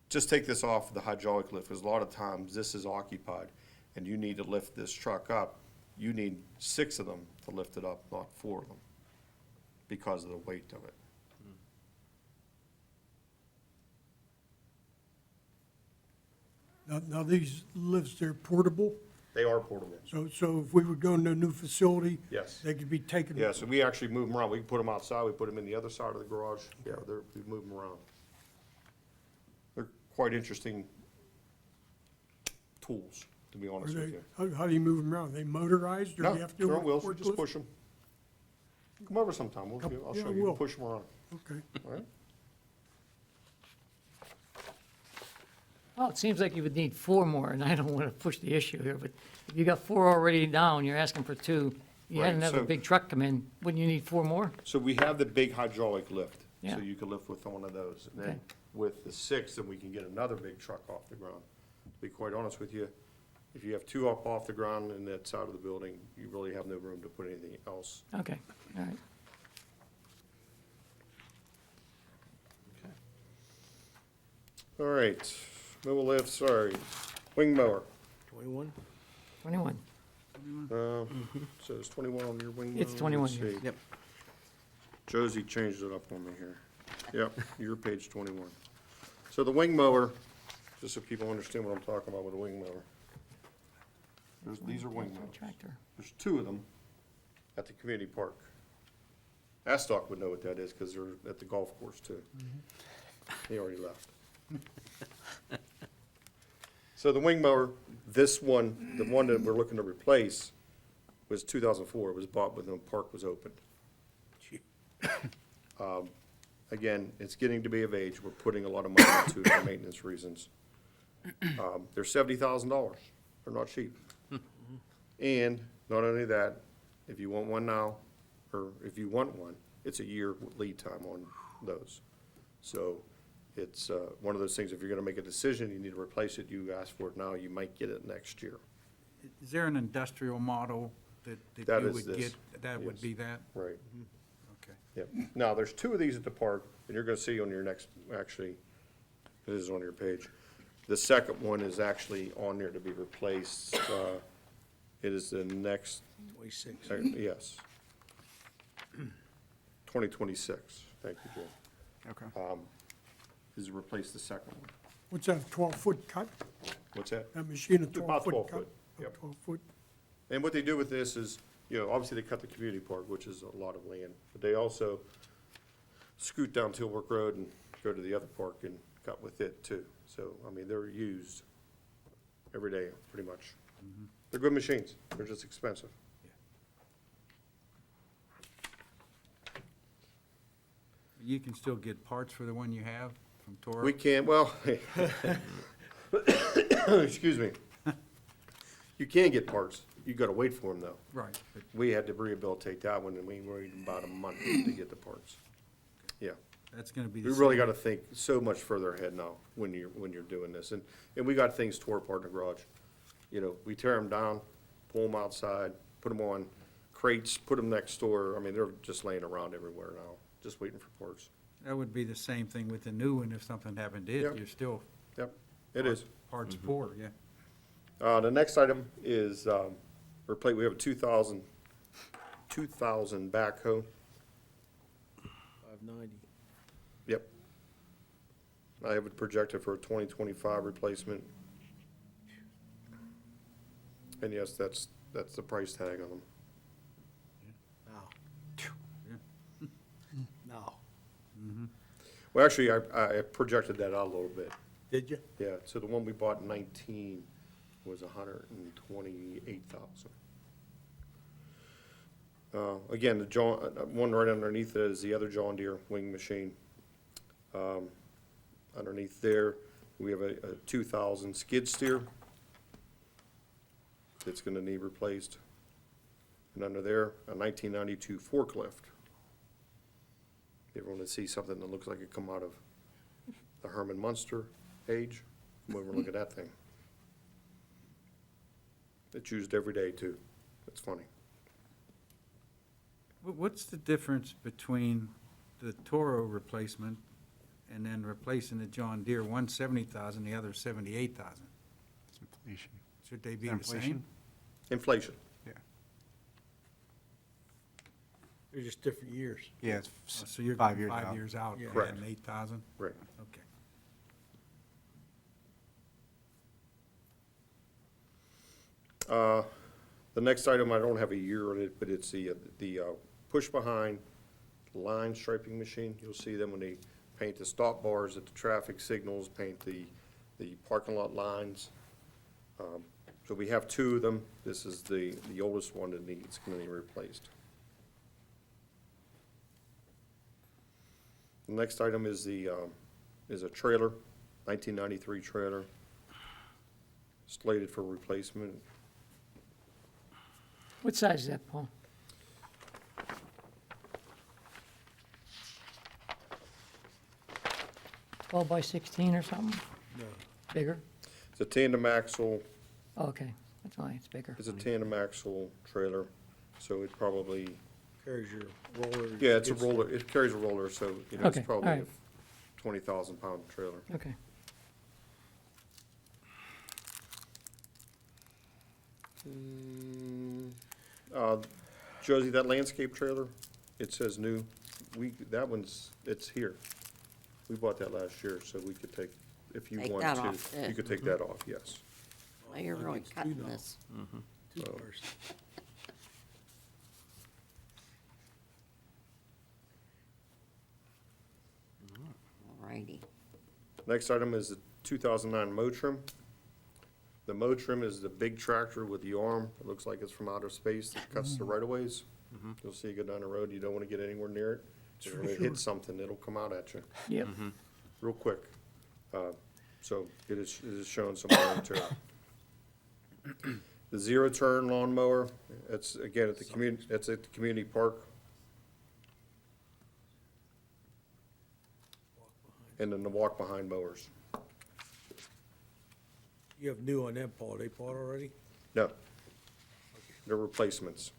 just take this off the hydraulic lift, because a lot of times this is occupied, and you need to lift this truck up. You need 6 of them to lift it up, not 4 of them, because of the weight of it. Now these lifts, they're portable, They are portable. so if we would go into a new facility. Yes. They could be taken. Yeah, so we actually move them around. We can put them outside, we put them in the other side of the garage. Yeah, we move them around. They're quite interesting tools, to be Are honest with they, you. how do you move them around? Are they motorized, or No, do you have to do they're it on with wheels, we just forklift? push them. Come over sometime, I'll Yeah, show I you, will. push them around, Okay. all right? Well, it seems like you would need 4 more, and I don't want to push the issue here, but if you got 4 already down, you're asking for 2. You had Right, another so- big truck come in, wouldn't you need 4 more? So we have the big hydraulic lift, Yeah. so you can lift with one of those. And Okay. then with the 6, then we can get another big truck off the ground. To be quite honest with you, if you have 2 up off the ground in that side of the building, you really have no room to put anything else. Okay, all right. All right, mobile lift, sorry, wing mower. 21? 21. So it's 21 on your wing mower? It's 21, Let's yeah. see. Yep. Josie changed it up on me here. Yep, you're page 21. So the wing mower, just so people understand what I'm talking about with a wing mower. These are wing mowers. Tractor. There's 2 of them at the community park. Astock would know what that is, because they're at the golf course too. He already left. So the wing mower, this one, the one that we're looking to replace, was 2004. It was bought when the park was opened. Again, it's getting to be of age. We're putting a lot of money into it for maintenance reasons. They're $70,000. They're not cheap. And not only that, if you want one now, or if you want one, it's a year lead time on those. So it's one of those things, if you're gonna make a decision, you need to replace it, you ask for it now, you might get it next year. Is there an industrial model that That you is would this. get, that would Yes. be that? Right. Okay. Yep. Now, there's 2 of these at the park, and you're gonna see on your next, actually, this is on your page. The second one is actually on there to be replaced. It is the next, 26. yes. 2026. Thank you, Jim. Okay. Is to replace the second one. What's that, a 12-foot cut? What's that? That machine, a About 12-foot 12 cut? foot, yep. 12-foot. And what they do with this is, obviously they cut the community park, which is a lot of land, but they also scoot down Tilbrook Road and go to the other park and cut with it too. So, I mean, they're used every day, pretty much. They're good machines, they're just expensive. You can still get parts for the one you have from Toro? We can't, well, excuse me. You can get parts, you gotta wait for them though. Right, but We had to rehabilitate that one, and we waited about a month to get the parts. Yeah. that's gonna be We the really same. gotta think so much further ahead now when you're doing this. And we got things tore apart in the garage. We tear them down, pull them outside, put them on crates, put them next door. I mean, they're just laying around everywhere now, just waiting for parts. That would be the same thing with the new one, if something happened to it, Yep. you're still Yep, it is. parts poor, yeah. The next item is, we have a 2000 backhoe. 590. Yep. I have it projected for a 2025 replacement. And yes, that's the price tag on them. No. No. Well, actually, I projected that out a little bit. Did you? Yeah, so the one we bought in 19 was 128,000. Again, the one right underneath it is the other John Deere wing machine. Underneath there, we have a 2000 skid steer that's gonna need replaced. And under there, a 1992 forklift. You ever wanna see something that looks like it come out of the Herman Munster age? Come over and look at that thing. It's used every day, too. It's funny. What's the difference between the Toro replacement and then replacing the John Deere, one 70,000, the other 78,000? It's inflation. Should they be Is that the same? inflation? Inflation. Yeah. They're just different years. Yeah, it's Oh, so you're 5 going years out. 5 years out, Yeah. Correct. and 8,000? Right. Okay. The next item, I don't have a year on it, but it's the push-behind line striping machine. You'll see them when they paint the stop bars at the traffic signals, paint the parking lot lines. So we have two of them. This is the oldest one that needs, going to be replaced. The next item is is a trailer, 1993 trailer, slated for replacement. What size is that, Paul? Twelve by 16 or something? No. Bigger? It's a tandem axle, Oh, okay, that's why it's bigger. it's a tandem axle trailer, so it probably, Carries your roller. yeah, it's a roller, it carries a roller, so, you know, it's Okay, probably a alright. 20,000-pound trailer. Okay. Josie, that landscape trailer, it says new, it's here. We bought that last year, so we could take, if you Take want that to, off, too. you could take that off, yes. Well, you're really cutting this. Two cars. Alrighty. Next item is the 2009 Motrim. The Motrim is the big tractor with the arm. It looks like it's from outer space that cuts the right-of-ways. You'll see it go down the road. You don't want to get anywhere near it. If it hits something, it'll come out at you Yep. real quick. So it is showing some wear and tear. The zero-turn lawnmower, it's, again, at the community park. And then the walk-behind mowers. You have new on them, Paul. They bought already? No, they're replacements.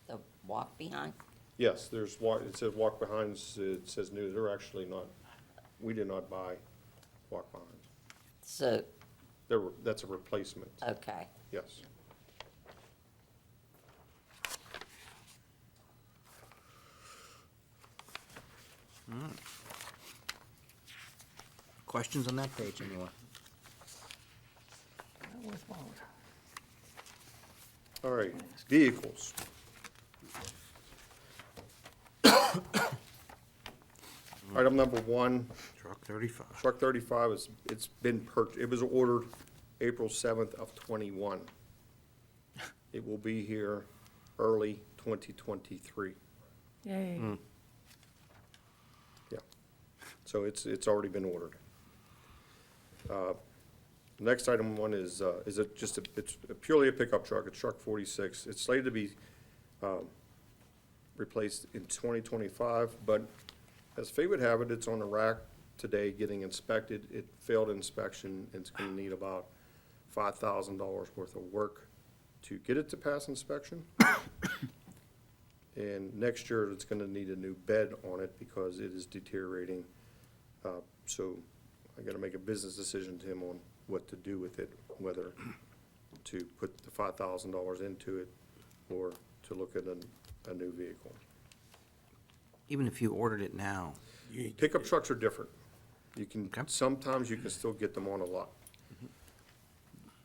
The walk behind? Yes, it says walk behinds, it says new, they're actually not, we did not buy walk behinds. So, That's a replacement, okay. yes. Questions on that page, anyone? Not worthwhile. All right, vehicles. Item number one, Truck 35. truck 35 it was ordered April 7th of '21. It will be here early 2023. Yay. Yeah, so it's already been ordered. Next item one is it's purely a pickup truck, it's truck 46. It's slated to be replaced in 2025, but as fate would have it, it's on the rack today getting inspected. It failed inspection, it's gonna need about $5,000 worth of work to get it to pass inspection. And next year, it's gonna need a new bed on it because it is deteriorating. So I gotta make a business decision to him on what to do with it, whether to put the $5,000 into it or to look at a new vehicle. Even if you ordered it now, Pickup trucks are different. Okay. Sometimes you can still get them on a lot.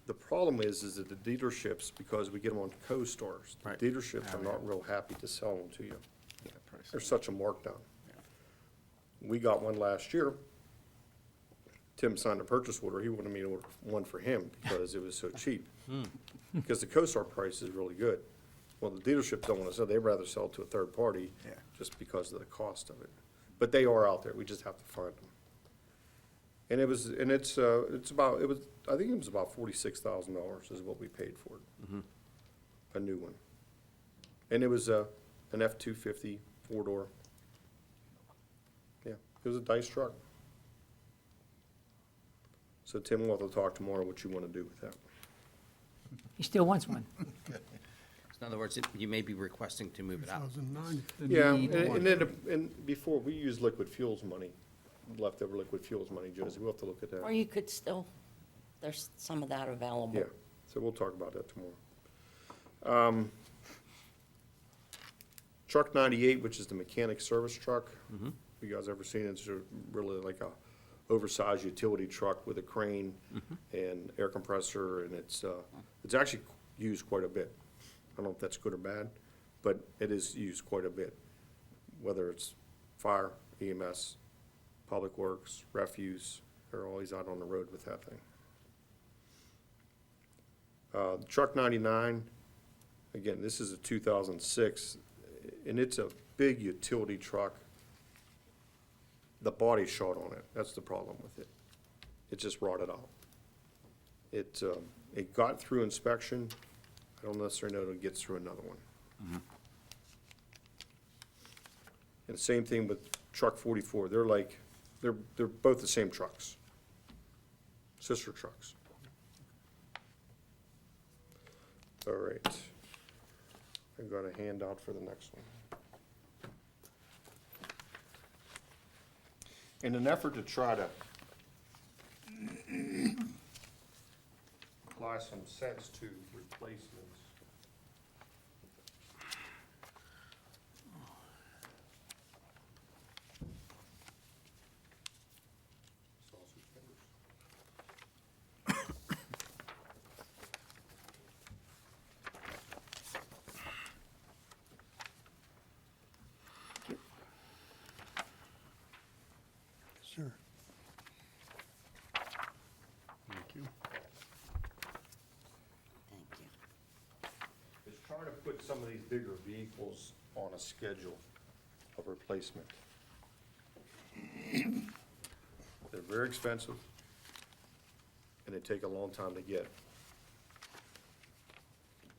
The problem is that the dealerships, because we get them on co-stars, the Right. dealerships are not real happy to sell them to you. There's such a markdown. We got one last year. Tim signed a purchase order. He wanted me to order one for him because it was so cheap. Because the CoStar price is really good. Well, the dealerships don't want to sell, they'd rather sell to a third party Yeah. just because of the cost of it. But they are out there, we just have to find them. And it was, and it's about, it was, I think it was about $46,000 is what we paid for it. A new one. And it was an F-250 four-door. Yeah, it was a nice truck. So Tim, we'll have to talk tomorrow what you want to do with that. He still wants one. In other words, you may be requesting to move it out. 2009. Yeah, and then, and before, we use liquid fuels money, leftover liquid fuels money, Josie, we'll have to look at Or that. you could still, there's some of that available. Yeah, so we'll talk about that tomorrow. Truck 98, which is the mechanic service truck. You guys ever seen it? It's really like a oversized utility truck with a crane and air compressor, and it's actually used quite a bit. I don't know if that's good or bad, but it is used quite a bit, whether it's fire, EMS, public works, refuse, they're always out on the road with that thing. Truck 99, again, this is a 2006, and it's a big utility truck. The body's shot on it, that's the problem with it. It just rotted out. It got through inspection. I don't necessarily know that it gets through another one. And same thing with truck 44. They're both the same trucks, sister trucks. All right. I got a handout for the next one. In an effort to try to apply some sense to replacements. Sausage fingers. Sure. Thank you. Thank you. Is trying to put some of these bigger vehicles on a schedule of replacement. They're very expensive, and they take a long time to get.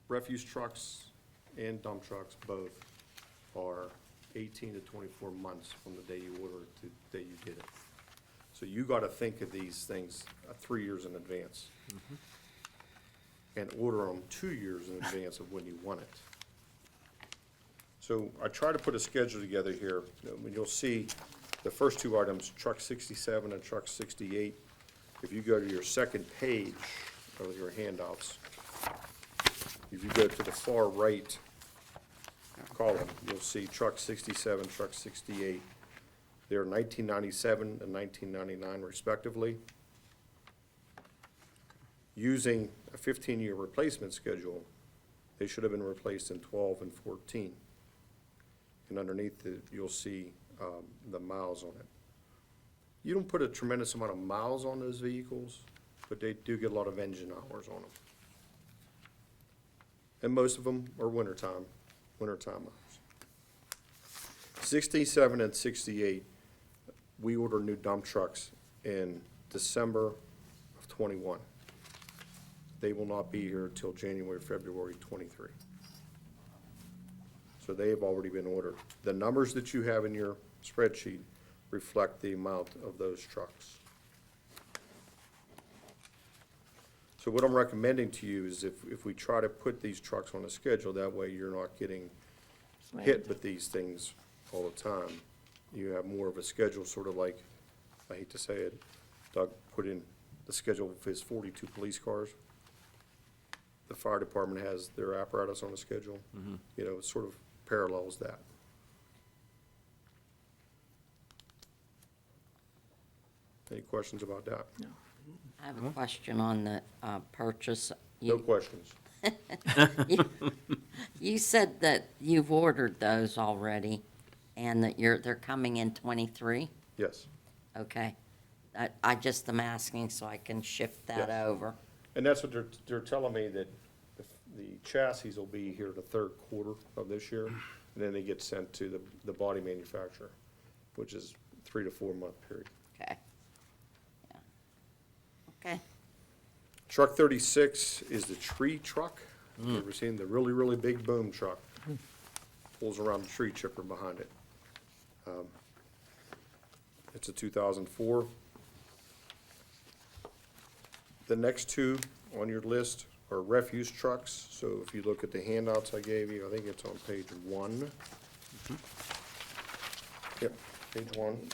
Refuse trucks and dump trucks both are 18 to 24 months from the day you order it to the day you get it. So you gotta think of these things 3 years in advance. And order them 2 years in advance of when you want it. So I try to put a schedule together here. When you'll see the first two items, truck 67 and truck 68. If you go to your second page of your handouts, if you go to the far right column, you'll see truck 67, truck 68. They're 1997 and 1999 respectively. Using a 15-year replacement schedule, they should have been replaced in 12 and 14. And underneath it, you'll see the miles on it. You don't put a tremendous amount of miles on those vehicles, but they do get a lot of engine hours on them. And most of them are wintertime hours. 67 and 68, we ordered new dump trucks in December of '21. They will not be here till January, February '23. So they have already been ordered. The numbers that you have in your spreadsheet reflect the amount of those trucks. So what I'm recommending to you is if we try to put these trucks on a schedule, that way you're not getting hit with these things all the time. You have more of a schedule, sort of like, I hate to say it, Doug put in the schedule of his 42 police cars. The fire department has their apparatus on a schedule. You know, it sort of parallels that. Any questions about that? I have a question on the purchase. No questions. You said that you've ordered those already and that they're coming in '23? Yes. Okay. I just am asking so I can shift that Yes. over. And that's what they're telling me, that the chassis will be here the third quarter of this year, and then they get sent to the body manufacturer, which is 3 to 4 month period. Okay. Yeah. Okay. Truck 36 is the tree truck. You ever seen the really, really big boom truck? Pulls around the tree chipper behind it. It's a 2004. The next two on your list are refuse trucks. So if you look at the handouts I gave you, I think it's on page 1. Yep, page 1.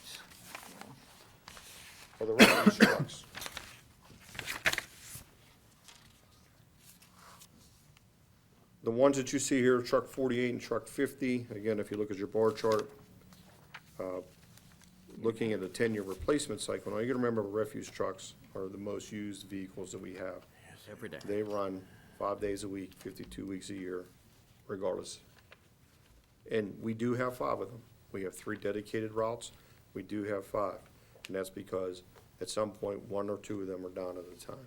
Are the refuse trucks. The ones that you see here, truck 48 and truck 50, again, if you look at your bar chart, looking at a 10-year replacement cycle, now you gotta remember refuse trucks are the most used vehicles that we have. Every day. They run 5 days a week, 52 weeks a year, regardless. And we do have 5 of them. We have 3 dedicated routes. We do have 5. And that's because at some point, 1 or 2 of them are down at a time.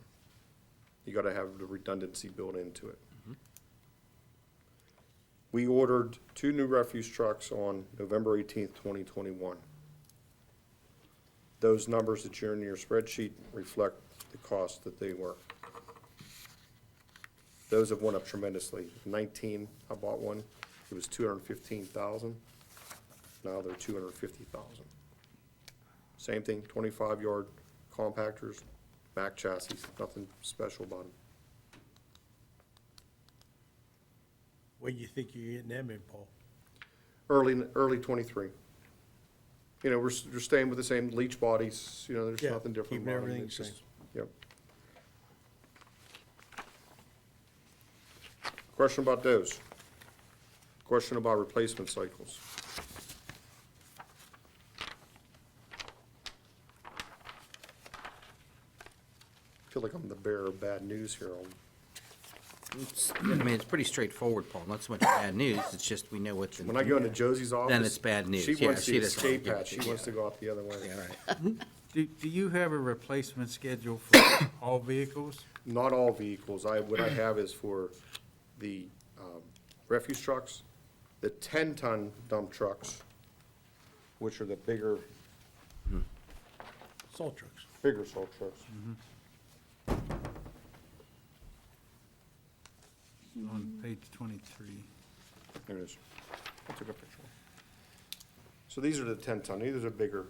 You gotta have the redundancy built into it. We ordered 2 new refuse trucks on November 18th, 2021. Those numbers that you're in your spreadsheet reflect the cost that they were. Those have went up tremendously. 19, I bought one, it was 215,000. Now they're 250,000. Same thing, 25-yard compactors, Mack chassis, nothing special about them. When you think you're getting them in, Paul? Early 23. You know, we're staying with the same leach bodies, you know, there's Yeah, nothing different keeping about them. everything It's the just- Yep. Question about those? Question about replacement cycles? I feel like I'm the bearer of bad news here. I mean, it's pretty straightforward, Paul. Not so much bad news, it's just we know what's in. When I go into Josie's office. it's bad news. She Yeah, wants she the doesn't escape give a hatch, she shit. wants to go out the other way. Yeah, all right. Do you have a replacement schedule for all vehicles? Not all vehicles. What I have is for the refuse trucks, the 10-ton dump trucks, which are the bigger Salt trucks. salt trucks. On page 23. There it is. I took a picture. So these are the 10-ton. These are bigger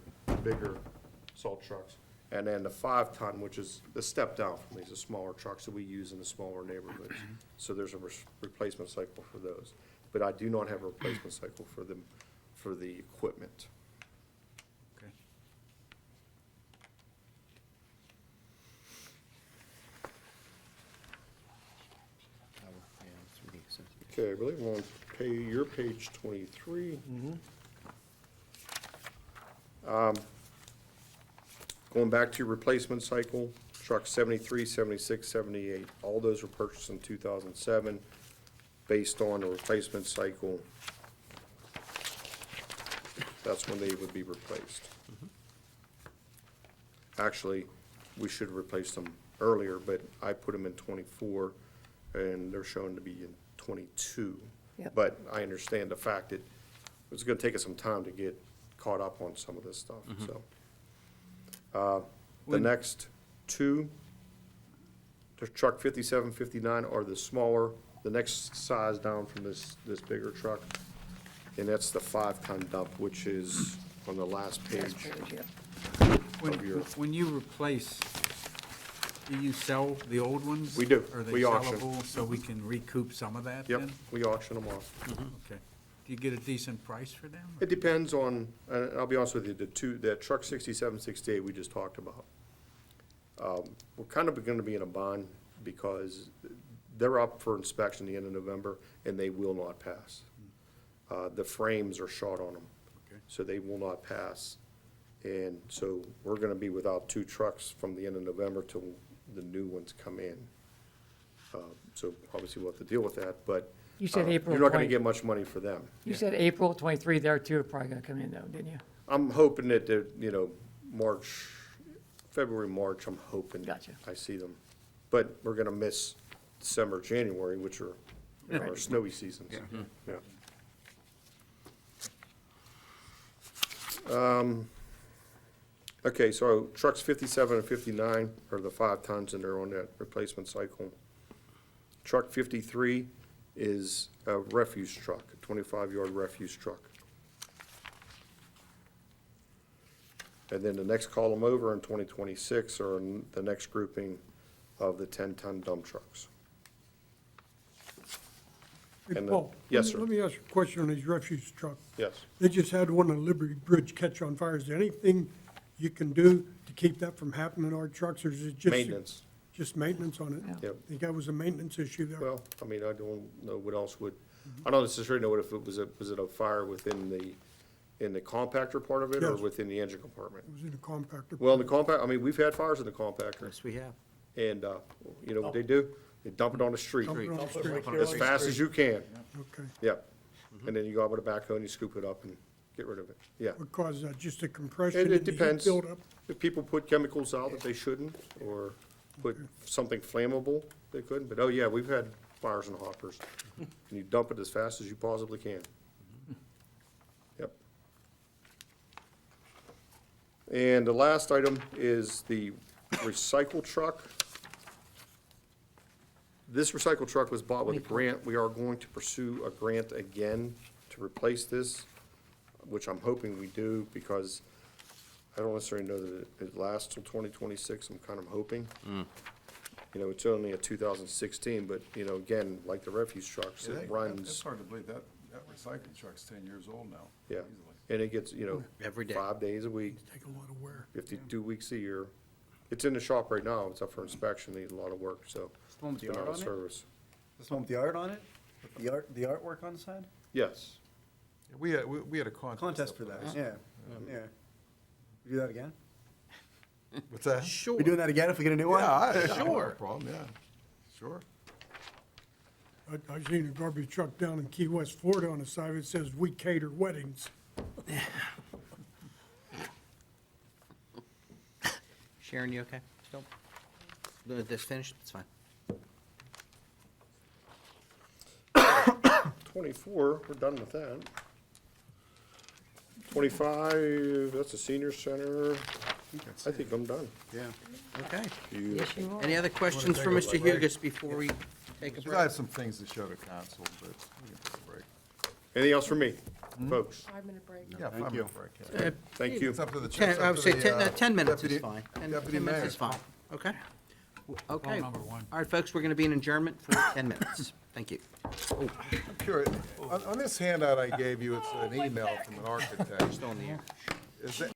salt trucks. And then the 5-ton, which is the step down from these, the smaller trucks that we use in the smaller neighborhoods. So there's a replacement cycle for those. But I do not have a replacement cycle for them, for the equipment. Okay. Okay, I believe I'm on your page 23. Going back to your replacement cycle, truck 73, 76, 78, all those were purchased in 2007 based on a replacement cycle. That's when they would be replaced. Actually, we should have replaced them earlier, but I put them in 24, and they're shown to be in 22. Yep. But I understand the fact that it's gonna take us some time to get caught up on some of this stuff, so. The next 2, the truck 57, 59 are the smaller, the next size down from this bigger truck. And that's the 5-ton dump, which is on the last page. Of your- When you replace, do you sell the old ones? We do. Are they We auction. sellable, so we can recoup some of that Yep, then? we auction them off. Okay. Do you get a decent price for them? It depends on, I'll be honest with you, that truck 67, 68 we just talked about. We're kind of gonna be in a bond because they're up for inspection the end of November and they will not pass. The frames are shot on them, Okay. so they will not pass. And so we're gonna be without 2 trucks from the end of November till the new ones come in. So obviously we'll have to deal with that, but. You said April You're not gonna 20 get much money for them. You said April 23, there too are probably gonna come in though, didn't you? I'm hoping that February, March, I'm hoping. Gotcha. I see them. But we're gonna miss December, January, which are our snowy seasons. Yeah. Okay, so trucks 57 and 59 are the 5 tons, and they're on that replacement cycle. Truck 53 is a refuse truck, a 25-yard refuse truck. And then the next column over in 2026 are the next grouping of the 10-ton dump trucks. Hey, And Paul, yes, sir. let me ask you a question on these refuse trucks. Yes. They just had one on Liberty Bridge catch on fire. Is there anything you can do to keep that from happening in our trucks, or is it just? Maintenance. Just maintenance on it? Yep. I think that was a maintenance issue there. Well, I mean, I don't know what else would, I don't necessarily know if it was a fire within the compactor part of it, or Yes. within the engine compartment? It was in a compactor. Well, in the compact, I mean, we've had fires in the compactor, Yes, we have. and, you know what they do? They dump it on the street, Dump it on the Dump it street. right there as on the fast as street. you can, Okay. yep. And then you go out with a backhoe and you scoop it up and get rid of it, yeah. What caused that? Just a compression? It and the heat depends. buildup? If people put chemicals out that they shouldn't, or put something flammable they couldn't, but, oh yeah, we've had fires in hoppers. And you dump it as fast as you possibly can. Yep. And the last item is the recycle truck. This recycle truck was bought with a grant. We are going to pursue a grant again to replace this, which I'm hoping we do, because I don't necessarily know that it lasts till 2026. I'm kind of hoping. You know, it's only a 2016, but, you know, again, like the refuse trucks, it It's runs, hard to believe that recycling truck's 10 years old now. yeah. Easily. And it gets, you know, Every day. 5 days a week, Take a lot of wear. 52 weeks a year. It's in the shop right now. It's up for inspection, needs a lot of work, so. Is the one with the it's been art out of on it? service. This one with the art on it? With the artwork on the side? Yes. We had a contest. Contest up for that, last yeah, year. yeah. We do that again? What's that? Sure. We doing that again if we get a new one? Yeah, Sure. no problem, yeah, sure. I seen a garbage truck down in Key West, Florida on the side. It says, "We cater weddings." Sharon, you okay? Still? This finished? It's fine. 24, we're done with that. 25, that's a senior center. I think I'm done. Yeah. Okay. You- Yes, you are. Any other questions for Mr. Hugus before we take a We got break? some things to show to council, but we can take a break. Anything else for me, folks? 5-minute break. Yeah, Thank 5 you. minute break. yeah. Thank you. It's up to the. Ten, it's up I would to say the, 10 minutes is deputy- fine. 10 Deputy minutes Mayor. is fine. Okay. Okay. number one. All right, folks, we're going to be in adjournment for 10 minutes. Thank you. I'm curious, on this handout I gave you, it's an email from an architect. Still in the air. Is that,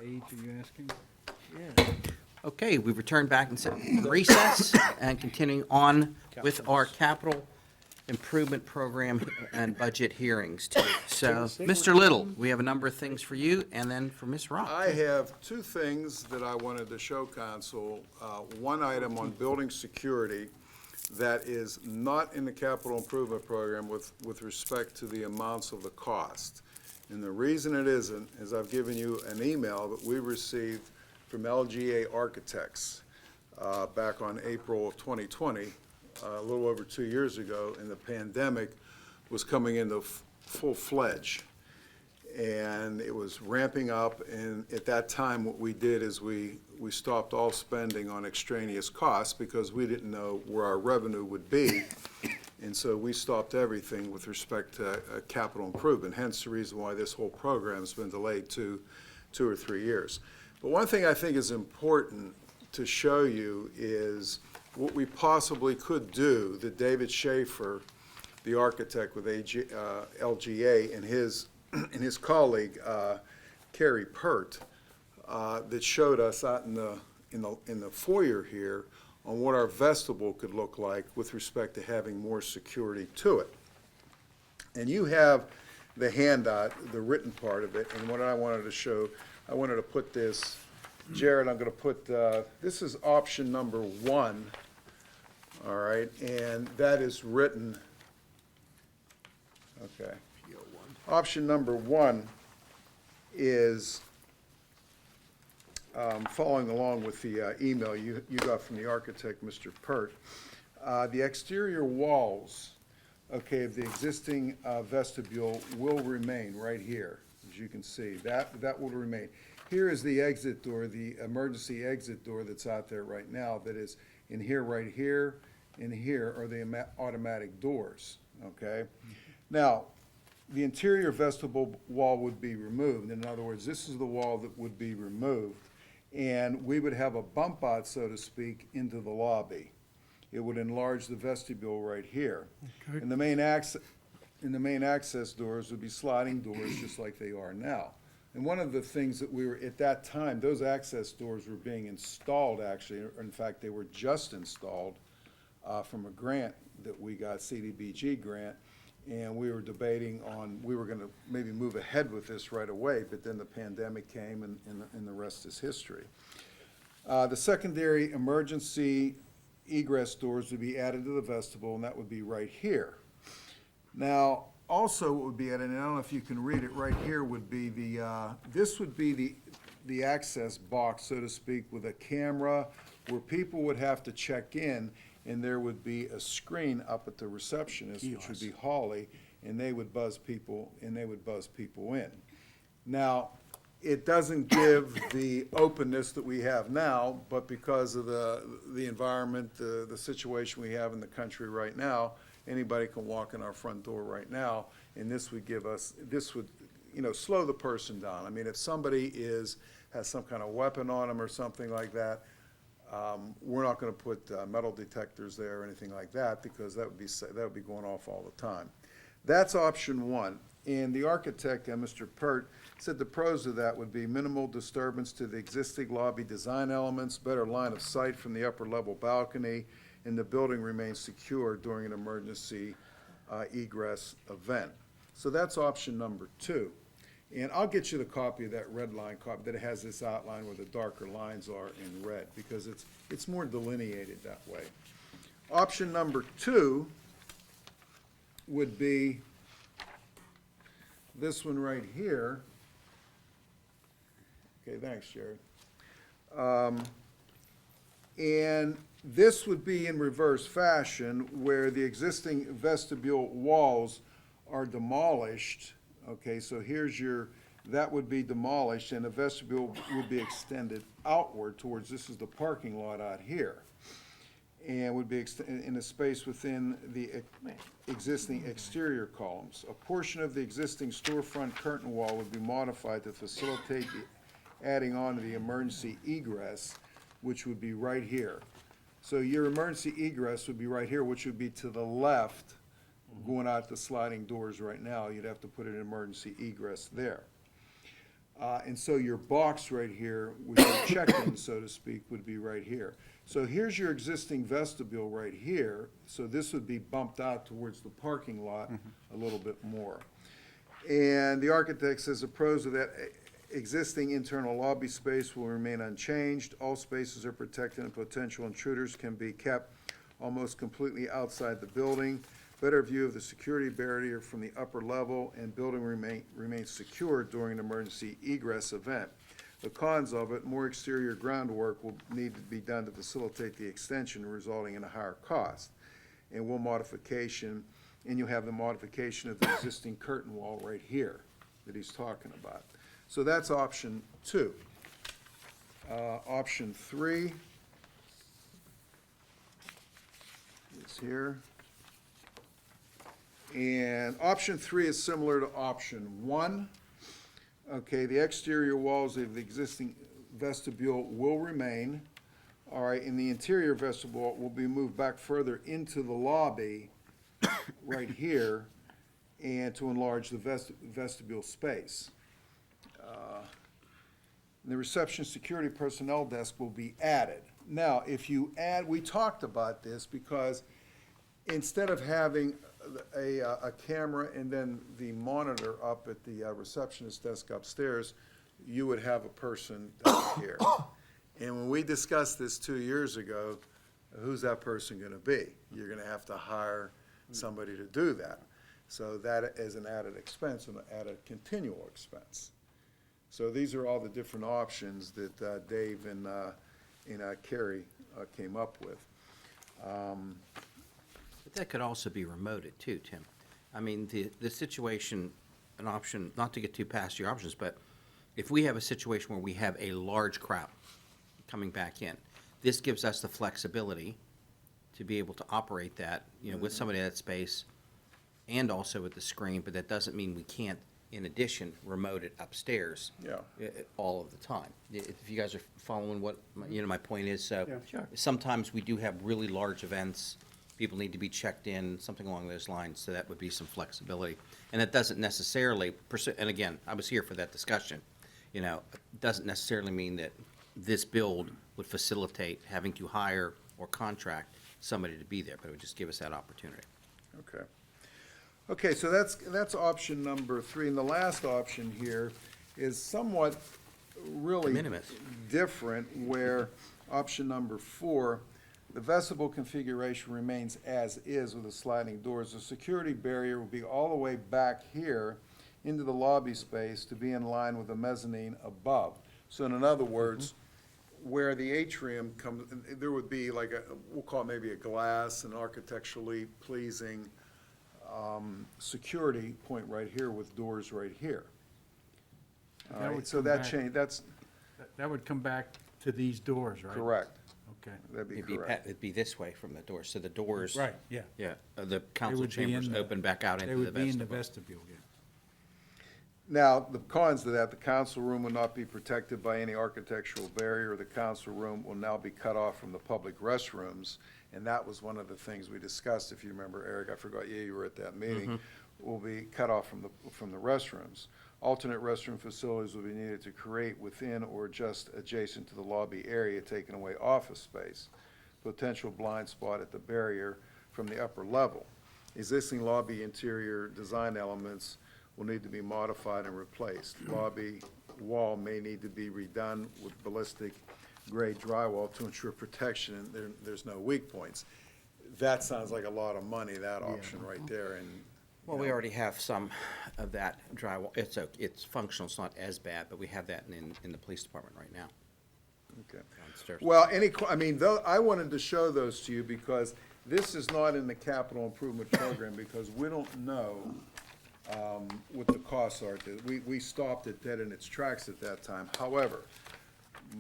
page are you asking? Okay, we've returned back in recess and continuing on with our capital improvement program and budget hearings too. So, Mr. Little, we have a number of things for you, and then for Ms. Rock. I have two things that I wanted to show council. One item on building security that is not in the capital improvement program with respect to the amounts of the cost. And the reason it isn't is I've given you an email that we received from LGA Architects back on April of 2020, a little over 2 years ago, and the pandemic was coming into full-fledged. And it was ramping up, and at that time, what we did is we stopped all spending on extraneous costs because we didn't know where our revenue would be. And so we stopped everything with respect to capital improvement, hence the reason why this whole program's been delayed two or 3 years. But one thing I think is important to show you is what we possibly could do that David Schaefer, the architect with LGA, and his colleague, Carrie Pert, that showed us out in the foyer here on what our vestibule could look like with respect to having more security to it. And you have the handout, the written part of it, and what I wanted to show, I wanted to put this, Jared, I'm gonna put, this is option number 1, all right, and that is written, okay. Option number 1 is following along with the email you got from the architect, Mr. Pert. The exterior walls, okay, of the existing vestibule will remain right here, as you can see. That will remain. Here is the exit door, the emergency exit door that's out there right now that is in here, right here, and here are the automatic doors, okay? Now, the interior vestibule wall would be removed. In other words, this is the wall that would be removed, and we would have a bump out, so to speak, into the lobby. It would enlarge the vestibule right here. Okay. And the main access doors would be sliding doors just like they are now. And one of the things that we were, at that time, those access doors were being installed actually, or in fact, they were just installed from a grant that we got, CDBG grant, and we were debating on, we were gonna maybe move ahead with this right away, but then the pandemic came and the rest is history. The secondary emergency egress doors would be added to the vestibule, and that would be right here. Now, also what would be added, and I don't know if you can read it, right here would be this would be the access box, so to speak, with a camera where people would have to check in, and there would be a screen up at the receptionist, which would be Holly, and they would buzz people in. Now, it doesn't give the openness that we have now, but because of the environment, the situation we have in the country right now, anybody can walk in our front door right now, and this would give us, this would, slow the person down. I mean, if somebody has some kind of weapon on them or something like that, we're not gonna put metal detectors there or anything like that, because that would be going off all the time. That's option 1. And the architect, Mr. Pert, said the pros of that would be minimal disturbance to the existing lobby design elements, better line of sight from the upper level balcony, and the building remains secure during an emergency egress event. So that's option number 2. And I'll get you the copy of that red line copy that has this outline where the darker lines are in red, because it's more delineated that way. Option number 2 would be this one right here. Okay, thanks, Jared. And this would be in reverse fashion, where the existing vestibule walls are demolished. Okay, so here's that would be demolished, and the vestibule would be extended outward towards, this is the parking lot out here, and would be in a space within the existing exterior columns. A portion of the existing storefront curtain wall would be modified to facilitate the adding on to the emergency egress, which would be right here. So your emergency egress would be right here, which would be to the left, going out the sliding doors right now. You'd have to put an emergency egress there. And so your box right here, with your check-in, so to speak, would be right here. So here's your existing vestibule right here, so this would be bumped out towards the parking lot a little bit more. And the architect says the pros of that existing internal lobby space will remain unchanged. All spaces are protected and potential intruders can be kept almost completely outside the building. Better view of the security barrier from the upper level, and building remains secure during an emergency egress event. The cons of it: more exterior groundwork will need to be done to facilitate the extension, resulting in a higher cost. And you'll have the modification of the existing curtain wall right here that he's talking about. So that's option 2. Option 3 is here. And option 3 is similar to option 1. Okay, the exterior walls of the existing vestibule will remain. All right, and the interior vestibule will be moved back further into the lobby right here, and to enlarge the vestibule space. The reception security personnel desk will be added. Now, if you add, we talked about this, because instead of having a camera and then the monitor up at the receptionist desk upstairs, you would have a person down here. And when we discussed this 2 years ago, who's that person gonna be? You're gonna have to hire somebody to do that. So that is an added expense, an added continual expense. So these are all the different options that Dave and Carrie came up with. But that could also be remoted too, Tim. I mean, the situation, an option, not to get too past your options, but if we have a situation where we have a large crowd coming back in, this gives us the flexibility to be able to operate that, with somebody in that space and also with the screen, but that doesn't mean we can't, in addition, remote it upstairs. Yeah. All of the time. If you guys are following what, my point is, so. Yeah. Sure. Sometimes we do have really large events, people need to be checked in, something along those lines, so that would be some flexibility. And it doesn't necessarily, and again, I was here for that discussion, it doesn't necessarily mean that this build would facilitate having to hire or contract somebody to be there, but it would just give us that opportunity. Okay. Okay, so that's option number 3, and the last option here is somewhat really minimis. different, where option number 4, the vestibule configuration remains as is with the sliding doors. The security barrier will be all the way back here into the lobby space to be in line with the mezzanine above. So in other words, where the atrium comes, there would be like we'll call it maybe a glass, an architecturally pleasing security point right here with doors right here. All That right, would so come that back- change, that's That would come back to these doors, right? correct. Okay. That'd be It'd be, correct. it'd be this way from the doors, so the doors. Right, yeah. Yeah, the They council would be in chambers the- open back out They into the would be in the vestibule. vestibule, yeah. Now, the cons to that: the council room will not be protected by any architectural barrier. The council room will now be cut off from the public restrooms, and that was one of the things we discussed, if you remember, Eric, I forgot, you were at that meeting, will be cut off from the restrooms. Alternate restroom facilities will be needed to create within or just adjacent to the lobby area, taking away office space. Potential blind spot at the barrier from the upper level. Existing lobby interior design elements will need to be modified and replaced. Lobby wall may need to be redone with ballistic grade drywall to ensure protection, and there's no weak points. That sounds like a lot of money, that option right there, and. Well, we already have some of that drywall. It's functional, it's not as bad, but we have that in the police department right now. Okay. Downstairs. Well, I wanted to show those to you because this is not in the capital improvement program, because we don't know what the costs are. We stopped it dead in its tracks at that time. However,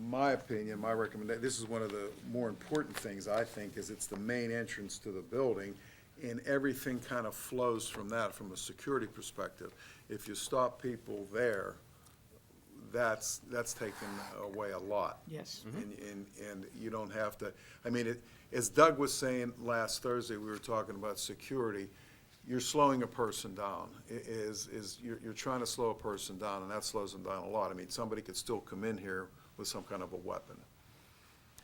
my opinion, my recommendation, this is one of the more important things, I think, is it's the main entrance to the building, and everything kind of flows from that, from a security perspective. If you stop people there, that's taken away a lot. Yes. And you don't have to, as Doug was saying last Thursday, we were talking about security. you're slowing a person down. You're trying to slow a person down, and that slows them down a lot. I mean, somebody could still come in here with some kind of a weapon.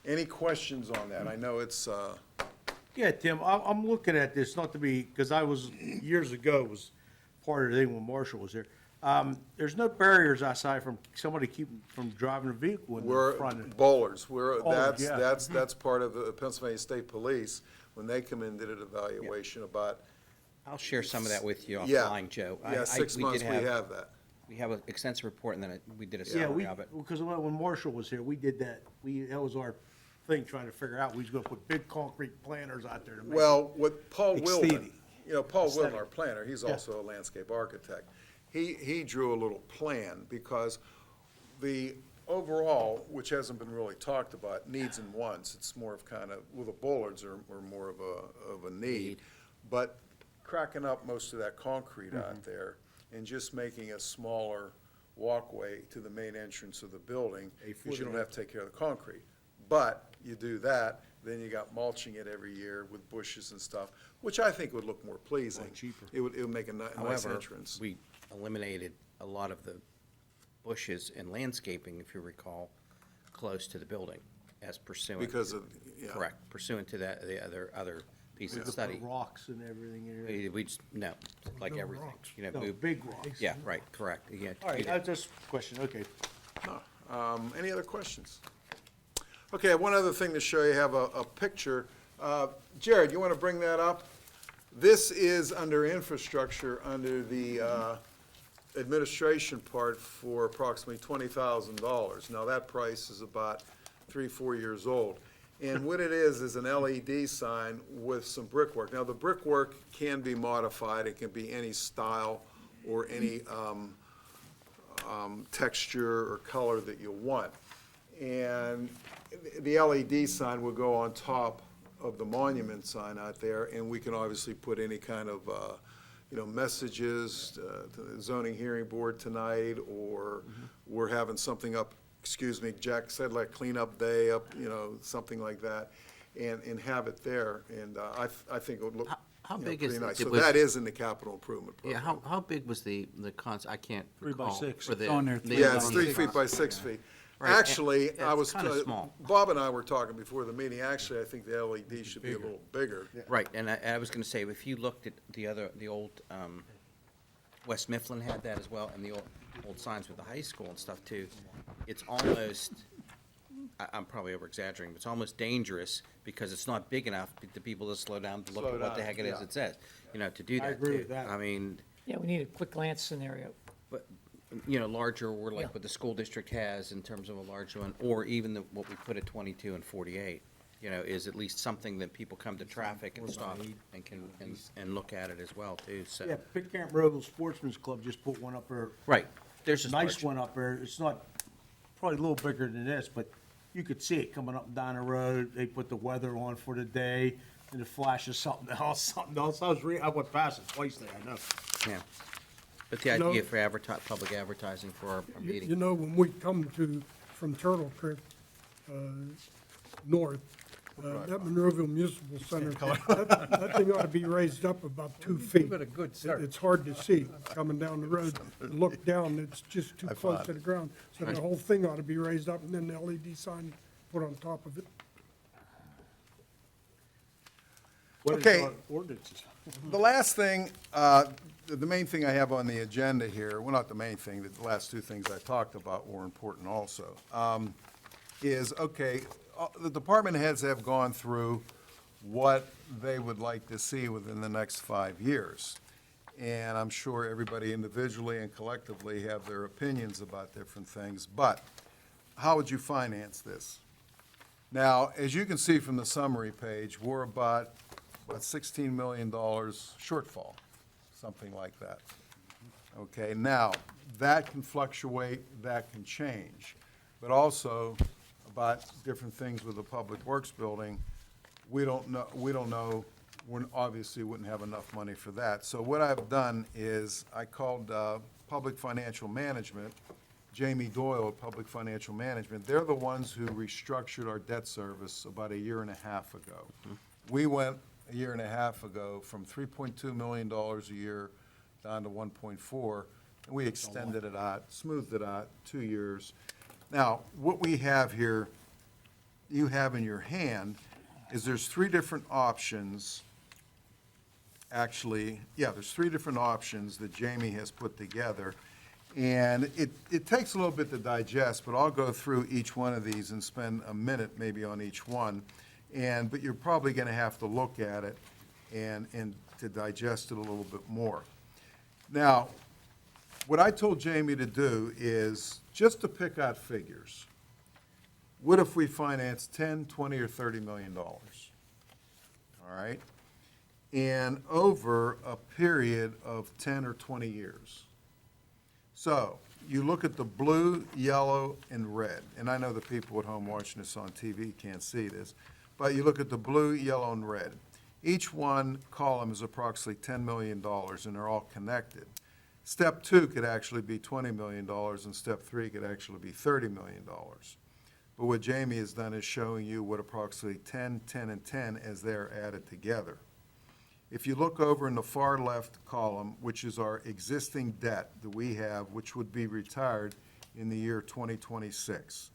Any questions on that? I know it's, Yeah, Tim, I'm looking at this, not to be, because I was, years ago, was part of the thing when Marshall was here. There's no barriers outside from somebody keeping, from driving a vehicle in the front. we're bowlers. Bowlers, yeah. That's part of the Pennsylvania State Police, when they come in, did an evaluation about, I'll share some of that with you yeah. offline, Joe. Yeah, 6 we months did we have that. We have an extensive report, and then we did a Yeah, summary of it. because when Marshall was here, we did that. That was our thing, trying to figure out, we was gonna put big concrete planters out there to make. Well, with Paul Wilman, Aesthetic. Paul Aesthetic. Wilman, our planner, he's Yeah. also a landscape architect. He drew a little plan, because the overall, which hasn't been really talked about, needs and wants, it's more of kind of, well, the bollards are more of a need. But cracking up most of that concrete out there and just making a smaller walkway to the main entrance of the building, because you don't have to take care of the concrete. But you do that, then you got mulching it every year with bushes and stuff, which I think would look more pleasing. cheaper. It would make a nice However, entrance. we eliminated a lot of the bushes and landscaping, if you recall, close to the building, as pursuant. Because of, yeah. Correct, pursuant to that, the other piece We of could study. put rocks and everything in there. We just, no, like No everything, rocks. you know, No, move. big rocks. Yeah, right, correct, yeah. All right, that's just a question, okay. Any other questions? Okay, one other thing to show you, have a picture. Jared, you want to bring that up? This is under infrastructure, under the administration part, for approximately $20,000. Now, that price is about 3-4 years old. And what it is an LED sign with some brickwork. Now, the brickwork can be modified. It can be any style or any texture or color that you want. And the LED sign will go on top of the monument sign out there, and we can obviously put any kind of, messages to the zoning hearing board tonight, or we're having something up, Jack said, like cleanup day up, something like that, and have it there, and I think it would look How big is pretty it? nice. It So was- that is in the capital improvement Yeah, program. how big was the I can't 3 by recall. 6. for the- It's on there, the- 3 Yeah, by it's 3 feet by 6 feet. Right, Actually, and I it's was, kinda small. Bob and I were talking before the meeting, actually, I think the LED should be a little bigger. Right, and I was gonna say, if you looked at the old, West Mifflin had that as well, and the old signs with the high school and stuff too, it's almost, I'm probably over-exaggerating, but it's almost dangerous, because it's not big enough the people to slow down to look Slow at what the down, heck it is yeah. it says, to do that I agree too. with that. I mean, Yeah, we need a quick glance scenario. but, larger, or Yeah. like what the school district has in terms of a large one, or even what we put at 22 and 48, is at least something that people come to traffic and stop and can, and look at it as well, too, so. Yeah, Pitcairn Monroeville Sportsman's Club just put one up there. Right, there's a Nice large. one up there. It's not, probably a little bigger than this, but you could see it coming up and down the road. They put the weather on for the day, and it flashes something else. I went past it twice there, I know. Yeah. But the You know- idea for public advertising for our You meeting. know, when we come from Turtle Creek, north, that Monroeville Municipal Center, that thing ought to be raised up about 2 feet. got a good start. It's hard to see coming down the road. Look down, it's just too close to the ground. So the whole thing ought to be raised up, and then the LED sign put on top of it. What is Okay. our ordinances? The last thing, the main thing I have on the agenda here, well, not the main thing, the last two things I talked about were important also, is, okay, the department heads have gone through what they would like to see within the next 5 years. And I'm sure everybody individually and collectively have their opinions about different things, but how would you finance this? Now, as you can see from the summary page, we're about $16 million shortfall, something like that. Okay, now, that can fluctuate, that can change, but also about different things with the Public Works building, we don't know, we obviously wouldn't have enough money for that. So what I've done is, I called Public Financial Management, Jamie Doyle at Public Financial Management. They're the ones who restructured our debt service about 1.5 years ago. We went a year and a half ago from $3.2 million a year down to 1.4, and we extended it out, smoothed it out, 2 years. Now, what we have here, you have in your hand, is there's three different options. Actually, yeah, there's three different options that Jamie has put together. And it takes a little bit to digest, but I'll go through each one of these and spend a minute maybe on each one. But you're probably gonna have to look at it and to digest it a little bit more. Now, what I told Jamie to do is just to pick out figures. What if we finance 10, 20, or $30 million? All right? And over a period of 10 or 20 years. So you look at the blue, yellow, and red, and I know the people at home watching this on TV can't see this, but you look at the blue, yellow, and red. Each one column is approximately $10 million, and they're all connected. Step 2 could actually be $20 million, and step 3 could actually be $30 million. But what Jamie has done is showing you what approximately 10, 10, and 10 as they're added together. If you look over in the far left column, which is our existing debt that we have, which would be retired in the year 2026,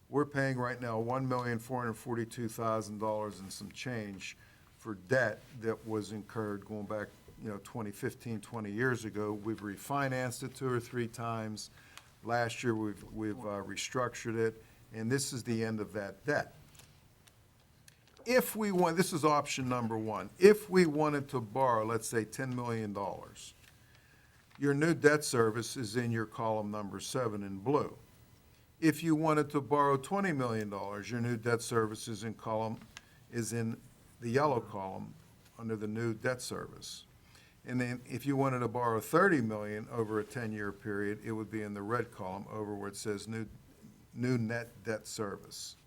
we're paying right now $1,442,000 and some change for debt that was incurred going back, 2015, 20 years ago. We've refinanced it 2 or 3 times. Last year, we've restructured it, and this is the end of that debt. If we want, this is option number 1, if we wanted to borrow, let's say, $10 million, your new debt service is in your column number 7 in blue. If you wanted to borrow $20 million, your new debt service is in the yellow column under the new debt service. And then if you wanted to borrow $30 million over a 10-year period, it would be in the red column over where it says new net debt service.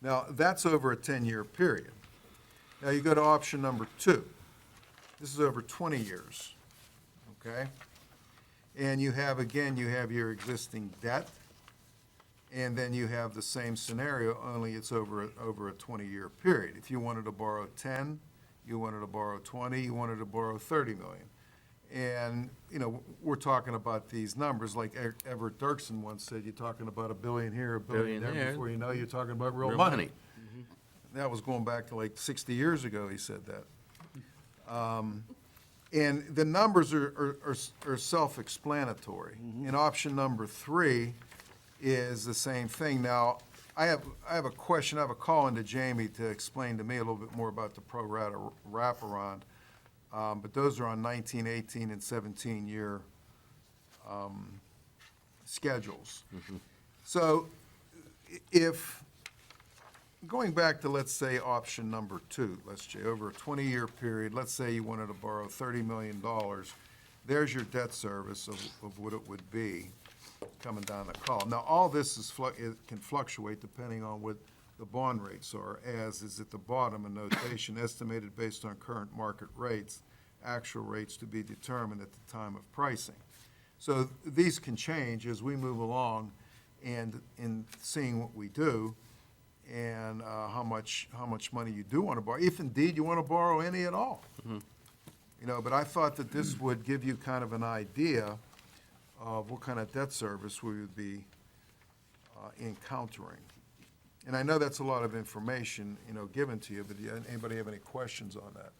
Now, that's over a 10-year period. Now, you go to option number 2. This is over 20 years, okay? And you have your existing debt, and then you have the same scenario, only it's over a 20-year period. If you wanted to borrow 10, you wanted to borrow 20, you wanted to borrow 30 million. And, we're talking about these numbers, like Everett Dirksen once said, you're talking about $1 billion here, $1 billion there, before you know, you're talking about real money. That was going back to like 60 years ago, he said that. And the numbers are self-explanatory. And option number 3 is the same thing. Now, I have a question, I have a call into Jamie to explain to me a little bit more about the pro rata wraparound. But those are on 19, 18, and 17-year schedules. So if, going back to, let's say, option number 2, over a 20-year period, let's say you wanted to borrow $30 million, there's your debt service of what it would be coming down the column. Now, all this it can fluctuate depending on what the bond rates are, as is at the bottom a notation estimated based on current market rates, actual rates to be determined at the time of pricing. So these can change as we move along and in seeing what we do and how much money you do want to borrow, if indeed you want to borrow any at all. But I thought that this would give you kind of an idea of what kind of debt service we would be encountering. And I know that's a lot of information, given to you, but anybody have any questions on that?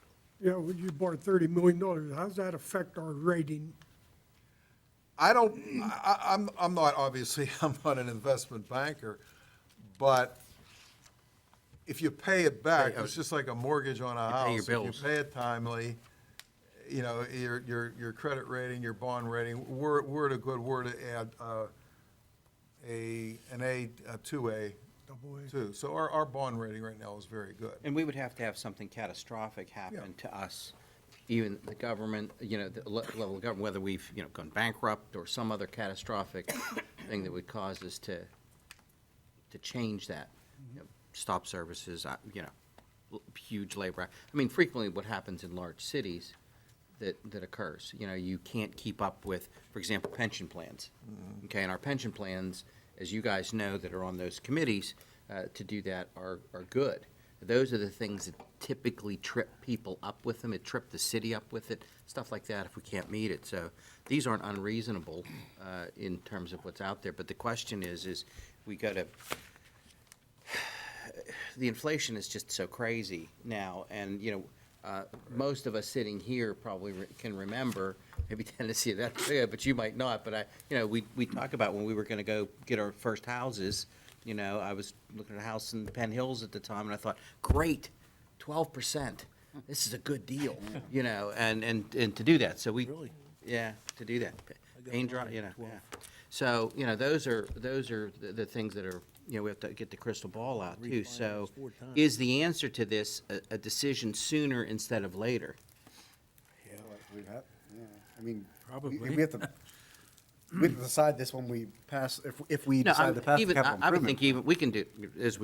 Yeah, when you borrow $30 million, how does that affect our rating? I'm not, obviously, I'm not an investment banker, but if you pay it back, it's just like a mortgage on a house. pay your bills. If you pay it timely, your credit rating, your bond rating, we're at a good, we're to add an A, a 2A, Double A. too. So our bond rating right now is very good. And we would have to have something catastrophic happen to us, even the government, the level of government, whether we've, gone bankrupt or some other catastrophic thing that would cause us to change that, stop services, huge labor. I mean, frequently what happens in large cities that occurs, you can't keep up with, for example, pension plans. Okay, and our pension plans, as you guys know that are on those committees, to do that are good. those are the things that typically trip people up with them. It tripped the city up with it, stuff like that, if we can't meet it. So these aren't unreasonable in terms of what's out there. But the question is we got to, the inflation is just so crazy now. And, most of us sitting here probably can remember, maybe Tennessee, that's good, but you might not. But we talk about when we were going to go get our first houses. I was looking at a house in Penn Hills at the time, and I thought, great, 12%. This is a good deal, and to do that. So yeah, to do that. Paint dry, yeah. So, those are the things that are, we have to get the crystal ball out too. So is the answer to this a decision sooner instead of later? I mean, Probably. we have to decide this when we pass, if we No, decide to pass the even, capital I would improvement. think even, we can do,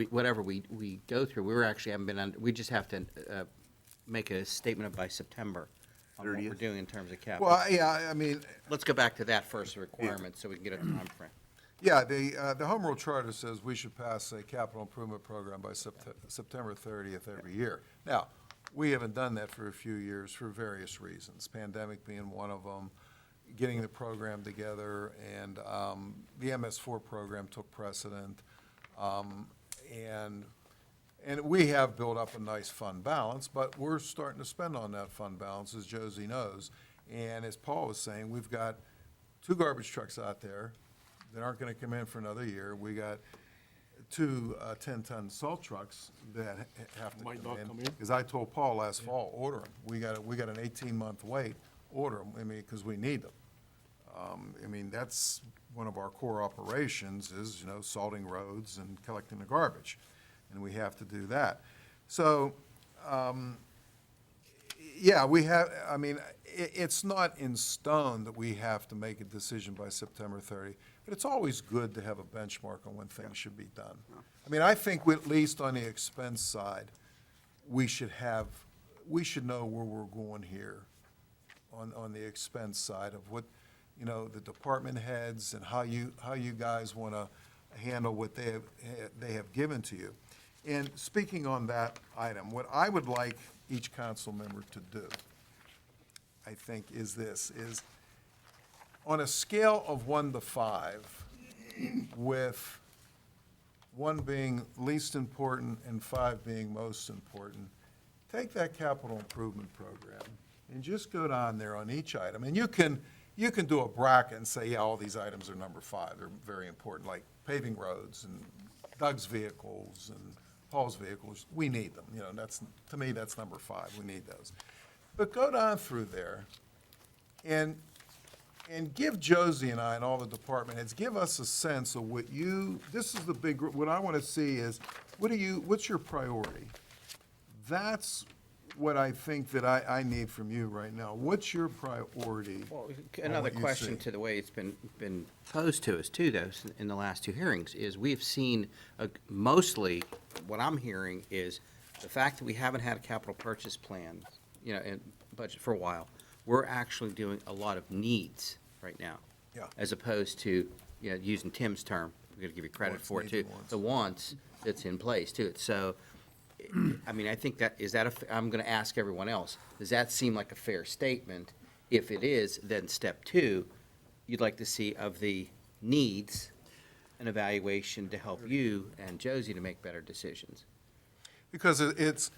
whatever we go through, haven't been on, we just have to make a statement by September on what we're 30th. doing in terms of capital. Well, yeah, I mean, Let's go back to that first requirement, so we can get a time frame. yeah, the Home Rule Charter says we should pass a capital improvement program by September 30th every year. Now, we haven't done that for a few years for various reasons, pandemic being one of them, getting the program together, and the MS4 program took precedent. And we have built up a nice fund balance, but we're starting to spend on that fund balance, as Josie knows. And as Paul was saying, we've got 2 garbage trucks out there that aren't going to come in for another year. We got 2 10-ton salt trucks that have to come in. Because I told Paul last fall, order them. We got an 18-month wait, order them, because we need them. That's one of our core operations is, salting roads and collecting the garbage. And we have to do that. So, yeah, we have, it's not in stone that we have to make a decision by September 30, but it's always good to have a benchmark on when things should be done. I think at least on the expense side, we should know where we're going here on the expense side of what, the department heads and how you guys want to handle what they have given to you. And speaking on that item, what I would like each council member to do, I think, is on a scale of 1 to 5, with 1 being least important and 5 being most important, take that capital improvement program and just go down there on each item. And you can do a bracket and say, yeah, all these items are number 5. They're very important, like paving roads and Doug's vehicles and Paul's vehicles. We need them. To me, that's number 5. We need those. But go down through there and give Josie and I and all the department heads, give us a sense of what this is the big, what I want to see is, what's your priority? That's what I think that I need from you right now. What's your priority? Well, on another what you question see? to the way it's been posed to us too, though, in the last 2 hearings, is we've seen, mostly, what I'm hearing is the fact that we haven't had a capital purchase plan, and budget for a while, we're actually doing a lot of needs right now. Yeah. As opposed to, using Tim's term, we're gonna give you credit Wants, for it needs, too. and wants. The wants that's in place too. So, I think I'm gonna ask everyone else, does that seem like a fair statement? If it is, then step 2, you'd like to see of the needs, an evaluation to help you and Josie to make better decisions. Because it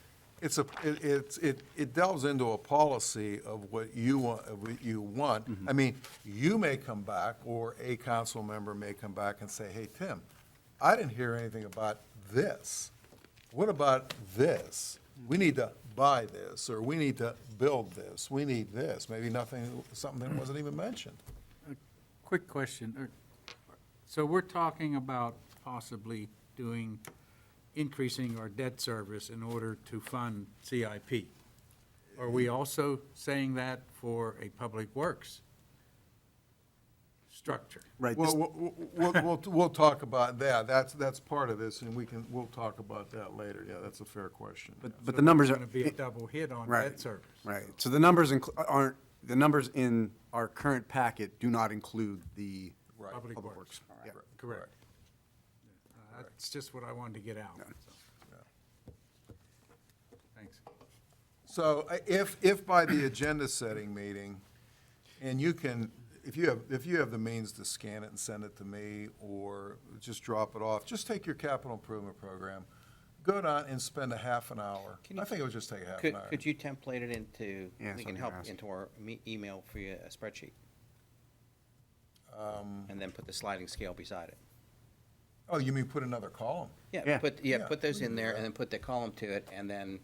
delves into a policy of what you want. You may come back, or a council member may come back and say, hey, Tim, I didn't hear anything about this. What about this? We need to buy this, or we need to build this, we need this. Maybe something that wasn't even mentioned. Quick question. So we're talking about possibly increasing our debt service in order to fund CIP. Are we also saying that for a public works structure? Right. Well, we'll talk about that. That's part of this, and we'll talk about that later. Yeah, that's a fair question. But the numbers are. Going to be a double hit on Right, debt service. Right. So the numbers the numbers in our current packet do not include the Right. Public Public Works. Works. Yeah. Correct. That's just what I wanted to get out. so. So if by the agenda setting meeting, and you can, if you have the means to scan it and send it to me, or just drop it off, just take your capital improvement program, go down and spend a half an hour. Can you- I think it would just take a half an hour. Could you template it into, Yeah, we can something help else. into our email for you, a spreadsheet? And then put the sliding scale beside it. Oh, you mean put another column? Yeah, Yeah. Yeah, put those we can in do there that. and then put the column to it and then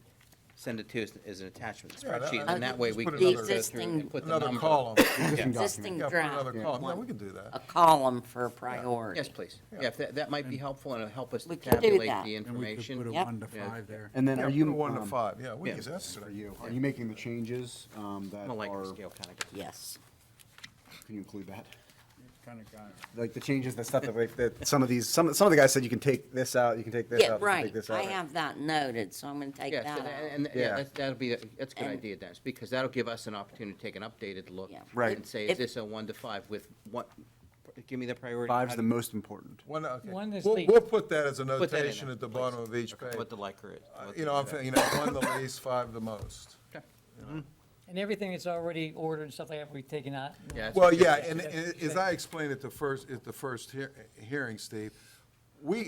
send it to us as an attachment to the Yeah, that- spreadsheet. And that way we just can put just another- go through and put the Another number. column. Existing Yeah, put another draft. column. Yeah, one- we can do that. A column for priority. Yes, please. Yeah, if that might be helpful and it'll help us We can do tabulate that. the And we could information. put a Yep. 1 to Yeah. 5 there. And then Yeah, are put you? a 1 to 5, yeah, we yeah. can, that's For good. you, are you making the changes that I'm a like are, scale kind of guy. Yes. can you include that? Kind of got it. Like the changes, the stuff that, like, that some of the guys said you can take this out, you can take this Yeah, out, you can right. take this I out. have that noted, so I'm gonna take Yes, that out. and, Yeah. that'll be, that's a good And- idea, Dennis, because that'll give us an opportunity to take an updated look. Yeah. Right. And say, If- is this a 1 to 5 with what, give me the priority. Five's How the do- most important. Okay. One is We'll, least. we'll put that as a Put that in notation there, at the please. bottom of each Okay, page. What the liker is. what You the- know, I'm thinking, one the least, 5 the most. Okay. And everything that's already ordered and stuff like that, we've taken out. Yeah, that's Well, what- yeah, and as I explained at the first hearing, Steve,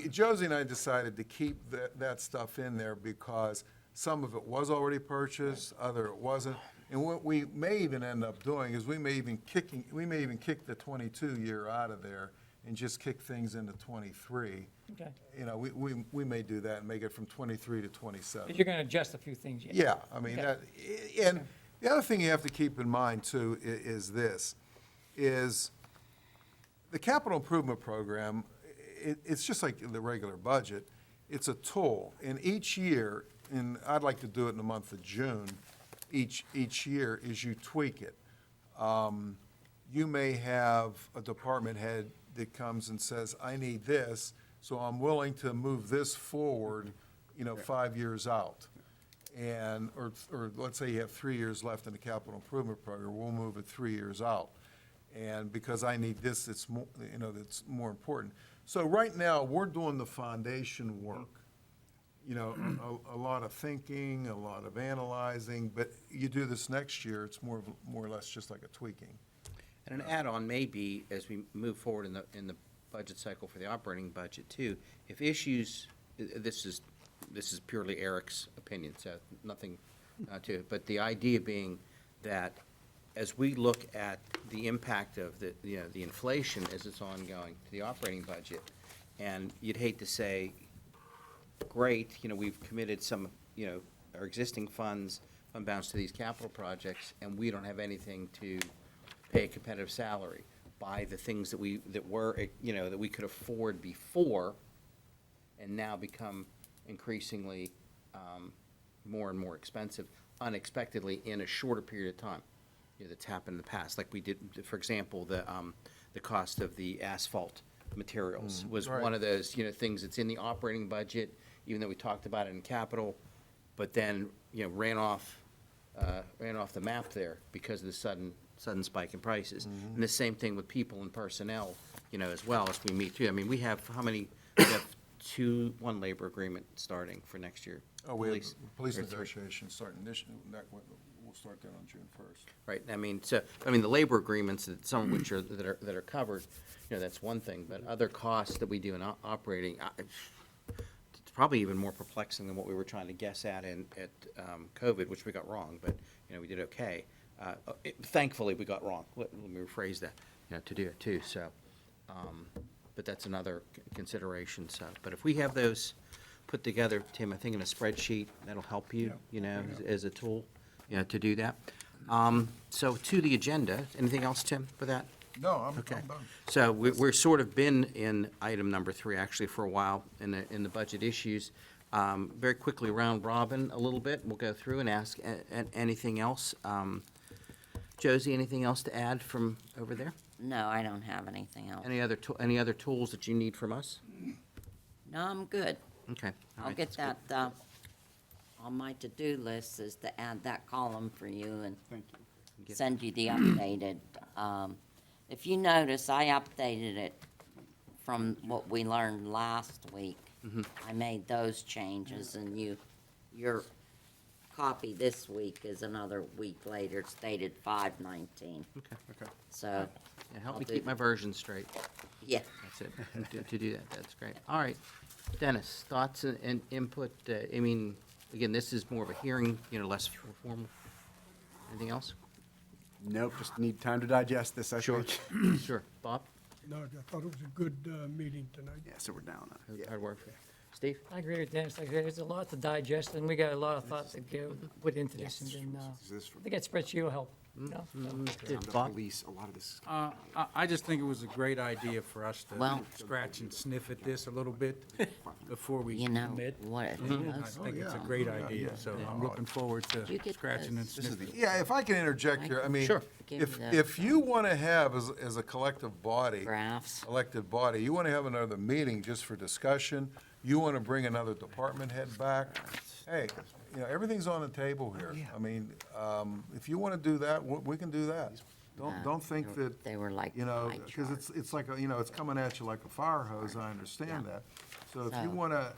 Josie and I decided to keep that stuff in there because some of it was already purchased, other it wasn't. And what we may even end up doing is we may even kick the 22 year out of there and just kick things into 23. Okay. You know, we may do that and make it from 23 to 27. But you're gonna adjust a few things yet. Yeah, I mean, Okay. and the other thing you have to keep in mind too is this, is the capital improvement program, it's just like the regular budget, it's a tool. And each year, and I'd like to do it in the month of June, each year, is you tweak it. You may have a department head that comes and says, I need this, so I'm willing to move this forward, 5 years out. And, or let's say you have 3 years left in the capital improvement program, we'll move it 3 years out. And because I need this, it's more, that's more important. So right now, we're doing the foundation work. A lot of thinking, a lot of analyzing, but you do this next year, it's more or less just like a tweaking. And an add-on may be, as we move forward in the budget cycle for the operating budget too, if issues, this is purely Eric's opinion, so nothing to it, but the idea being that as we look at the impact of the inflation as it's ongoing to the operating budget, and you'd hate to say, great, we've committed some, our existing funds, fund balance to these capital projects, and we don't have anything to pay a competitive salary, buy the things that we could afford before, and now become increasingly more and more expensive unexpectedly in a shorter period of time. That's happened in the past, like we did, for example, the cost of the asphalt materials was right. one of those, things that's in the operating budget, even though we talked about it in capital, but then, ran off the map there because of the sudden spike in prices. And the same thing with people and personnel, as well as we meet too. I mean, we have, we have one labor agreement starting for next year. Oh, we have police or three. negotiations starting we'll start that on June 1st. Right, the labor agreements, some of which that are covered, that's one thing, but other costs that we do in operating, it's probably even more perplexing than what we were trying to guess at COVID, which we got wrong, but, we did okay. Thankfully, we got wrong, let me rephrase that, to do it too, so, but that's another consideration, so, but if we have those put together, Tim, I think in a spreadsheet, that'll help you, as a tool, to do that. So to the agenda, anything else, Tim, for that? No, I'm Okay. done. So we're sort of been in item number 3, actually, for a while in the budget issues. Very quickly, round robin a little bit, we'll go through and ask anything else. Josie, anything else to add from over there? No, I don't have anything else. Any other tools that you need from us? No, I'm good. Okay. all I'll right, get that's good. that, on my to-do list is to add that column for you and Get- send you the updated. If you notice, I updated it from what we learned last week. Mm-hmm. I made those changes and you're copy this week is another week later. It's dated 5/19. Okay. So, Yeah, help I'll me do- keep my version straight. yeah. That's it. To do that, that's great. All right. Dennis, thoughts and input? I mean, again, this is more of a hearing, less formal. Anything else? Nope, just need time to digest this, I Sure. think. Sure. Bob? No, I thought it was a good meeting tonight. Yeah, so we're down. Yeah. Hard work for you. Steve? I agree with Dennis. Like, there's a lot to digest, and we got a lot of thought to go put into this, and then, Is this I think that spreadsheet will help, you know? Bob? Police, a lot of this. I just think it was a great idea for us to Well- scratch and sniff at this a little bit before we You know, commit. what it I does. think it's a great idea, so I'm looking forward you to get scratching and those? sniffing. Yeah, if I can interject here, I mean, Sure. Give me if you want to have, as a collective body, Graphs. elected body, you want to have another meeting just for discussion, you want to bring another department head back, hey, everything's on the table here. I mean, if you want to do that, we can do that. Don't think that, They were like pie because it's like, it's coming at you like a fire hose, I understand Yeah. that. So if So, you want to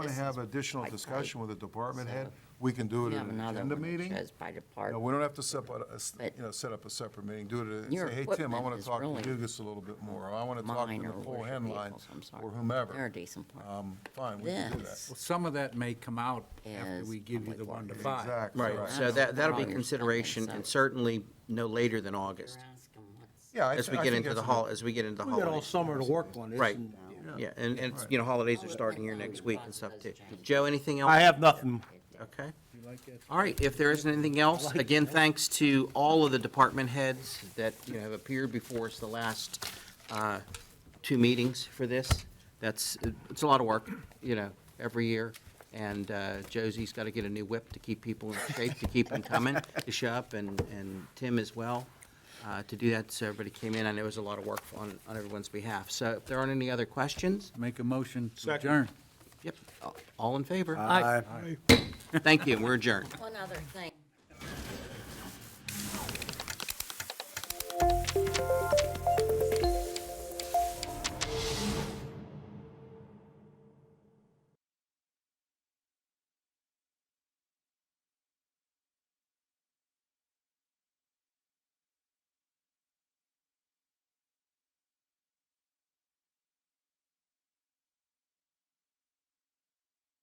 this have is additional like discussion with the department So, head, we can do it You at have an another agenda one that meeting. shows by No, department. we don't have to set up a separate meeting, do it, Your say, hey, Tim, I equipment want to is talk to really Dugas a little bit more, or I want to talk to Mine or Nicole where's your Henline, vehicles? I'm sorry. or They're a whomever. decent part. Fine, we can do that. This, Well, some of that may come out after Is we give you public the 1 to works. 5. Exactly. Right, so that'll be Right. consideration, and certainly no later than August, they're asking what's. Yeah, as we get into the as we get into the We got all holidays. summer to work on this. Right, and- yeah, and it's, holidays are starting here next week and stuff too. Joe, anything else? I have nothing. Okay. All right, if there isn't anything else, again, thanks to all of the department heads that, have appeared before us the last 2 meetings for this. It's a lot of work, every year. And Josie's got to get a new whip to keep people in shape, to keep them coming, to show up, and Tim as well, to do that. So everybody came in. I know it was a lot of work on everyone's behalf. So if there aren't any other questions, Make a motion to Second. adjourn. yep, all in favor? Aye. Thank you, we're adjourned. One other thing.